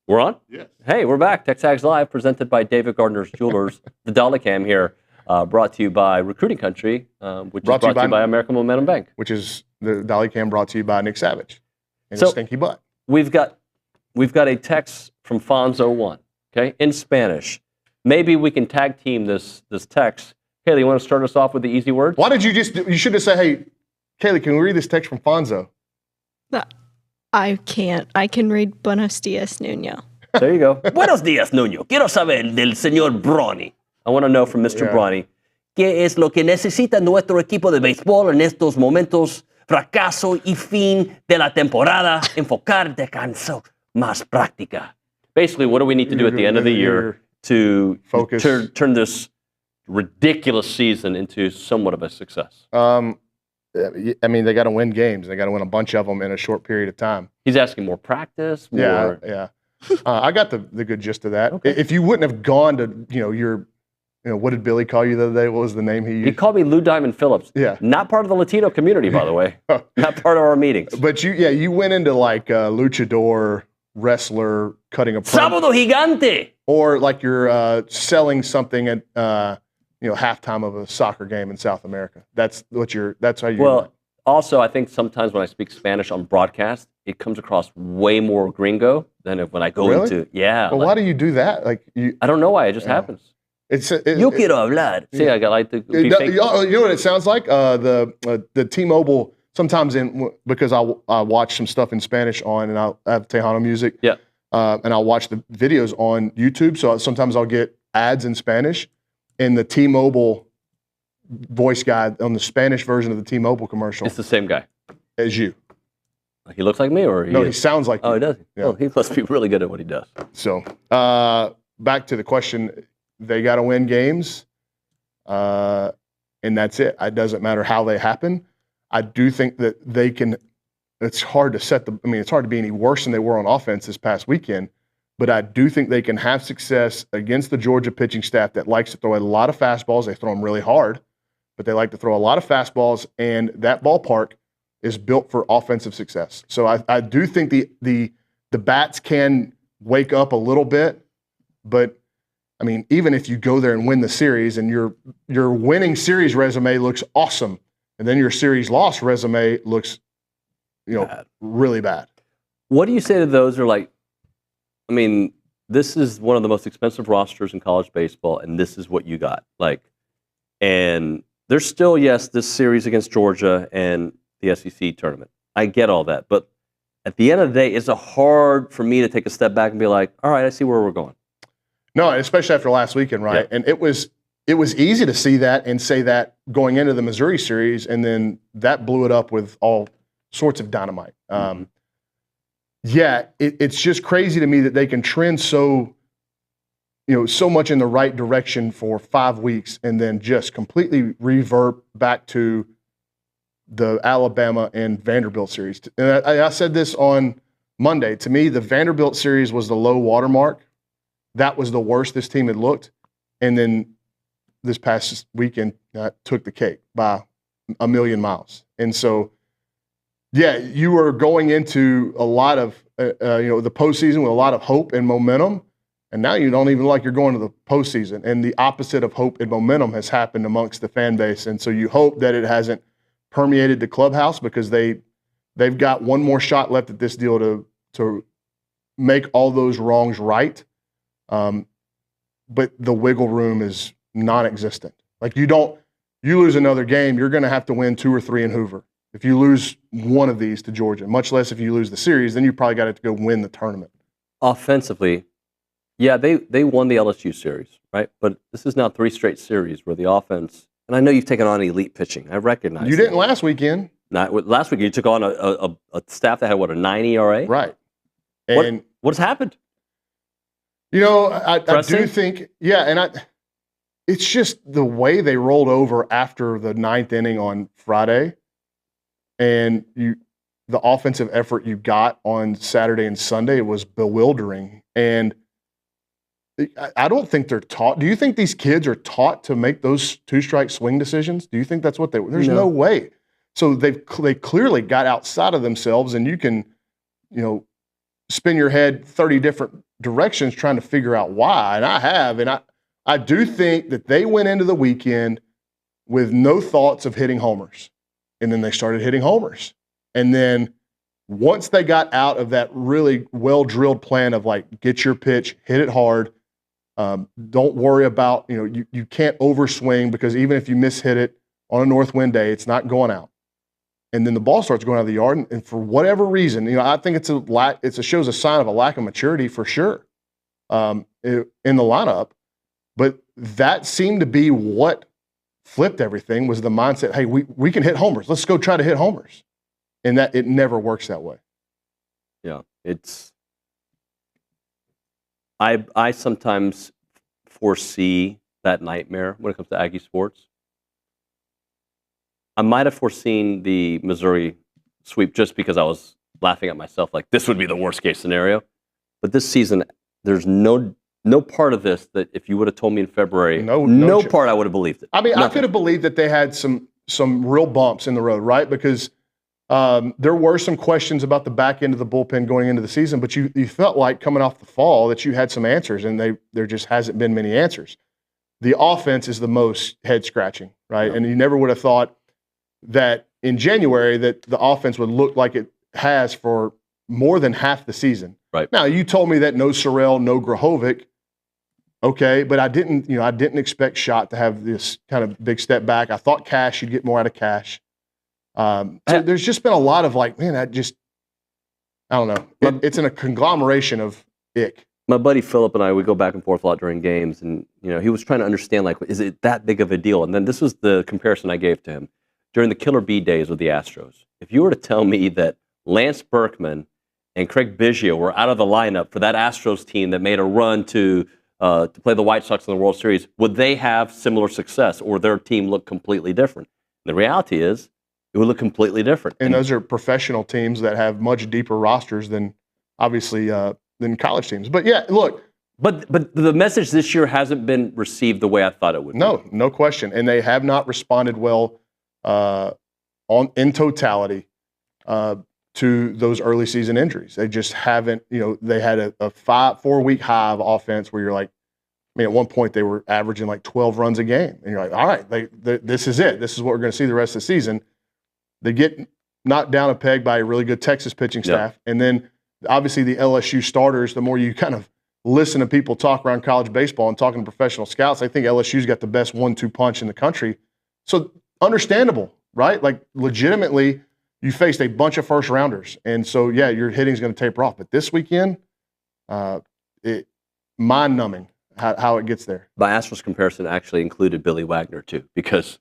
We're on?
Yes.
Hey, we're back. TexAgs Live, presented by David Gardner's Jewelers. The Dolly Cam here, brought to you by Recruiting Country, which is brought to you by American Momentum Bank.
Which is the Dolly Cam brought to you by Nick Savage and
So,
his stinky butt.
We've got a text from Fonzo1, okay, in Spanish. Maybe we can tag team this text. Kaylee, you want to start us off with the easy words?
Why did you should have said, hey, Kaylee, can we read this text from Fonzo?
I can't. I can read Buenos Dias, Nuño.
There you go. Buenos dias, Nuño. Quiero saber del señor Braunie. I want to know from Mr. Braunie. ¿Qué es lo que necesita nuestro equipo de béisbol en estos momentos? Fracaso y fin de la temporada. Enfocar descanso más práctica. Basically, what do we need to do at the end of the year to
focus,
turn this ridiculous season into somewhat of a success?
I mean, they got to win games. They got to win a bunch of them in a short period of time.
He's asking more practice. More...
Yeah. I got the good gist of that. Okay. If you wouldn't have gone to, what did Billy call you the other day? What was the name he used?
He called me Lou Diamond Phillips.
Yeah.
Not part of the Latino community, by the way. Not part of our meetings.
But you went into like luchador, wrestler, cutting a promo.
Sábado Gigante.
Or like you're selling something at halftime of a soccer game in South America. That's how you.
Well, also, I think sometimes when I speak Spanish on broadcast, it comes across way more gringo than when I go into. Yeah.
Well, why do you do that?
I don't know why. It just happens. Yo quiero hablar. See, I like to be fake.
You know what it sounds like? The T-Mobile. Sometimes because I watch some stuff in Spanish and I have Tejano music.
Yeah.
And I'll watch the videos on YouTube. So sometimes I'll get ads in Spanish. And the T-Mobile voice guy on the Spanish version of the T-Mobile commercial.
It's the same guy.
As you.
He looks like me, or
he sounds like you.
Oh, he does?
Yeah.
Oh, he must be really good at what he does.
So, back to the question. They got to win games, and that's it. It doesn't matter how they happen. I do think that they can. It's hard to it's hard to be any worse than they were on offense this past weekend. But I do think they can have success against the Georgia pitching staff that likes to throw a lot of fastballs. They throw them really hard, but they like to throw a lot of fastballs, and that ballpark is built for offensive success. So I do think the bats can wake up a little bit, but I mean, even if you go there and win the series and your winning series resume looks awesome, and then your series loss resume looks, bad. Really bad.
What do you say to those who are like, I mean, this is one of the most expensive rosters in college baseball, and this is what you got. And there's still, yes, this series against Georgia and the SEC tournament. I get all that. But at the end of the day, it's hard for me to take a step back and be like, all right, I see where we're going.
No, especially after last weekend, right? Yeah. And it was easy to see that and say that going into the Missouri series, and then that blew it up with all sorts of dynamite. Yeah, it's just crazy to me that they can trend so much in the right direction for 5 weeks and then just completely revert back to the Alabama and Vanderbilt series. And I said this on Monday. To me, the Vanderbilt series was the low watermark. That was the worst this team had looked. And then this past weekend took the cake by a million miles. And so, yeah, you were going into a lot of, the postseason with a lot of hope and momentum, and now you don't even look like you're going to the postseason. And the opposite of hope and momentum has happened amongst the fan base. And so you hope that it hasn't permeated the clubhouse, because they've got one more shot left at this deal to make all those wrongs right. But the wiggle room is non-existent. Like you lose another game, you're going to have to win 2 or 3 in Hoover. If you lose one of these to Georgia, much less if you lose the series, then you probably got to go win the tournament.
Offensively, yeah, they won the LSU series, right? But this is now 3 straight series where the offense, and I know you've taken on elite pitching. I recognize
you didn't last weekend.
Last week you took on a staff that had a 9 ERA,
right?
And what's happened?
I do think, it's just the way they rolled over after the 9th inning on Friday. And the offensive effort you got on Saturday and Sunday was bewildering. And I don't think they're taught. Do you think these kids are taught to make those 2-strike swing decisions? Do you think that's what they were? There's no way. So they clearly got outside of themselves, and you can, spin your head 30 different directions trying to figure out why, and I have, and I do think that they went into the weekend with no thoughts of hitting homers, and then they started hitting homers, and then once they got out of that really well-drilled plan of like, get your pitch, hit it hard, don't worry about, you can't overswing because even if you mishit it on a north wind day, it's not going out. And then the ball starts going out of the yard, and for whatever reason, I think it shows a sign of a lack of maturity for sure in the lineup. But that seemed to be what flipped everything, was the mindset, hey, we can hit homers. Let's go try to hit homers. And that it never works that way.
Yeah, I sometimes foresee that nightmare when it comes to Aggie sports. I might have foreseen the Missouri sweep just because I was laughing at myself, like this would be the worst case scenario. But this season, there's no part of this that if you would have told me in February, no part I would have believed it.
I mean,
Nothing.
I could have believed that they had some real bumps in the road, right? Because there were some questions about the back end of the bullpen going into the season, but you felt like coming off the fall that you had some answers, and there just hasn't been many answers. The offense is the most head-scratching, right? Yeah. And you never would have thought that in January that the offense would look like it has for more than half the season.
Right.
Now, you told me that no Sorrell, no Grahovic, okay, but I didn't expect Schott to have this kind of big step back. I thought Cash, you'd get more out of Cash. So there's just been a lot of like, man, I don't know. It's in a conglomeration of ick.
My buddy Philip and I, we go back and forth a lot during games, and he was trying to understand, like, is it that big of a deal? And then this was the comparison I gave to him during the Killer Bee days with the Astros. If you were to tell me that Lance Berkman and Craig Biggio were out of the lineup for that Astros team that made a run to play the White Sox in the World Series, would they have similar success, or their team look completely different? The reality is, it would look completely different.
And those are professional teams that have much deeper rosters than, obviously, than college teams. But yeah, look.
But the message this year hasn't been received the way I thought it would.
No question. And they have not responded well in totality to those early season injuries. They just haven't. They had a 4-week high of offense where you're like, I mean, at one point they were averaging like 12 runs a game, and you're like, all right, this is it. This is what we're going to see the rest of the season. They get knocked down a peg by a really good Texas pitching staff. And then obviously the LSU starters, the more you kind of listen to people talk around college baseball and talking to professional scouts, I think LSU's got the best 1-2 punch in the country. So understandable, right? Like legitimately, you faced a bunch of first rounders. And so, yeah, your hitting's going to taper off. But this weekend, mind-numbing how it gets there.
My Astros comparison actually included Billy Wagner too, because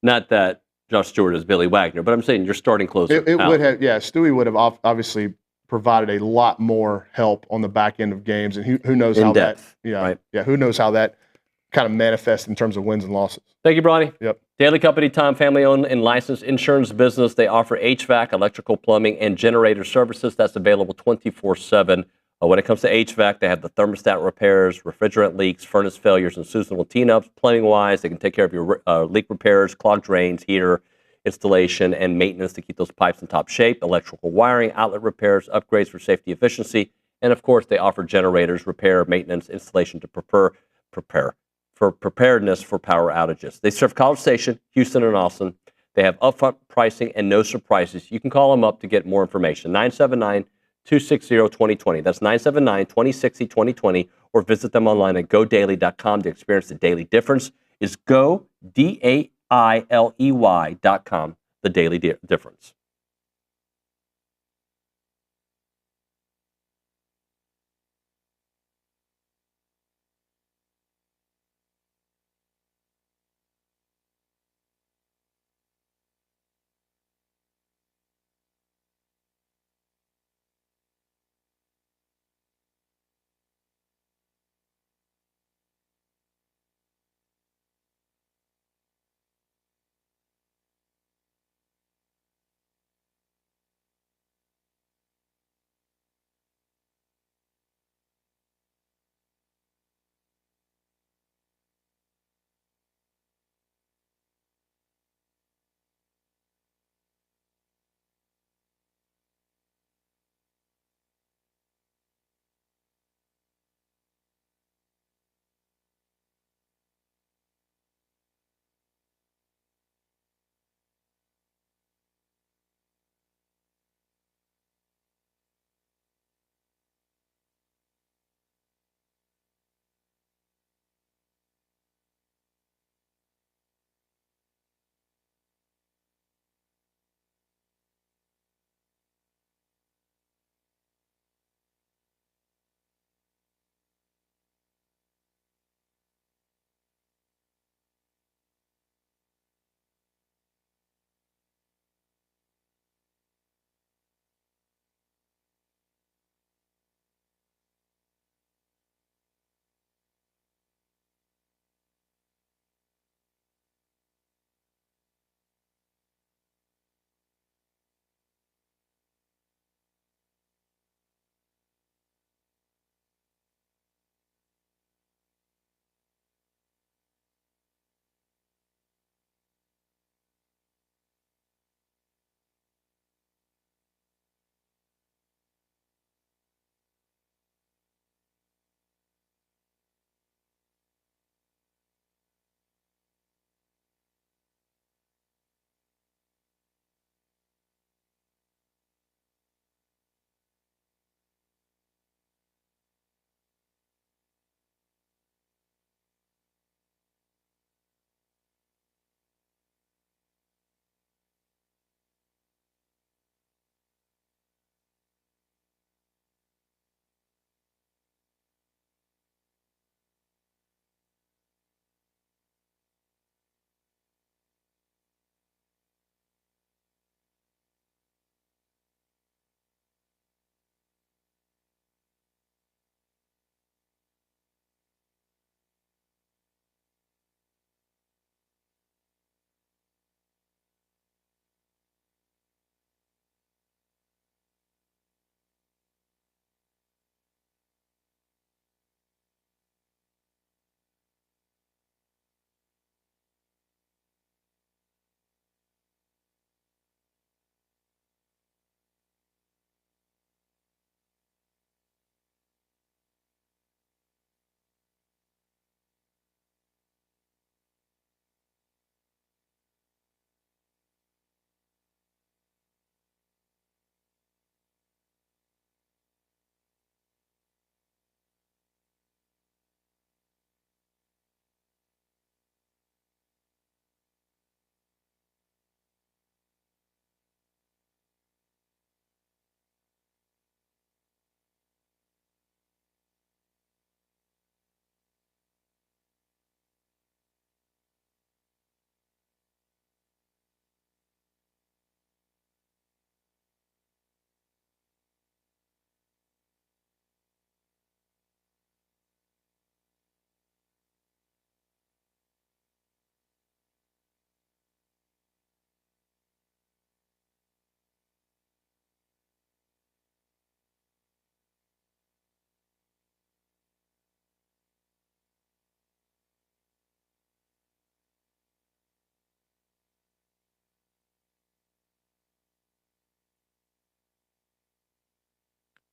not that Josh Stewart is Billy Wagner, but I'm saying your starting closer.
It would have, Stewie would have obviously provided a lot more help on the back end of games, and who knows how
depth,
that, who knows how that kind of manifests in terms of wins and losses.
Thank you, Bronny.
Yep.
Daily Company Time, family-owned and licensed insurance business. They offer HVAC, electrical, plumbing, and generator services. That's available 24/7. When it comes to HVAC, they have the thermostat repairs, refrigerant leaks, furnace failures, and seasonal tune-ups. Plumbing-wise, they can take care of your leak repairs, clogged drains, heater installation, and maintenance to keep those pipes in top shape. Electrical wiring, outlet repairs, upgrades for safety efficiency, and of course, they offer generators, repair, maintenance, installation to prepare for preparedness for power outages. They serve College Station, Houston, and Austin. They have upfront pricing and no surprises. You can call them up to get more information. 979-260-2020. That's 979-260-2020, or visit them online at godaily.com to experience the daily difference. Is go, DAILEY.com, the daily difference.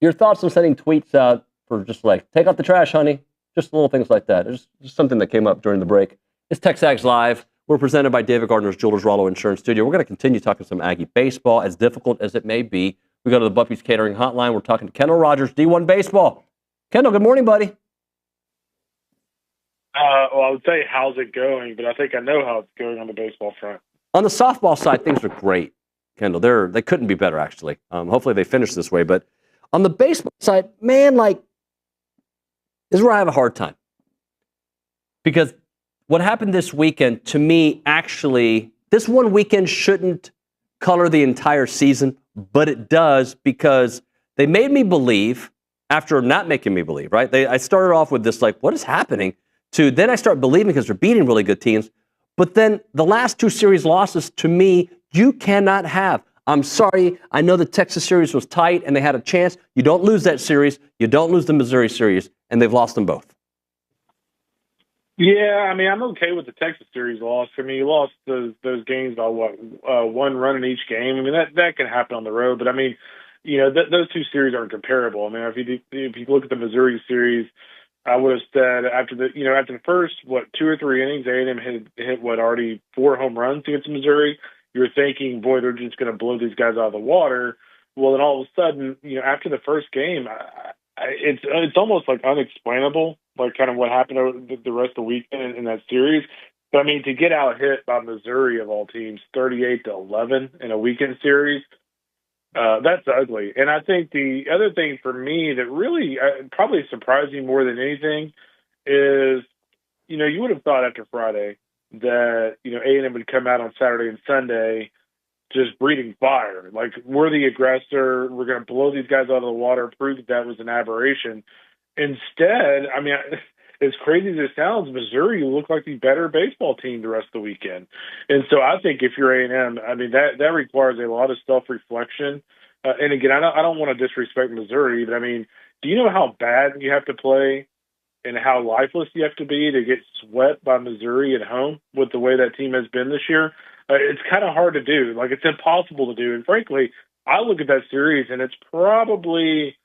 Your thoughts on sending tweets out for just like, take out the trash, honey? Just little things like that. It's just something that came up during the break. It's TexAgs Live. We're presented by David Gardner's Jewelers Rollo Insurance Studio. We're going to continue talking some Aggie baseball, as difficult as it may be. We go to the Buffy's Catering Hotline. We're talking to Kendall Rogers, D1 Baseball. Kendall, good morning, buddy.
Well, I would say, how's it going? But I think I know how it's going on the baseball front.
On the softball side, things are great, Kendall. They couldn't be better, actually. Hopefully they finish this way. But on the baseball side, man, this is where I have a hard time. Because what happened this weekend, to me, actually, this one weekend shouldn't color the entire season, but it does, because they made me believe, after not making me believe, right? I started off with this, what is happening? To then I start believing because they're beating really good teams. But then the last two series losses, to me, you cannot have. I'm sorry. I know the Texas series was tight and they had a chance. You don't lose that series. You don't lose the Missouri series, and they've lost them both.
Yeah, I mean, I'm okay with the Texas series loss. I mean, you lost those games by one run in each game. I mean, that can happen on the road. But I mean, those two series aren't comparable. I mean, if you look at the Missouri series, I would have said after the first 2 or 3 innings, A&M hit already 4 home runs against Missouri. You're thinking, boy, they're just going to blow these guys out of the water. Well, then all of a sudden, after the first game, it's almost unexplainable, kind of what happened over the rest of the weekend in that series. But I mean, to get out hit by Missouri of all teams, 38-11 in a weekend series. That's ugly. And I think the other thing for me that really probably surprised me more than anything is, you would have thought after Friday that, A&M would come out on Saturday and Sunday just breathing fire. We're the aggressor. We're going to blow these guys out of the water, prove that was an aberration. Instead, I mean, as crazy as it sounds, Missouri looked like the better baseball team the rest of the weekend. And so I think if you're A&M, I mean, that requires a lot of self-reflection. And again, I don't want to disrespect Missouri, but I mean, do you know how bad you have to play and how lifeless you have to be to get swept by Missouri at home with the way that team has been this year? It's kind of hard to do. It's impossible to do. And frankly, I look at that series and it's probably,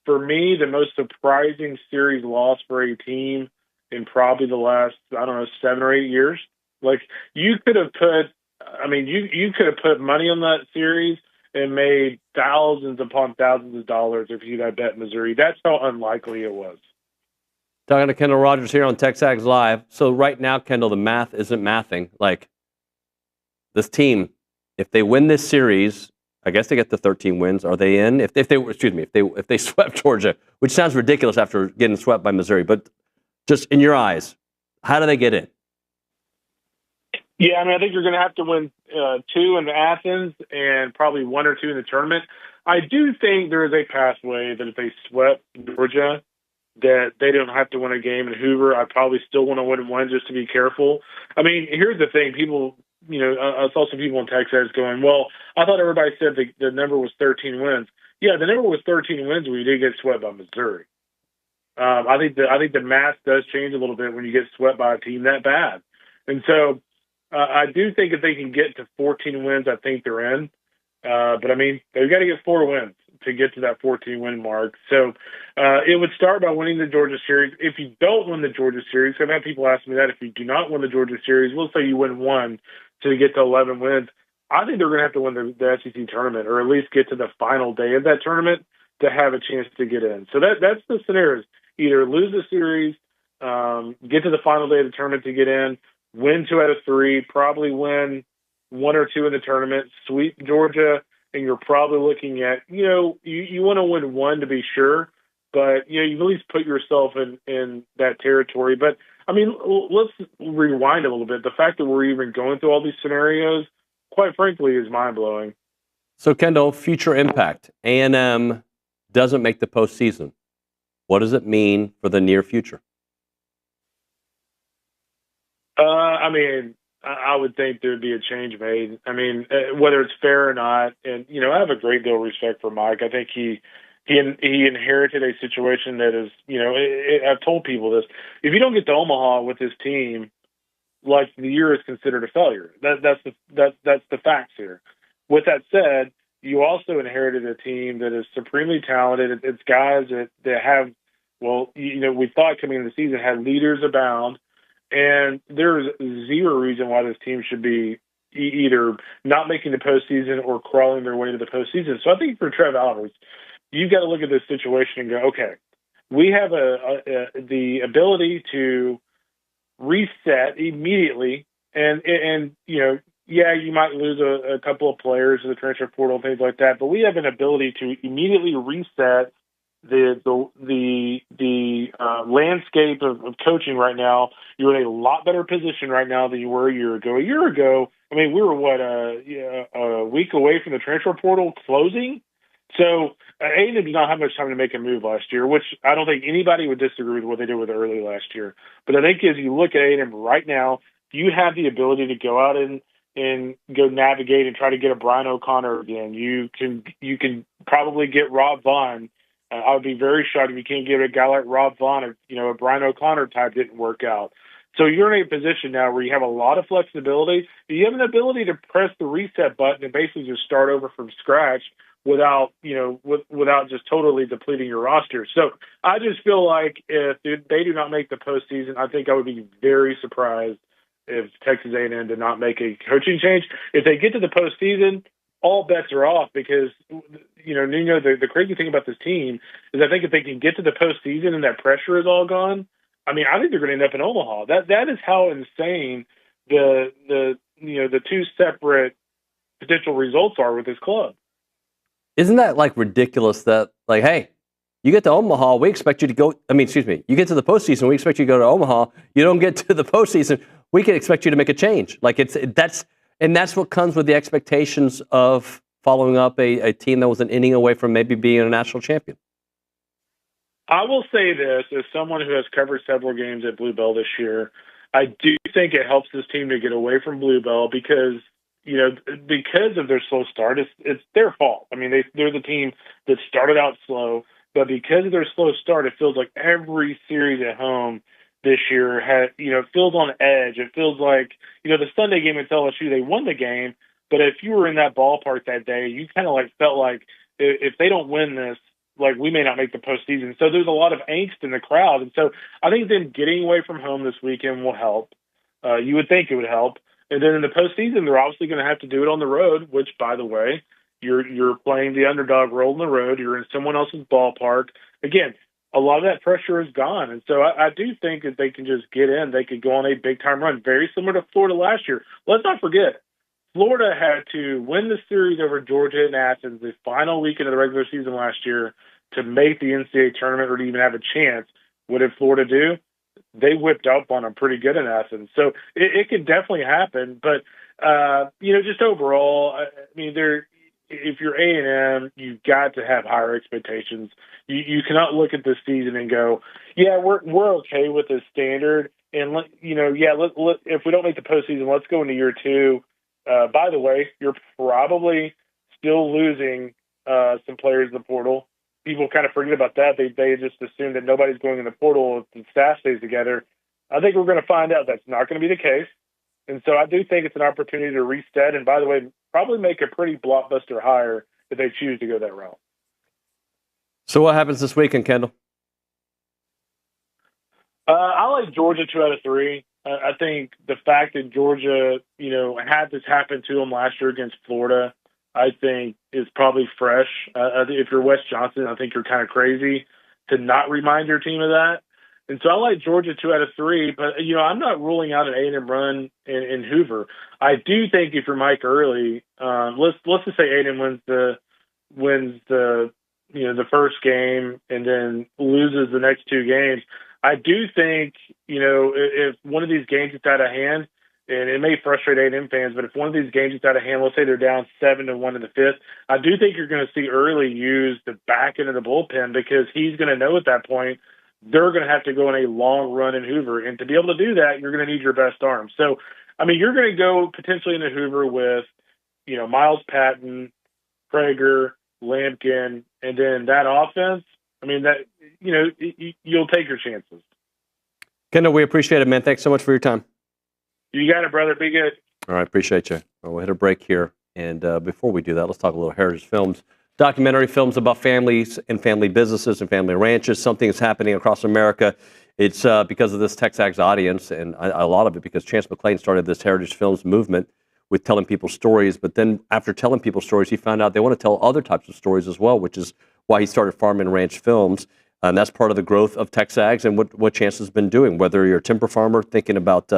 for me, the most surprising series loss for a team in probably the last, 7 or 8 years. You could have put money on that series and made thousands upon thousands of dollars if you'd had bet Missouri. That's how unlikely it was.
Talking to Kendall Rogers here on TexAgs Live. So right now, Kendall, the math isn't mathing. This team, if they win this series, I guess they get the 13 wins. Are they in? If they swept Georgia, which sounds ridiculous after getting swept by Missouri, but just in your eyes, how do they get in?
Yeah, I mean, I think you're going to have to win 2 in Athens and probably 1 or 2 in the tournament. I do think there is a pathway that if they swept Georgia, that they don't have to win a game in Hoover. I probably still want to win 1 just to be careful. I mean, here's the thing. People, I saw some people in Texas going, well, I thought everybody said the number was 13 wins. Yeah, the number was 13 wins when you did get swept by Missouri. I think the math does change a little bit when you get swept by a team that bad. And so I do think if they can get to 14 wins, I think they're in. But I mean, they've got to get 4 wins to get to that 14-win mark. So it would start by winning the Georgia series. If you don't win the Georgia series, I've had people ask me that. If you do not win the Georgia series, we'll say you win 1 to get to 11 wins. I think they're going to have to win the SEC tournament, or at least get to the final day of that tournament to have a chance to get in. So that's the scenarios. Either lose the series, get to the final day of the tournament to get in, win 2 out of 3, probably win 1 or 2 in the tournament, sweep Georgia, and you're probably looking at, you want to win 1 to be sure, but, you've at least put yourself in that territory. But, I mean, let's rewind a little bit. The fact that we're even going through all these scenarios, quite frankly, is mind-blowing.
So, Kendall, future impact. A&M doesn't make the postseason. What does it mean for the near future?
I mean, I would think there'd be a change made. I mean, whether it's fair or not, and I have a great deal of respect for Mike. I think he inherited a situation that is, I've told people this. If you don't get to Omaha with his team, the year is considered a failure. That's the facts here. With that said, you also inherited a team that is supremely talented. It's guys that have, well, we thought coming into the season had leaders abound, and there's zero reason why this team should be either not making the postseason or crawling their way to the postseason. So I think for Trev Alvers, you've got to look at this situation and go, okay, we have the ability to reset immediately, and you might lose a couple of players in the transfer portal, things like that, but we have an ability to immediately reset the landscape of coaching right now. You're in a lot better position right now than you were a year ago. A year ago, I mean, we were a week away from the transfer portal closing. So A&M did not have much time to make a move last year, which I don't think anybody would disagree with what they did with early last year. But I think as you look at A&M right now, you have the ability to go out and go navigate and try to get a Brian O'Connor again. You can probably get Rob Vaughn. I would be very shocked if you can't get a guy like Rob Vaughn or a Brian O'Connor type didn't work out. So you're in a position now where you have a lot of flexibility. You have an ability to press the reset button and basically just start over from scratch without just totally depleting your roster. So I just feel like if they do not make the postseason, I think I would be very surprised if Texas A&M did not make a coaching change. If they get to the postseason, all bets are off because, Nuño, the crazy thing about this team is I think if they can get to the postseason and that pressure is all gone, I mean, I think they're going to end up in Omaha. That is how insane the two separate potential results are with this club.
Isn't that ridiculous that hey, you get to Omaha, we expect you to go. You get to the postseason, we expect you to go to Omaha. You don't get to the postseason, we can expect you to make a change. That's what comes with the expectations of following up a team that was an inning away from maybe being a national champion.
I will say this, as someone who has covered several games at Bluebell this year, I do think it helps this team to get away from Bluebell because of their slow start. It's their fault. I mean, they're the team that started out slow, but because of their slow start, it feels like every series at home this year it feels on edge. It feels like, the Sunday game at LSU, they won the game, but if you were in that ballpark that day, you kind of felt like if they don't win this, we may not make the postseason. So there's a lot of angst in the crowd. And so I think them getting away from home this weekend will help. You would think it would help. And then in the postseason, they're obviously going to have to do it on the road, which, by the way, you're playing the underdog role on the road. You're in someone else's ballpark. Again, a lot of that pressure is gone. And so I do think that they can just get in. They could go on a big-time run, very similar to Florida last year. Let's not forget, Florida had to win the series over Georgia in Athens the final weekend of the regular season last year to make the NCAA tournament or to even have a chance. What did Florida do? They whipped up on them pretty good in Athens. So it could definitely happen. But, just overall, if you're A&M, you've got to have higher expectations. You cannot look at this season and go, yeah, we're okay with this standard. And, if we don't make the postseason, let's go into year two. By the way, you're probably still losing some players in the portal. People kind of forget about that. They just assume that nobody's going in the portal if the staff stays together. I think we're going to find out that's not going to be the case. And so I do think it's an opportunity to reset. And by the way, probably make a pretty blockbuster hire if they choose to go that route.
So what happens this weekend, Kendall?
I like Georgia 2 out of 3. I think the fact that Georgia, had this happen to them last year against Florida, I think is probably fresh. If you're Wes Johnson, I think you're kind of crazy to not remind your team of that. And so I like Georgia 2 out of 3, but I'm not ruling out an A&M run in Hoover. I do think if you're Mike Early, let's just say A&M wins the first game and then loses the next 2 games. I do think if one of these games gets out of hand, and it may frustrate A&M fans, but if one of these games gets out of hand, let's say they're down 7-1 in the 5th, I do think you're going to see Early use the back end of the bullpen because he's going to know at that point they're going to have to go on a long run in Hoover. And to be able to do that, you're going to need your best arm. So, you're going to go potentially into Hoover with, Miles Patton, Prager, Lampkin, and then that offense. You'll take your chances.
Kendall, we appreciate it, man. Thanks so much for your time.
You got it, brother. Be good.
All right, appreciate you. Well, we'll hit a break here. And before we do that, let's talk a little heritage films. Documentary films about families and family businesses and family ranches. Something is happening across America. It's because of this TexAgs audience, and a lot of it because Chance McClain started this heritage films movement with telling people stories. But then after telling people stories, he found out they want to tell other types of stories as well, which is why he started Farm and Ranch Films. And that's part of the growth of TexAgs and what Chance has been doing. Whether you're a timber farmer thinking about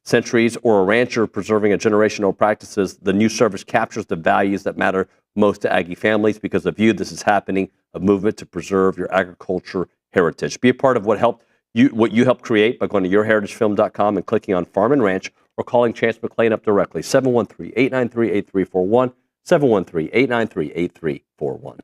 centuries or a rancher preserving a generational practices, the new service captures the values that matter most to Aggie families. Because of you, this is happening, a movement to preserve your agriculture heritage. Be a part of what you helped create by going to yourheritagefilm.com and clicking on Farm and Ranch or calling Chance McClain up directly, 713-893-8341, 713-893-8341.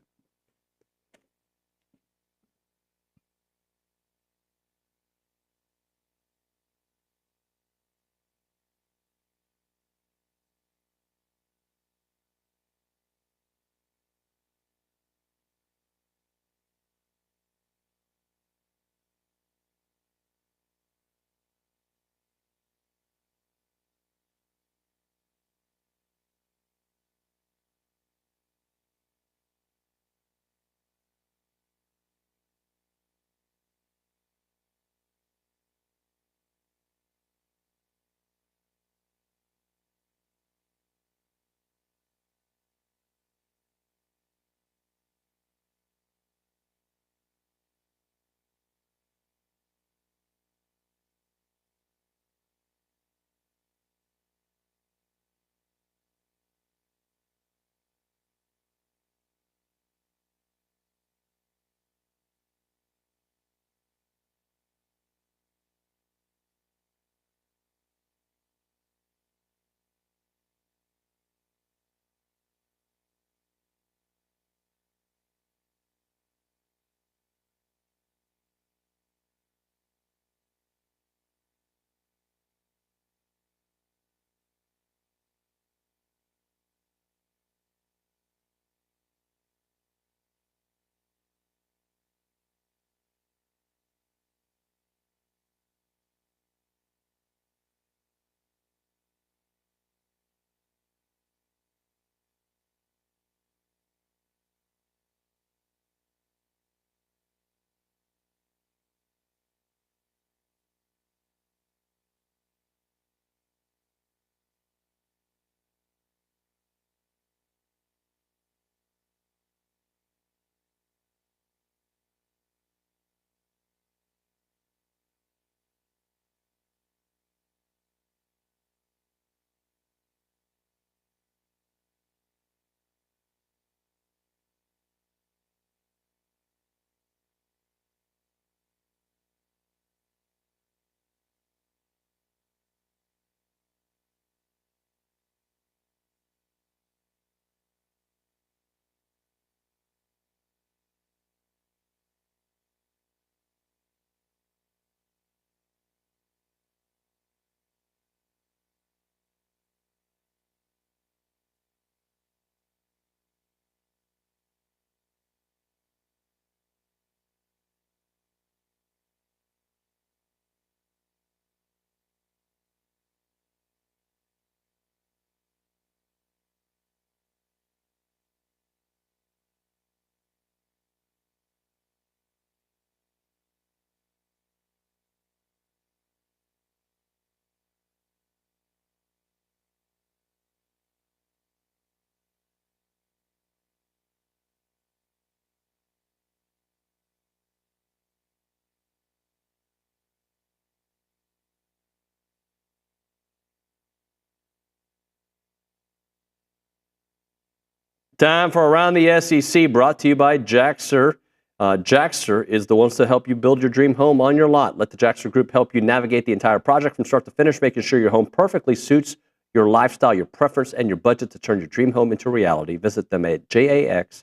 Time for Around the SEC, brought to you by Jaxer. Jaxer is the ones to help you build your dream home on your lot. Let the Jaxer Group help you navigate the entire project from start to finish, making sure your home perfectly suits your lifestyle, your preference, and your budget to turn your dream home into reality. Visit them at jaxsir.com.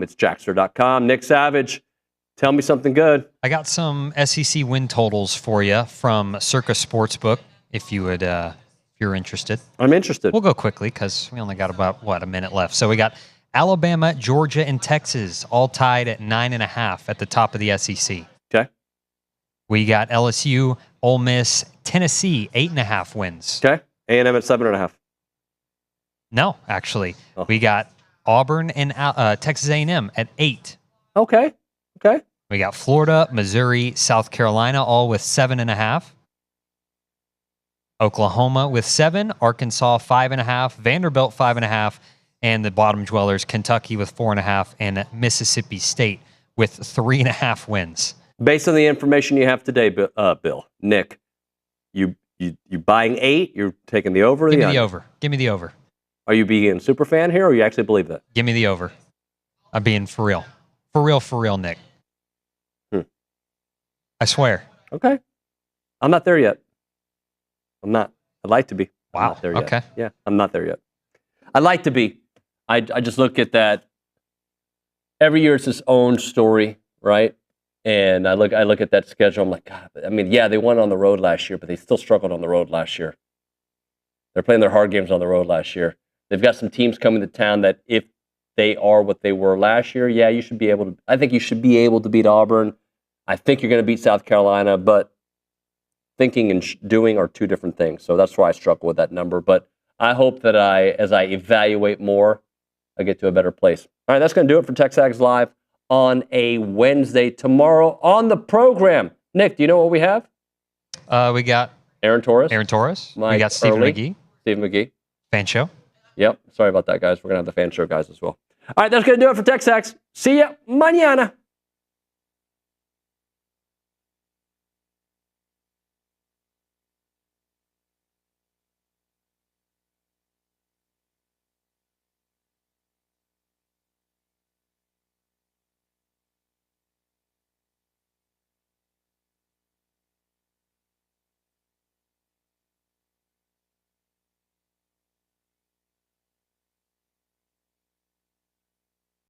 It's jaxer.com. Nick Savage, tell me something good.
I got some SEC win totals for you from Circa Sportsbook, if you would... if you're interested.
I'm interested.
We'll go quickly because we only got about, a minute left. So we got Alabama, Georgia, and Texas all tied at 9.5 at the top of the SEC.
Okay.
We got LSU, Ole Miss, Tennessee, 8.5 wins.
Okay. A&M at 7.5.
No, actually. We got Auburn and Texas A&M at 8.
Okay.
We got Florida, Missouri, South Carolina, all with 7.5. Oklahoma with 7. Arkansas, 5.5. Vanderbilt, 5.5. And the bottom dwellers, Kentucky with 4.5. And Mississippi State with 3.5 wins.
Based on the information you have today, Bill, Nick, you buying 8? You're taking the over? Or
Give
the
me the
under?
over. Give me the over.
Are you being a super fan here, or you actually believe that?
Give me the over. I'm being for real. For real, Nick. I swear.
Okay. I'm not there yet. I'm not. I'd like to be.
Wow.
I'm not there yet.
Okay.
Yeah, I'm not there yet. I'd like to be. I just look at that. Every year it's its own story, right? And I look at that schedule. I'm like, God. I mean, yeah, they won on the road last year, but they still struggled on the road last year. They're playing their hard games on the road last year. They've got some teams coming to town that if they are what they were last year, yeah, you should be able to. I think you should be able to beat Auburn. I think you're going to beat South Carolina, but thinking and doing are two different things. So that's why I struggle with that number. But I hope that as I evaluate more, I get to a better place. All right, that's going to do it for TexAgs Live on a Wednesday. Tomorrow on the program, Nick, do you know what we have?
We got
Aaron Torres.
We got Stephen McGee. Fan show.
Yep. Sorry about that, guys. We're going to have the fan show guys as well. All right, that's going to do it for TexAgs. See ya mañana.